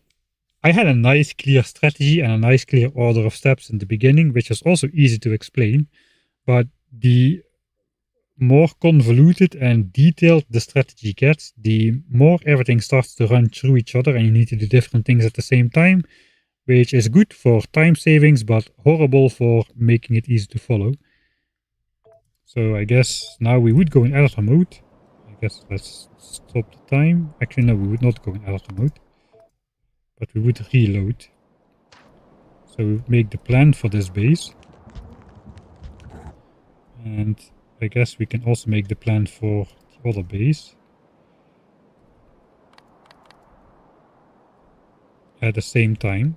I had a nice clear strategy and a nice clear order of steps in the beginning, which is also easy to explain. But the more convoluted and detailed the strategy gets, the more everything starts to run through each other and you need to do different things at the same time, which is good for time savings, but horrible for making it easy to follow. So I guess now we would go in editor mode. I guess let's stop the time. Actually, no, we would not go in editor mode, but we would reload. So we make the plan for this base. And I guess we can also make the plan for the other base at the same time.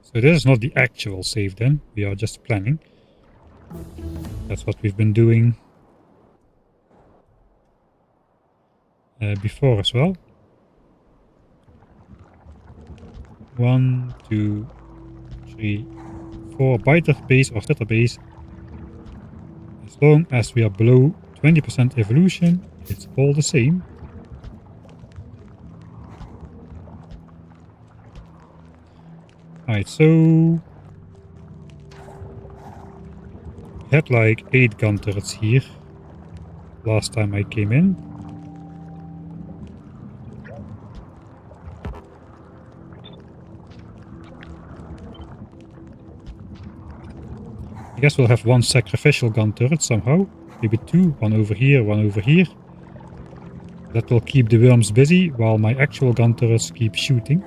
So this is not the actual save then, we are just planning. That's what we've been doing before as well. 1, 2, 3, 4 biter base or setter base. As long as we are below 20% evolution, it's all the same. Alright, so we had like 8 gun turrets here last time I came in. I guess we'll have 1 sacrificial gun turret somehow. Maybe 2, 1 over here, 1 over here. That will keep the worms busy while my actual gun turrets keep shooting.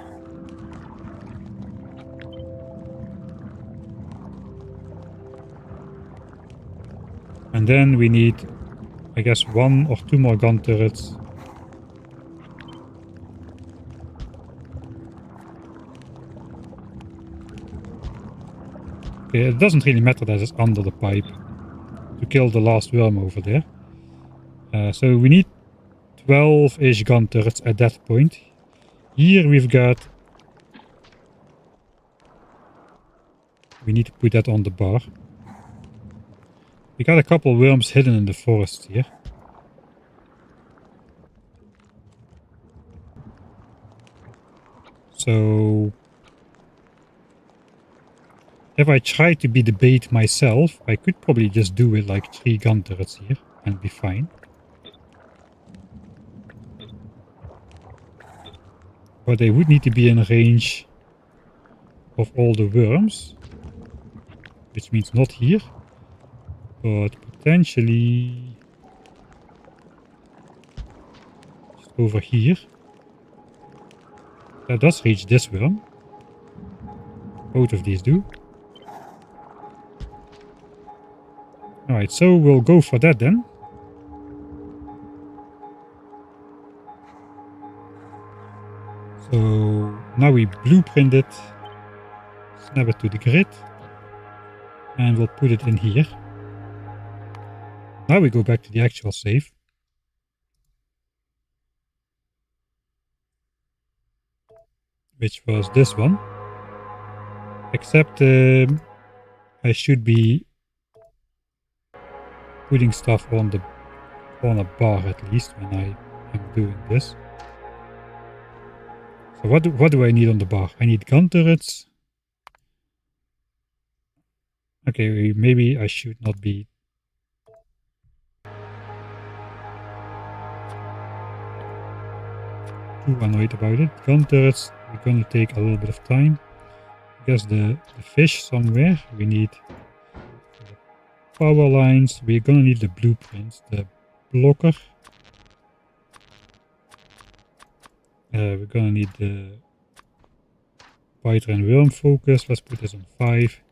And then we need, I guess, 1 or 2 more gun turrets. Okay, it doesn't really matter that it's under the pipe to kill the last worm over there. So we need 12-ish gun turrets at that point. Here we've got... We need to put that on the bar. We got a couple worms hidden in the forest here. So if I try to be the bait myself, I could probably just do it like 3 gun turrets here and be fine. But they would need to be in range of all the worms, which means not here, but potentially just over here. That does reach this worm. Both of these do. Alright, so we'll go for that then. So now we blueprint it, snap it to the grid, and we'll put it in here. Now we go back to the actual save. Which was this one. Except I should be putting stuff on a bar at least when I am doing this. So what do I need on the bar? I need gun turrets. Okay, maybe I should not be. too annoyed about it. Gun turrets, we're gonna take a little bit of time. I guess the fish somewhere. We need the power lines. We're gonna need the blueprints. The blocker. We're gonna need the biter and worm focus. Let's put this on 5.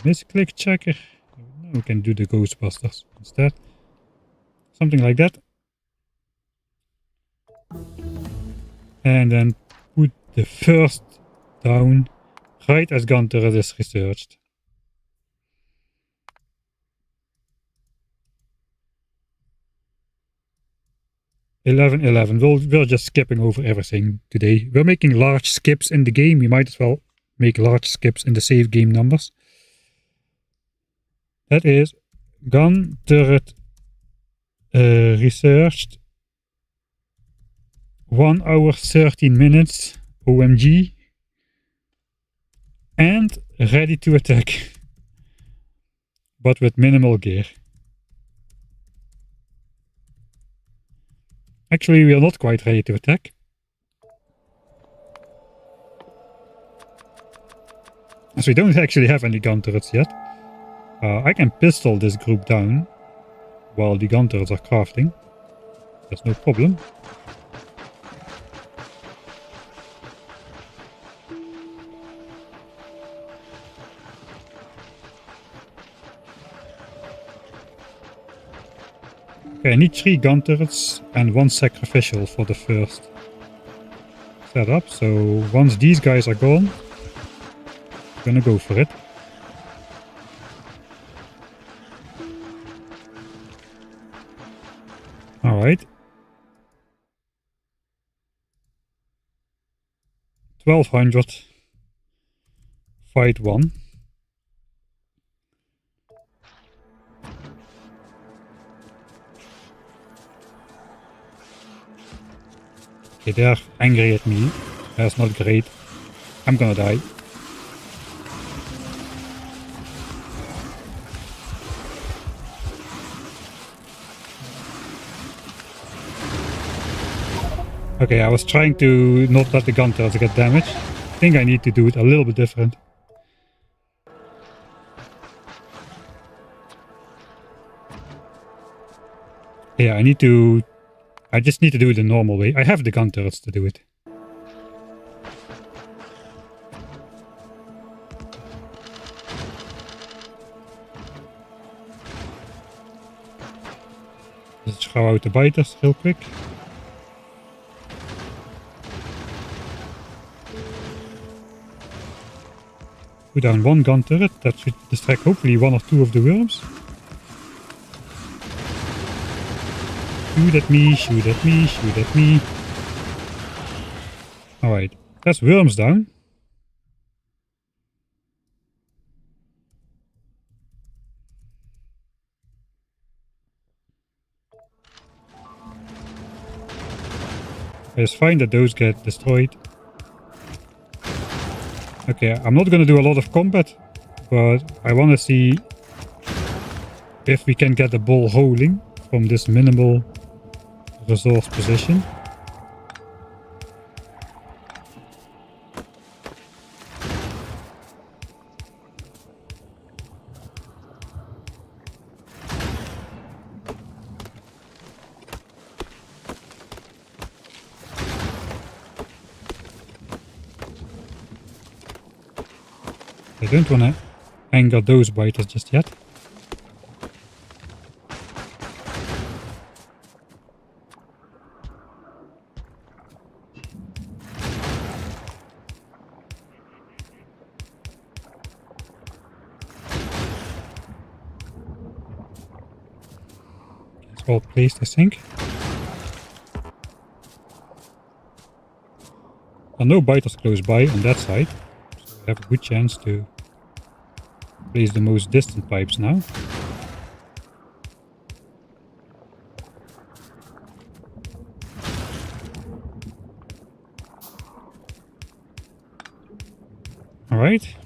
Misclick checker. No, we can do the Ghostbusters instead. Something like that. And then put the first down right as gun turret is researched. 11:11. We're just skipping over everything today. We're making large skips in the game. We might as well make large skips in the save game numbers. That is gun turret researched 1 hour 13 minutes OMG and ready to attack, but with minimal gear. Actually, we are not quite ready to attack. As we don't actually have any gun turrets yet. I can pistol this group down while the gun turrets are crafting. That's no problem. Okay, I need 3 gun turrets and 1 sacrificial for the first setup. So once these guys are gone, I'm gonna go for it. Alright. 1200. Fight 1. Okay, they're angry at me. That's not great. I'm gonna die. Okay, I was trying to not let the gun turrets get damaged. I think I need to do it a little bit different. Yeah, I just need to do it the normal way. I have the gun turrets to do it. Let's throw out the biters real quick. Put down 1 gun turret. That should distract hopefully 1 or 2 of the worms. Shoot at me, shoot at me, shoot at me. Alright, that's worms down. It's fine that those get destroyed. Okay, I'm not gonna do a lot of combat, but I wanna see if we can get the ball rolling from this minimal resource position. I don't want to anger those biters just yet. It's all placed, I think. There are no biters close by on that side, so we have a good chance to place the most distant pipes now. Alright.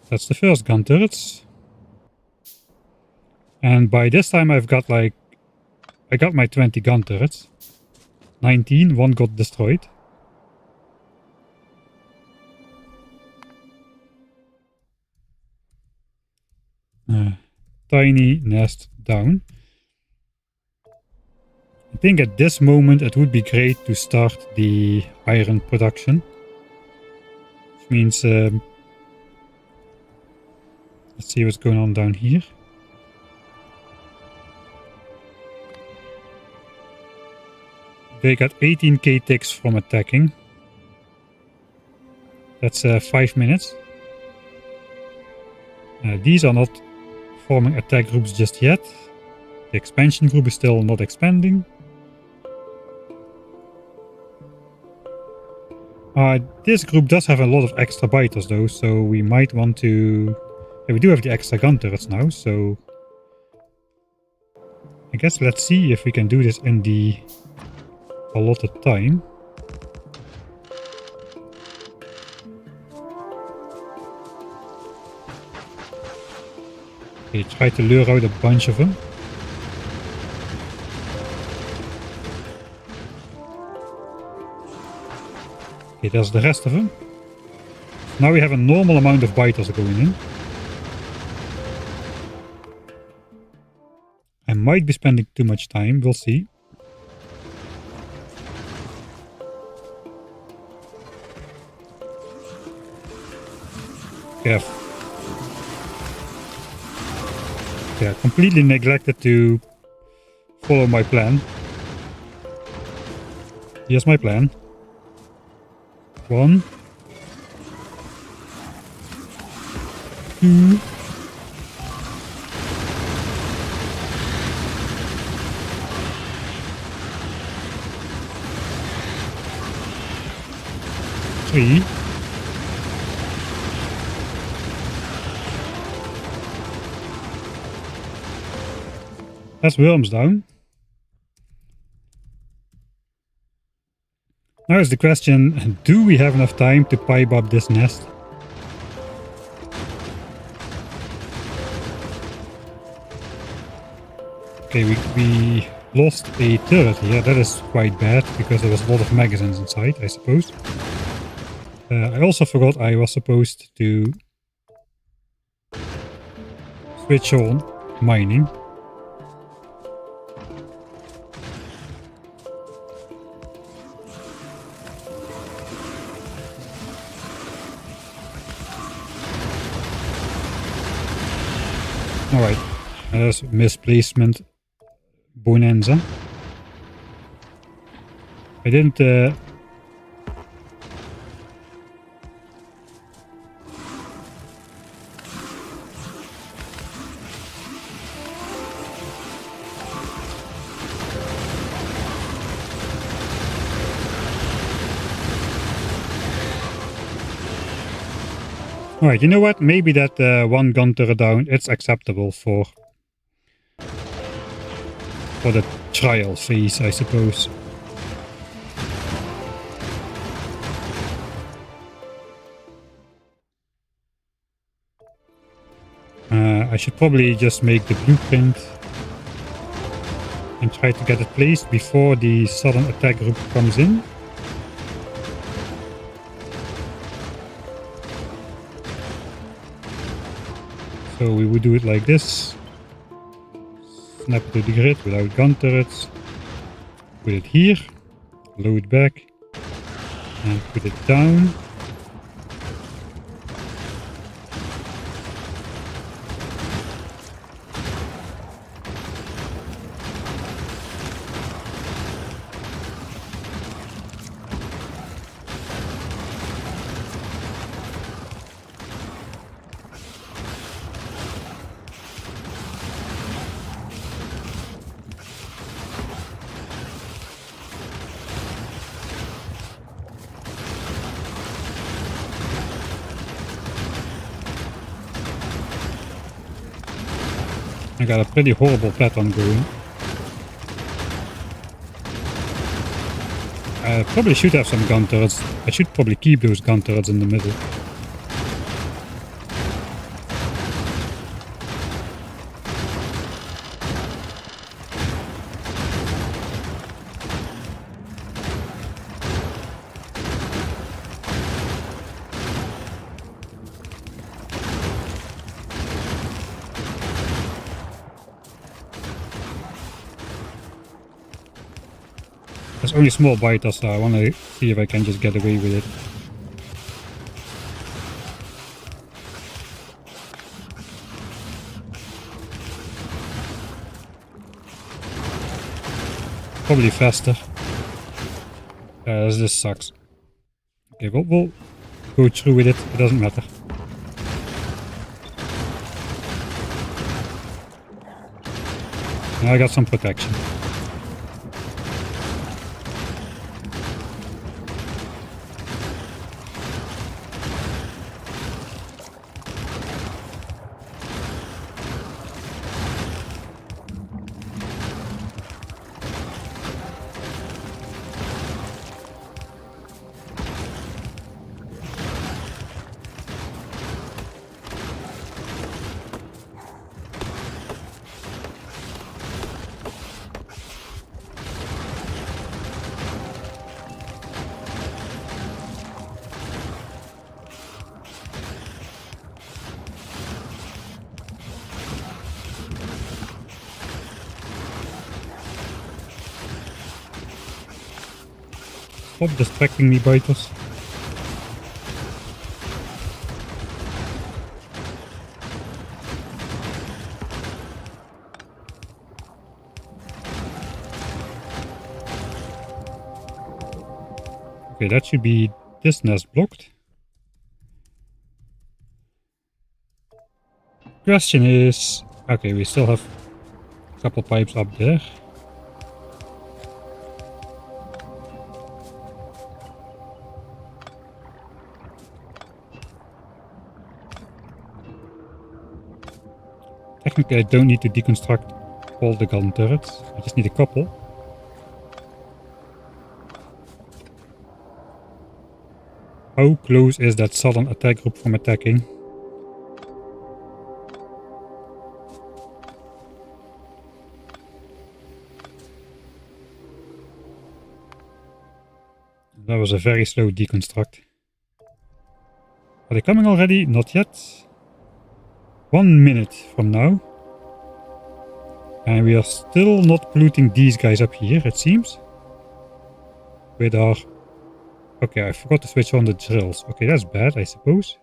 That's the first gun turrets. And by this time I've got like... I got my 20 gun turrets. 19, one got destroyed. Tiny nest down. I think at this moment it would be great to start the iron production. Which means... let's see what's going on down here. They got 18k ticks from attacking. That's 5 minutes. These are not forming attack groups just yet. The expansion group is still not expanding. This group does have a lot of extra biters though, so we might want to... Yeah, we do have the extra gun turrets now, so... I guess let's see if we can do this in the allotted time. Okay, try to lure out a bunch of them. Okay, there's the rest of them. Now we have a normal amount of biters going in. I might be spending too much time, we'll see. Yeah. Yeah, completely neglected to follow my plan. Here's my plan. 1, 2, 3. That's worms down. Now is the question, do we have enough time to pipe up this nest? Okay, we lost a turret here. That is quite bad, because there was a lot of magazines inside, I suppose. I also forgot I was supposed to switch on mining. Alright, there's misplacement bonanza. I didn't... Alright, you know what? Maybe that one gun turret down, it's acceptable for the trial phase, I suppose. I should probably just make the blueprint and try to get it placed before the sudden attack group comes in. So we would do it like this. Snap it to the grid without gun turrets. Put it here. Load back. And put it down. I got a pretty horrible pattern going. I probably should have some gun turrets. I should probably keep those gun turrets in the middle. There's only small biters, so I want to see if I can just get away with it. Probably faster. This sucks. Okay, we'll go through with it. It doesn't matter. Now I got some protection. Stop distracting me, biters. Okay, that should be this nest blocked. Question is... Okay, we still have a couple pipes up there. Technically, I don't need to deconstruct all the gun turrets. I just need a couple. How close is that southern attack group from attacking? That was a very slow deconstruct. Are they coming already? Not yet. 1 minute from now. And we are still not polluting these guys up here, it seems. With our... Okay, I forgot to switch on the drills. Okay, that's bad, I suppose.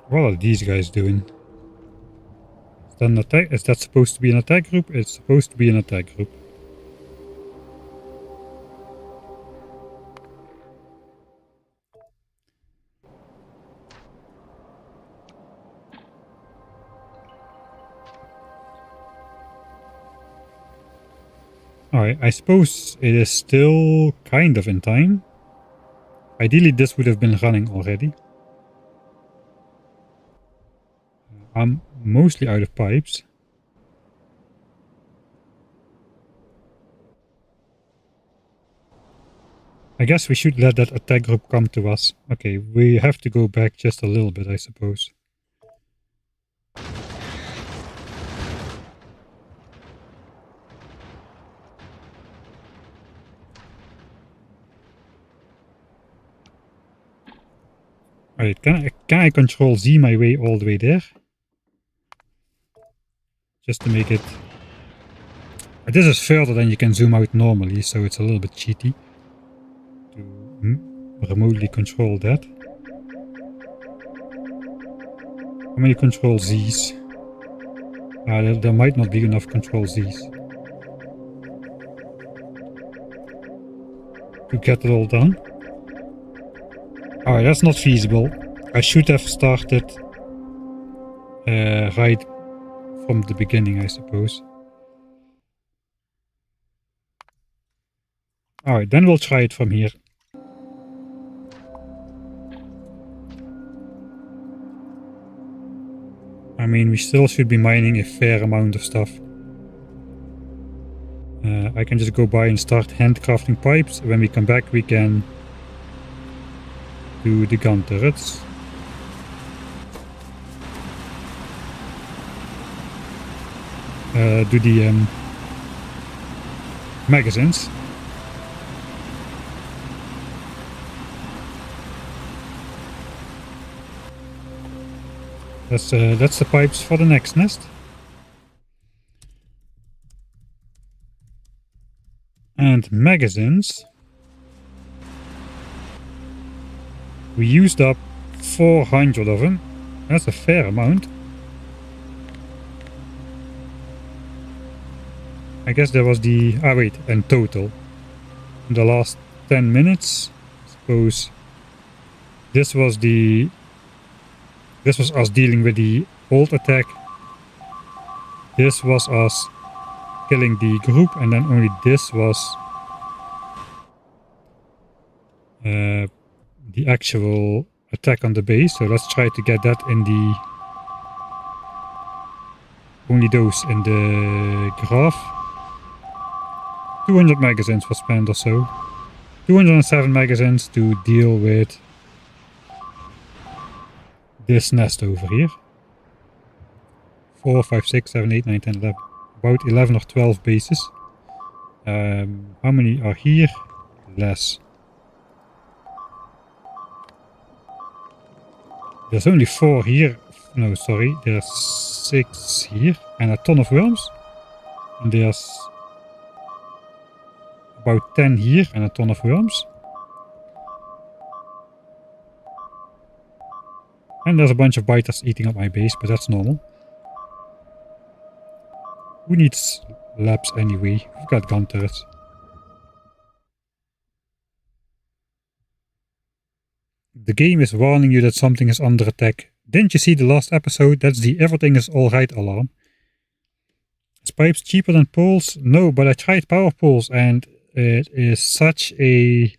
What are these guys doing? Is that supposed to be an attack group? It's supposed to be an attack group. Alright, I suppose it is still kind of in time. Ideally this would have been running already. I'm mostly out of pipes. I guess we should let that attack group come to us. Okay, we have to go back just a little bit, I suppose. Alright, can I control Z my way all the way there? Just to make it... This is further than you can zoom out normally, so it's a little bit cheaty to remotely control that. How many control Z's? There might not be enough control Z's to get it all done. Alright, that's not feasible. I should have started right from the beginning, I suppose. Alright, then we'll try it from here. I mean, we still should be mining a fair amount of stuff. I can just go by and start handcrafting pipes. When we come back, we can do the gun turrets. Do the magazines. That's the pipes for the next nest. And magazines. We used up 400 of them. That's a fair amount. I guess there was the... Ah wait, in total. In the last 10 minutes. Suppose this was the... This was us dealing with the old attack. This was us killing the group, and then only this was the actual attack on the base. So let's try to get that in the... Only those in the graph. 200 magazines were spent or so. 207 magazines to deal with this nest over here. 4, 5, 6, 7, 8, 9, 10, 11. About 11 or 12 bases. How many are here? Less. There's only 4 here. No, sorry. There's 6 here. And a ton of worms. And there's about 10 here and a ton of worms. And there's a bunch of biters eating up my base, but that's normal. Who needs labs anyway? We've got gun turrets. The game is warning you that something is under attack. Didn't you see the last episode? That's the everything is alright alarm. Is pipes cheaper than poles? No, but I tried power poles and it is such a...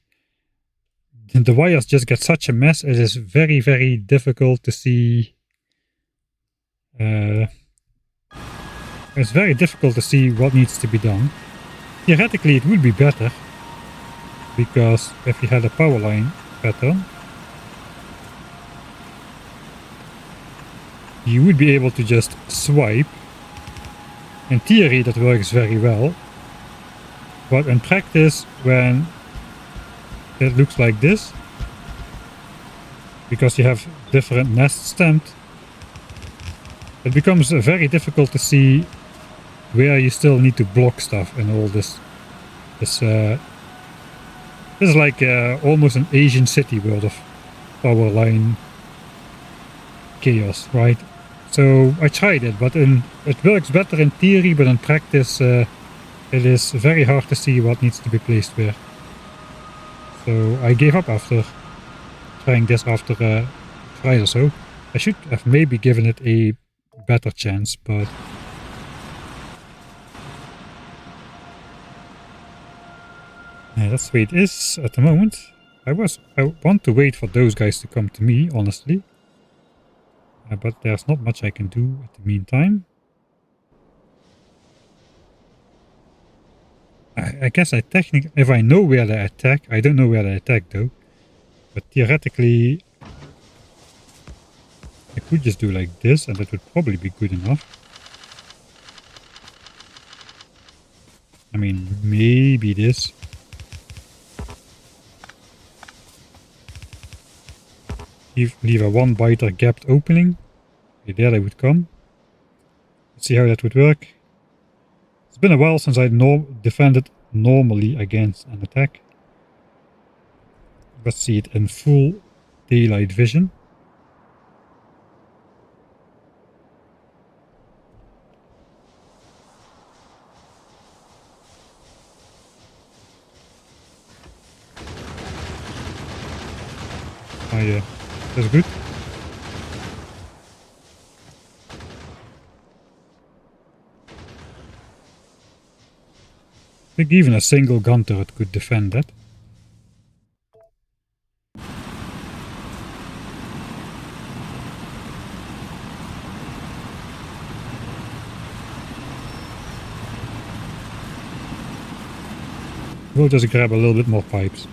The wires just get such a mess. It is very, very difficult to see... It's very difficult to see what needs to be done. Theoretically it would be better, because if you had a power line pattern, you would be able to just swipe. In theory that works very well, but in practice when it looks like this, because you have different nests stamped, it becomes very difficult to see where you still need to block stuff and all this. This is like almost an Asian city world of power line chaos, right? So I tried it, but it works better in theory, but in practice it is very hard to see what needs to be placed where. So I gave up after trying this after a try or so. I should have maybe given it a better chance, but... Yeah, that's the way it is at the moment. I want to wait for those guys to come to me, honestly. But there's not much I can do at the meantime. I guess I technically, if I know where they attack, I don't know where they attack though. But theoretically, I could just do like this and that would probably be good enough. I mean, maybe this. Leave a one biter gapped opening. Okay, there they would come. Let's see how that would work. It's been a while since I defended normally against an attack. Let's see it in full daylight vision. Oh yeah, that's good. I think even a single gun turret could defend that. We'll just grab a little bit more pipes.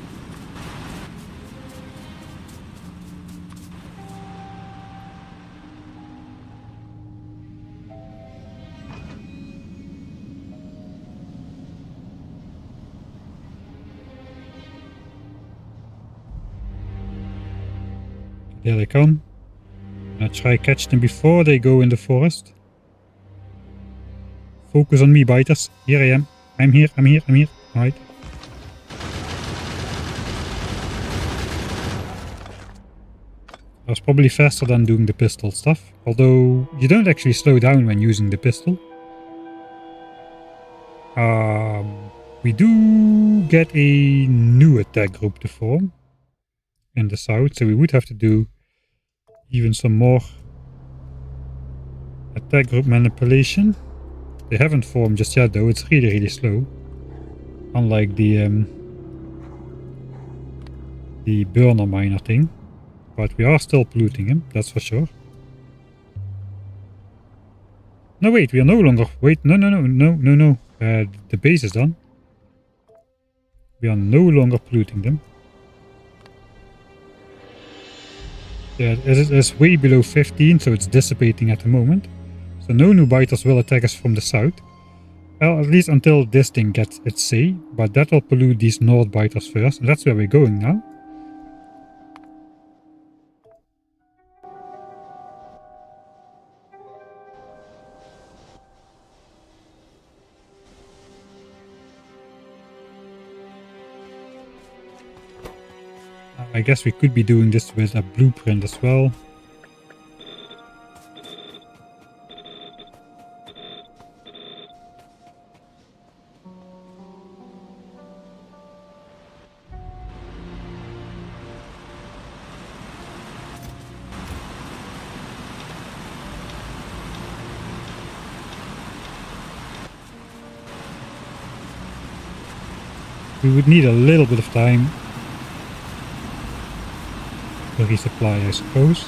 There they come. I'll try catch them before they go in the forest. Focus on me, biters. Here I am. I'm here. Alright. That was probably faster than doing the pistol stuff. Although, you don't actually slow down when using the pistol. We do get a new attack group to form in the south, so we would have to do even some more attack group manipulation. They haven't formed just yet though, it's really slow. Unlike the burner miner thing. But we are still polluting him, that's for sure. No wait, we are no longer... Wait, no. The base is done. We are no longer polluting them. Yeah, it is way below 15, so it's dissipating at the moment. So no new biters will attack us from the south. Well, at least until this thing gets its say, but that will pollute these north biters first, and that's where we're going now. I guess we could be doing this with a blueprint as well. We would need a little bit of time to resupply, I suppose.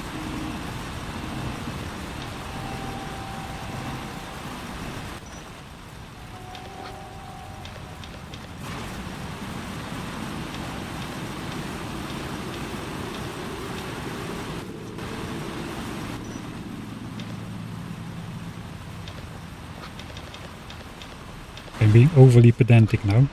I'm being overly pedantic now.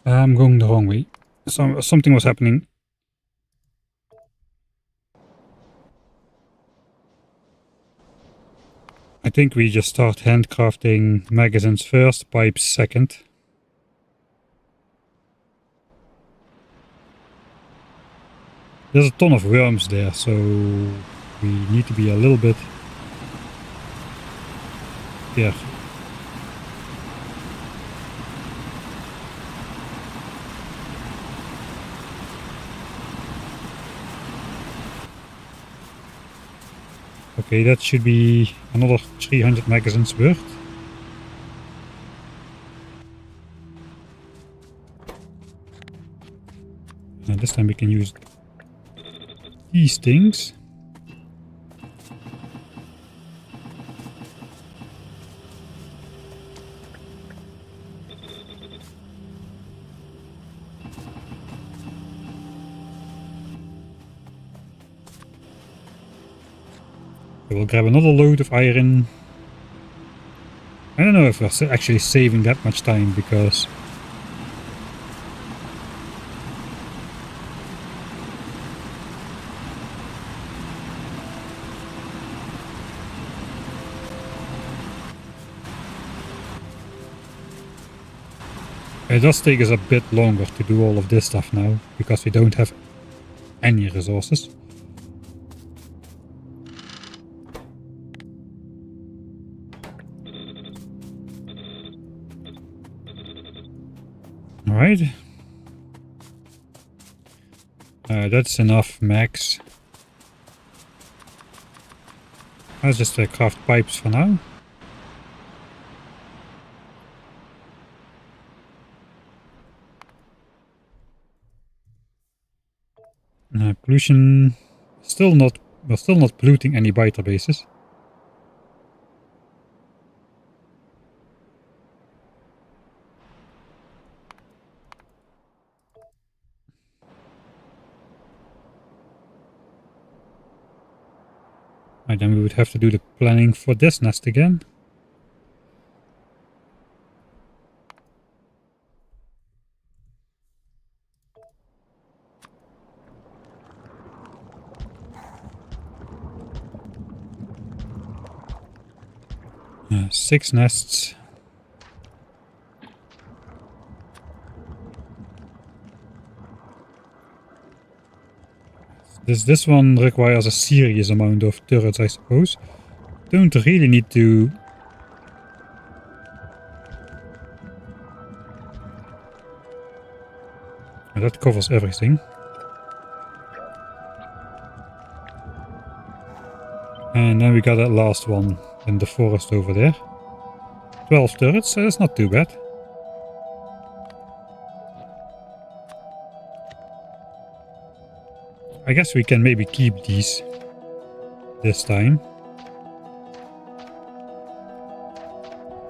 I'm going the wrong way. Something was happening. I think we just start handcrafting magazines first, pipes second. There's a ton of worms there, so we need to be a little bit careful. Okay, that should be another 300 magazines worth. And this time we can use these things. We'll grab another load of iron. I don't know if we're actually saving that much time, because it does take us a bit longer to do all of this stuff now, because we don't have any resources. Alright. That's enough max. Let's just craft pipes for now. Pollution, we're still not polluting any biter bases. Right, then we would have to do the planning for this nest again. Yeah, 6 nests. This one requires a serious amount of turrets, I suppose. Don't really need to... That covers everything. And then we got that last one in the forest over there. 12 turrets, that's not too bad. I guess we can maybe keep these this time.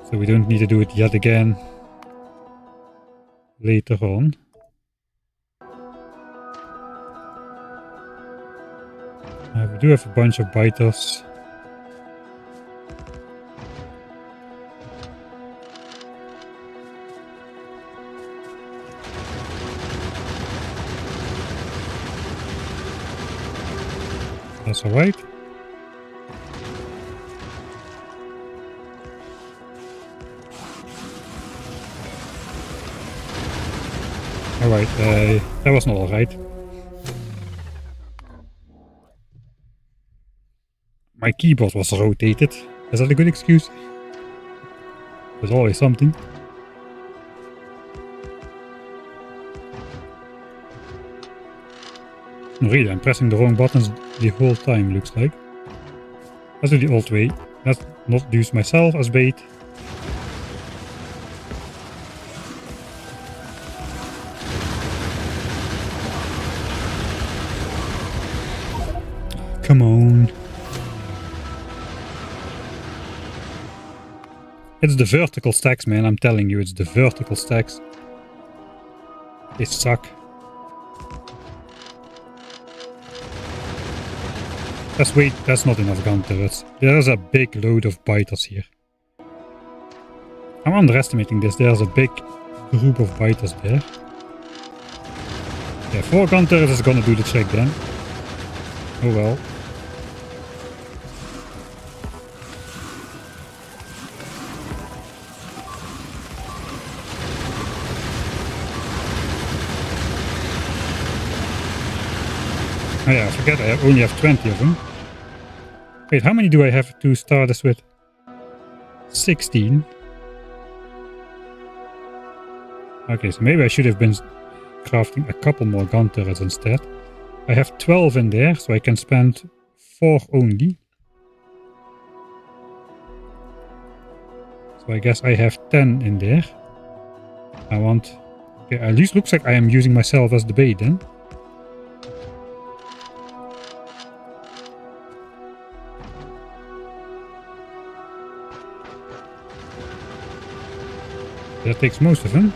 So we don't need to do it yet again later on. We do have a bunch of biters. That's alright. Alright, that was not alright. My keyboard was rotated. Is that a good excuse? There's always something. Really, I'm pressing the wrong buttons the whole time, looks like. Let's do the old way. Let's not use myself as bait. Come on. It's the vertical stacks, man. I'm telling you, it's the vertical stacks. They suck. That's not enough gun turrets. There's a big load of biters here. I'm underestimating this. There's a big group of biters there. Yeah, 4 gun turrets is gonna do the trick then. Oh well. Oh yeah, I forget I only have 20 of them. Wait, how many do I have to start this with? 16. Okay, so maybe I should have been crafting a couple more gun turrets instead. I have 12 in there, so I can spend 4 only. So I guess I have 10 in there. I want... Okay, at least looks like I am using myself as the bait then. That takes most of them.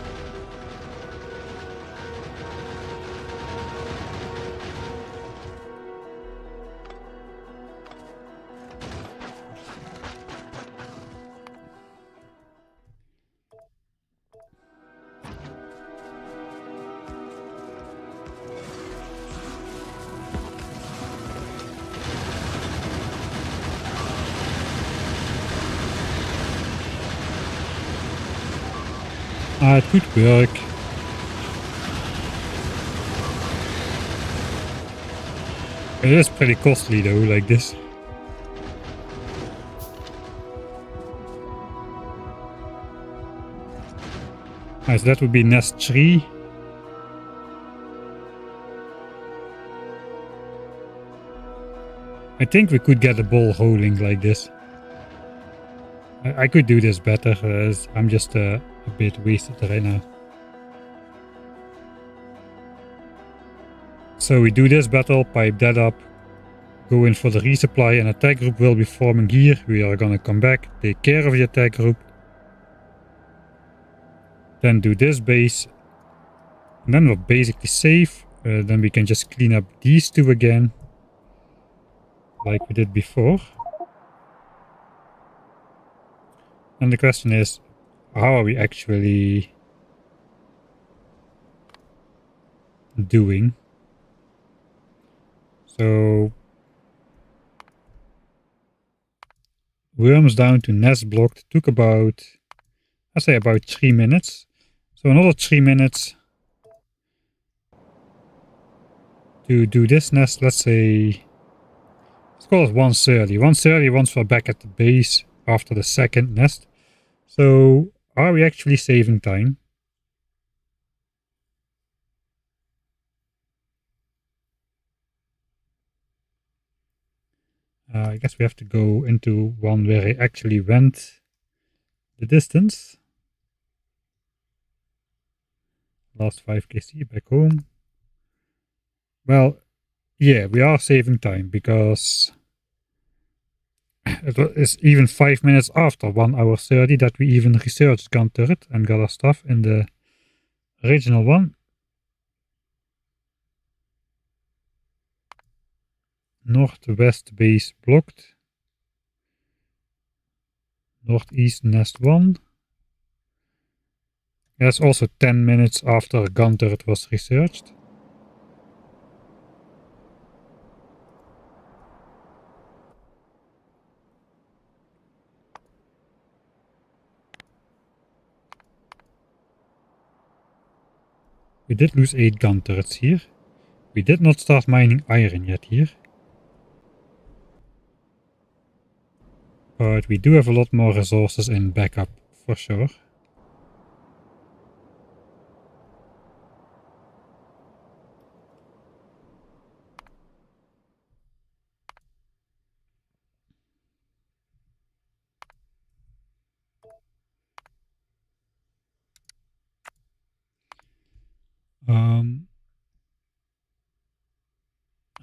Ah, it could work. It is pretty costly though, like this. Alright, so that would be nest 3. I think we could get the ball rolling like this. I could do this better, I'm just a bit wasted right now. So we do this battle, pipe that up, go in for the resupply, an attack group will be forming here. We are gonna come back, take care of the attack group. Then do this base. And then we're basically safe. Then we can just clean up these 2 again. Like we did before. And the question is, how are we actually doing? So worms down to nest blocked took about, I'd say about 3 minutes. So another 3 minutes to do this nest. Let's say, let's call it 1:30. 1:30 once we're back at the base after the second nest. So are we actually saving time? I guess we have to go into one where I actually went the distance. Last 5kc back home. Well, yeah, we are saving time because it is even 5 minutes after 1:30 that we even researched gun turret and got our stuff in the original one. Northwest base blocked. Northeast nest 1. That's also 10 minutes after gun turret was researched. We did lose 8 gun turrets here. We did not start mining iron yet here. But we do have a lot more resources in backup, for sure.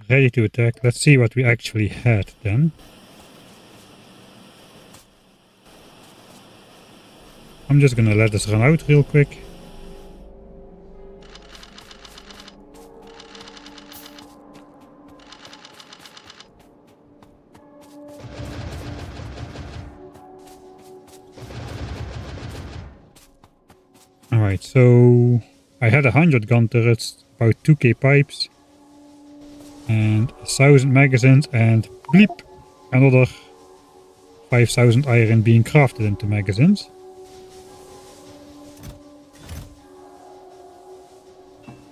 Ready to attack. Let's see what we actually had then. I'm just gonna let this run out real quick. Alright, so I had 100 gun turrets, about 2k pipes, and 1000 magazines, and bleep, another 5000 iron being crafted into magazines.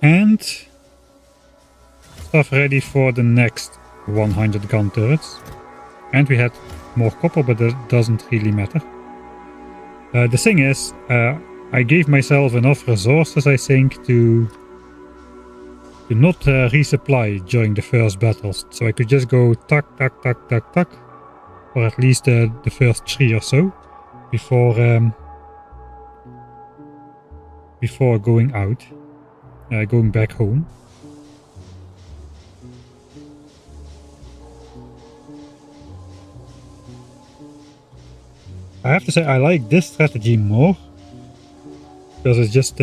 And stuff ready for the next 100 gun turrets. And we had more copper, but that doesn't really matter. The thing is, I gave myself enough resources, I think, to not resupply during the first battles. So I could just go tuck, tuck, tuck, tuck, tuck, for at least the first 3 or so, before going out, going back home. I have to say I like this strategy more, because it's just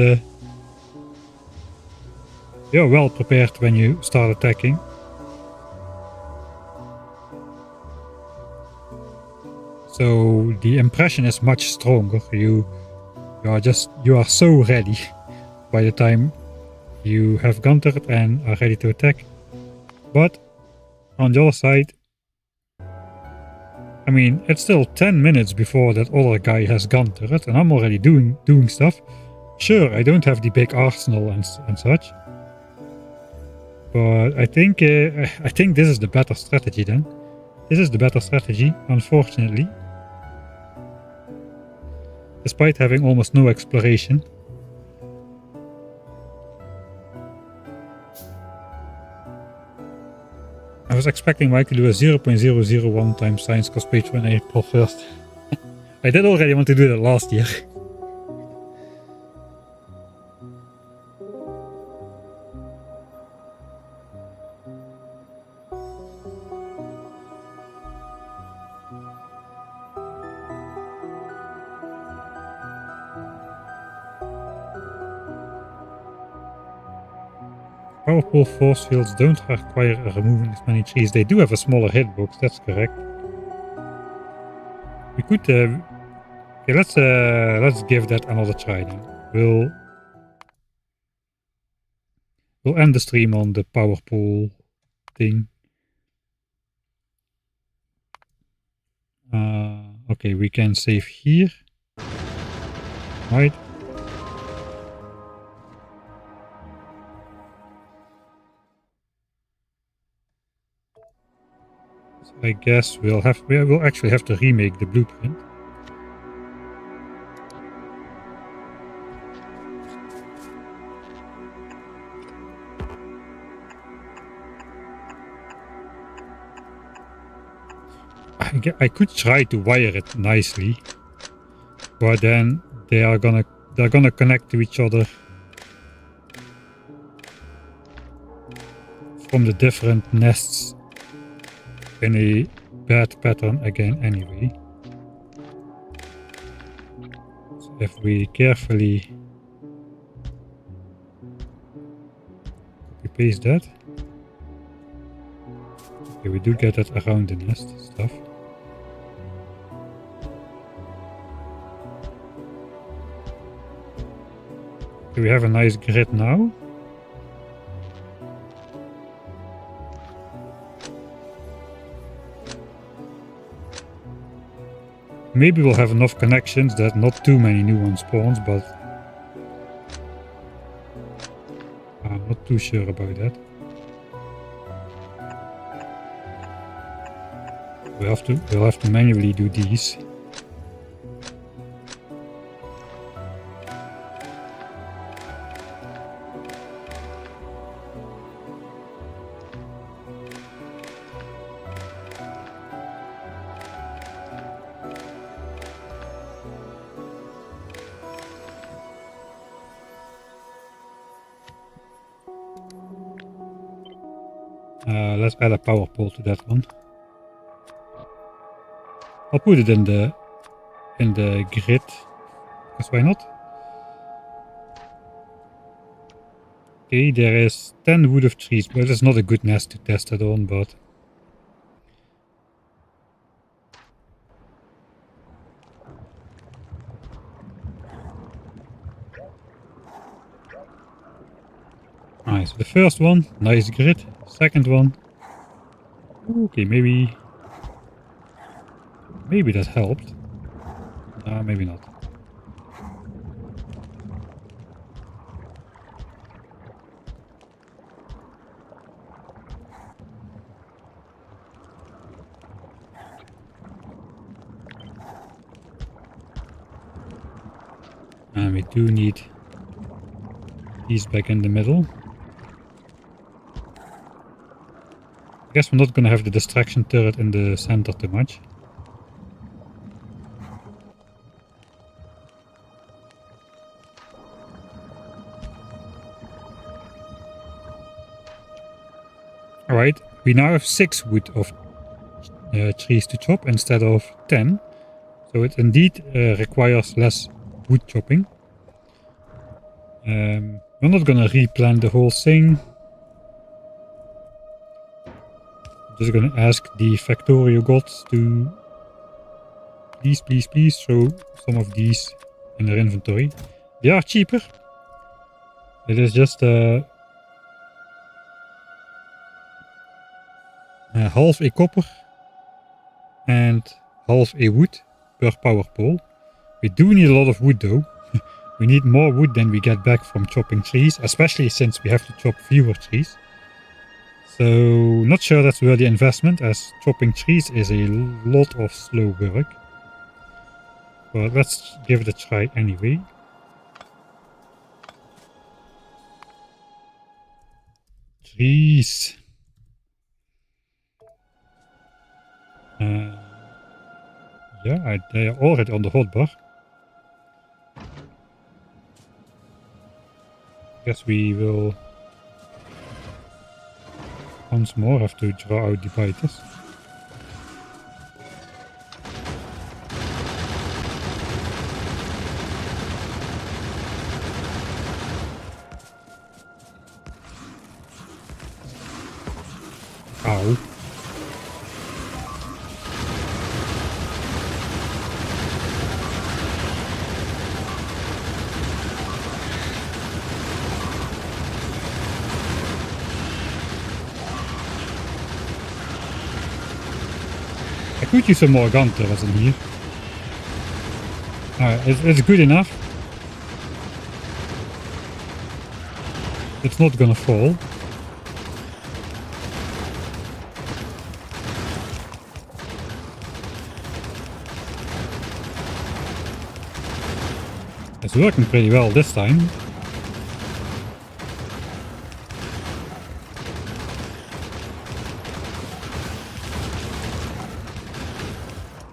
you're well prepared when you start attacking. So the impression is much stronger. You are so ready by the time you have gun turret and are ready to attack. But on the other side, I mean, it's still 10 minutes before that other guy has gun turret, and I'm already doing stuff. Sure, I don't have the big arsenal and such, but I think this is the better strategy then. This is the better strategy, unfortunately. Despite having almost no exploration. I was expecting Mike to do a 0.001 times science cost page on April 1st. I did already want to do that last year. Power pole force fields don't require removing as many trees. They do have a smaller hitbox, that's correct. We could Okay, let's give that another try then. We'll end the stream on the power pole thing. Okay, we can save here. Right. So I guess we'll actually have to remake the blueprint. I could try to wire it nicely, but then they're gonna connect to each other from the different nests in a bad pattern again anyway. So if we carefully copy paste that, okay, we do get that around the nest stuff. Okay, we have a nice grid now. Maybe we'll have enough connections that not too many new ones spawns, but I'm not too sure about that. We'll have to manually do these. Let's add a power pole to that one. I'll put it in the grid, because why not? Okay, there is 10 wood of trees, but it's not a good nest to test it on, but alright, so the first one, nice grid. Second one, okay, maybe that helped. Maybe not. And we do need these back in the middle. I guess we're not gonna have the distraction turret in the center too much. Alright, we now have 6 wood of trees to chop instead of 10. So it indeed requires less wood chopping. We're not gonna replant the whole thing. Just gonna ask the Factorio gods to please show some of these in their inventory. They are cheaper. It is just half a copper and half a wood per power pole. We do need a lot of wood though. We need more wood than we get back from chopping trees, especially since we have to chop fewer trees. So not sure that's worth the investment, as chopping trees is a lot of slow work. But let's give it a try anyway. Trees. Yeah, they are already on the hotbar. Guess we will once more have to draw out the biters. Ow. could use some more gun turrets in here. Alright, it's good enough. It's not gonna fall. It's working pretty well this time.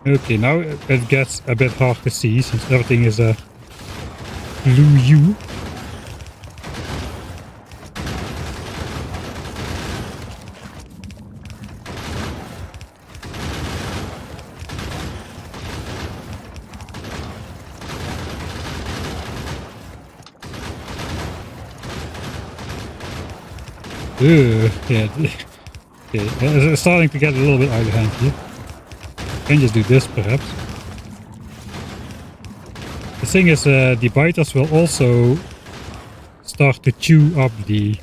Okay, now it gets a bit hard to see since everything is a blue hue. Yeah, okay, it's starting to get a little bit out of hand here. Can just do this perhaps. The thing is, the biters will also start to chew up the...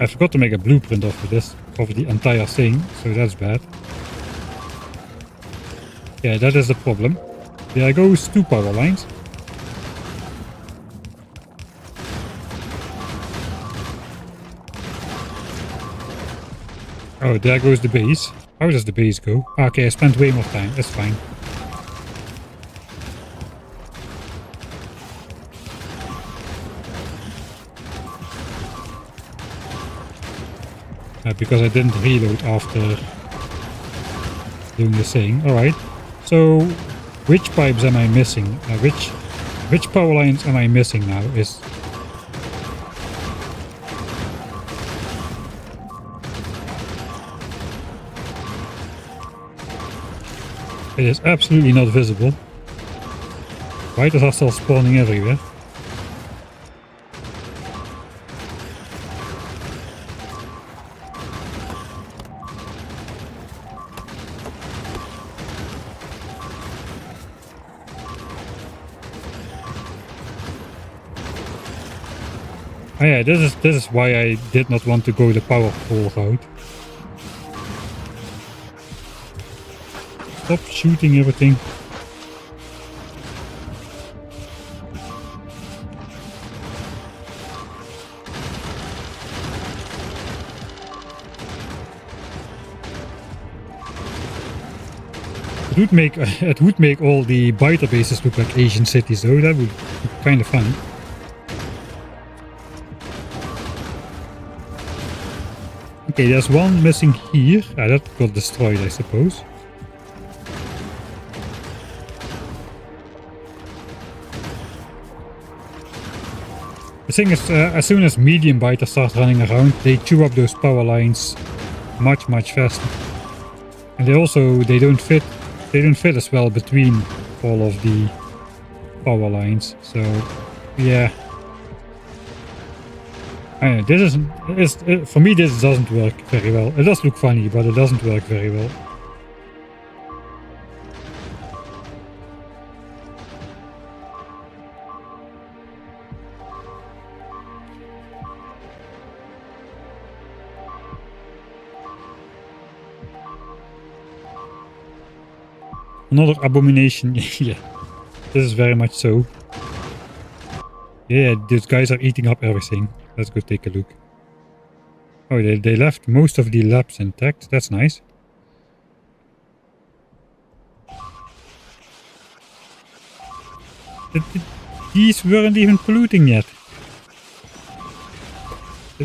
I forgot to make a blueprint of this, of the entire thing, so that's bad. Yeah, that is the problem. There goes 2 power lines. Oh, there goes the base. How does the base go? Okay, I spent way more time. That's fine. Because I didn't reload after doing the thing. Alright. So, which pipes am I missing? Which power lines am I missing now? It is absolutely not visible. Biters are still spawning everywhere. Oh yeah, this is why I did not want to go the powerful route. Stop shooting everything. It would make all the biter bases look like Asian cities though. That would be kind of fun. Okay, there's one missing here. That got destroyed, I suppose. The thing is, as soon as medium biters start running around, they chew up those power lines much faster. And they don't fit as well between all of the power lines. So yeah, I know, for me this doesn't work very well. It does look funny, but it doesn't work very well. Another abomination. Yeah, this is very much so. Yeah, these guys are eating up everything. Let's go take a look. Oh, they left most of the labs intact. That's nice. These weren't even polluting yet.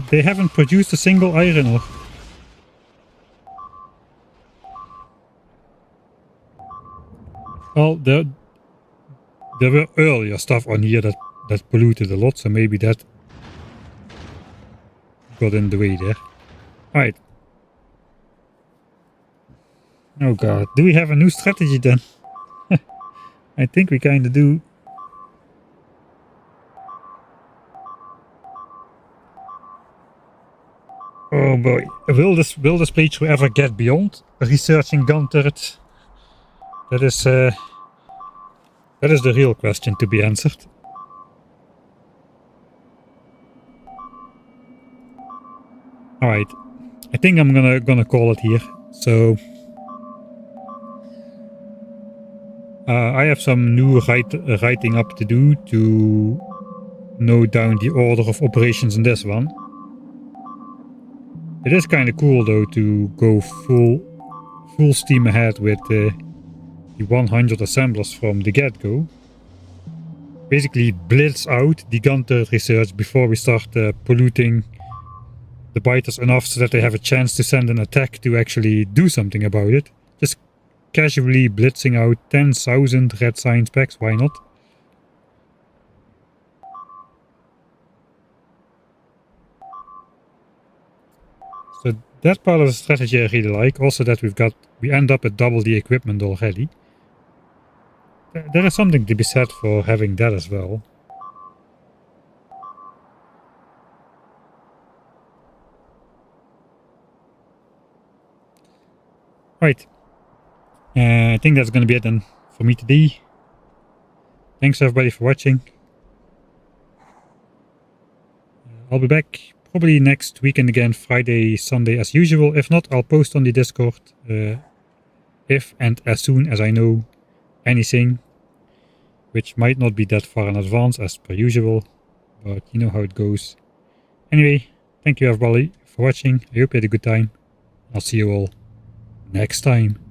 They haven't produced a single iron ore. Well, there were earlier stuff on here that polluted a lot, so maybe that got in the way there. Alright. Oh god, do we have a new strategy then? I think we kinda do. Oh boy, will this playthrough ever get beyond researching gun turrets? That is the real question to be answered. Alright, I think I'm gonna call it here. So I have some new writing up to do to note down the order of operations in this one. It is kind of cool though to go full steam ahead with the 100 assemblers from the get-go. Basically blitz out the gun turret research before we start polluting the biters enough so that they have a chance to send an attack to actually do something about it. Just casually blitzing out 10,000 red science packs, why not? So that part of the strategy I really like. Also that we end up at double the equipment already. There is something to be said for having that as well. Right. I think that's going to be it then for me today. Thanks everybody for watching. I'll be back probably next weekend again, Friday, Sunday as usual. If not, I'll post on the Discord if and as soon as I know anything, which might not be that far in advance as per usual, but you know how it goes. Anyway, thank you everybody for watching. I hope you had a good time. I'll see you all next time.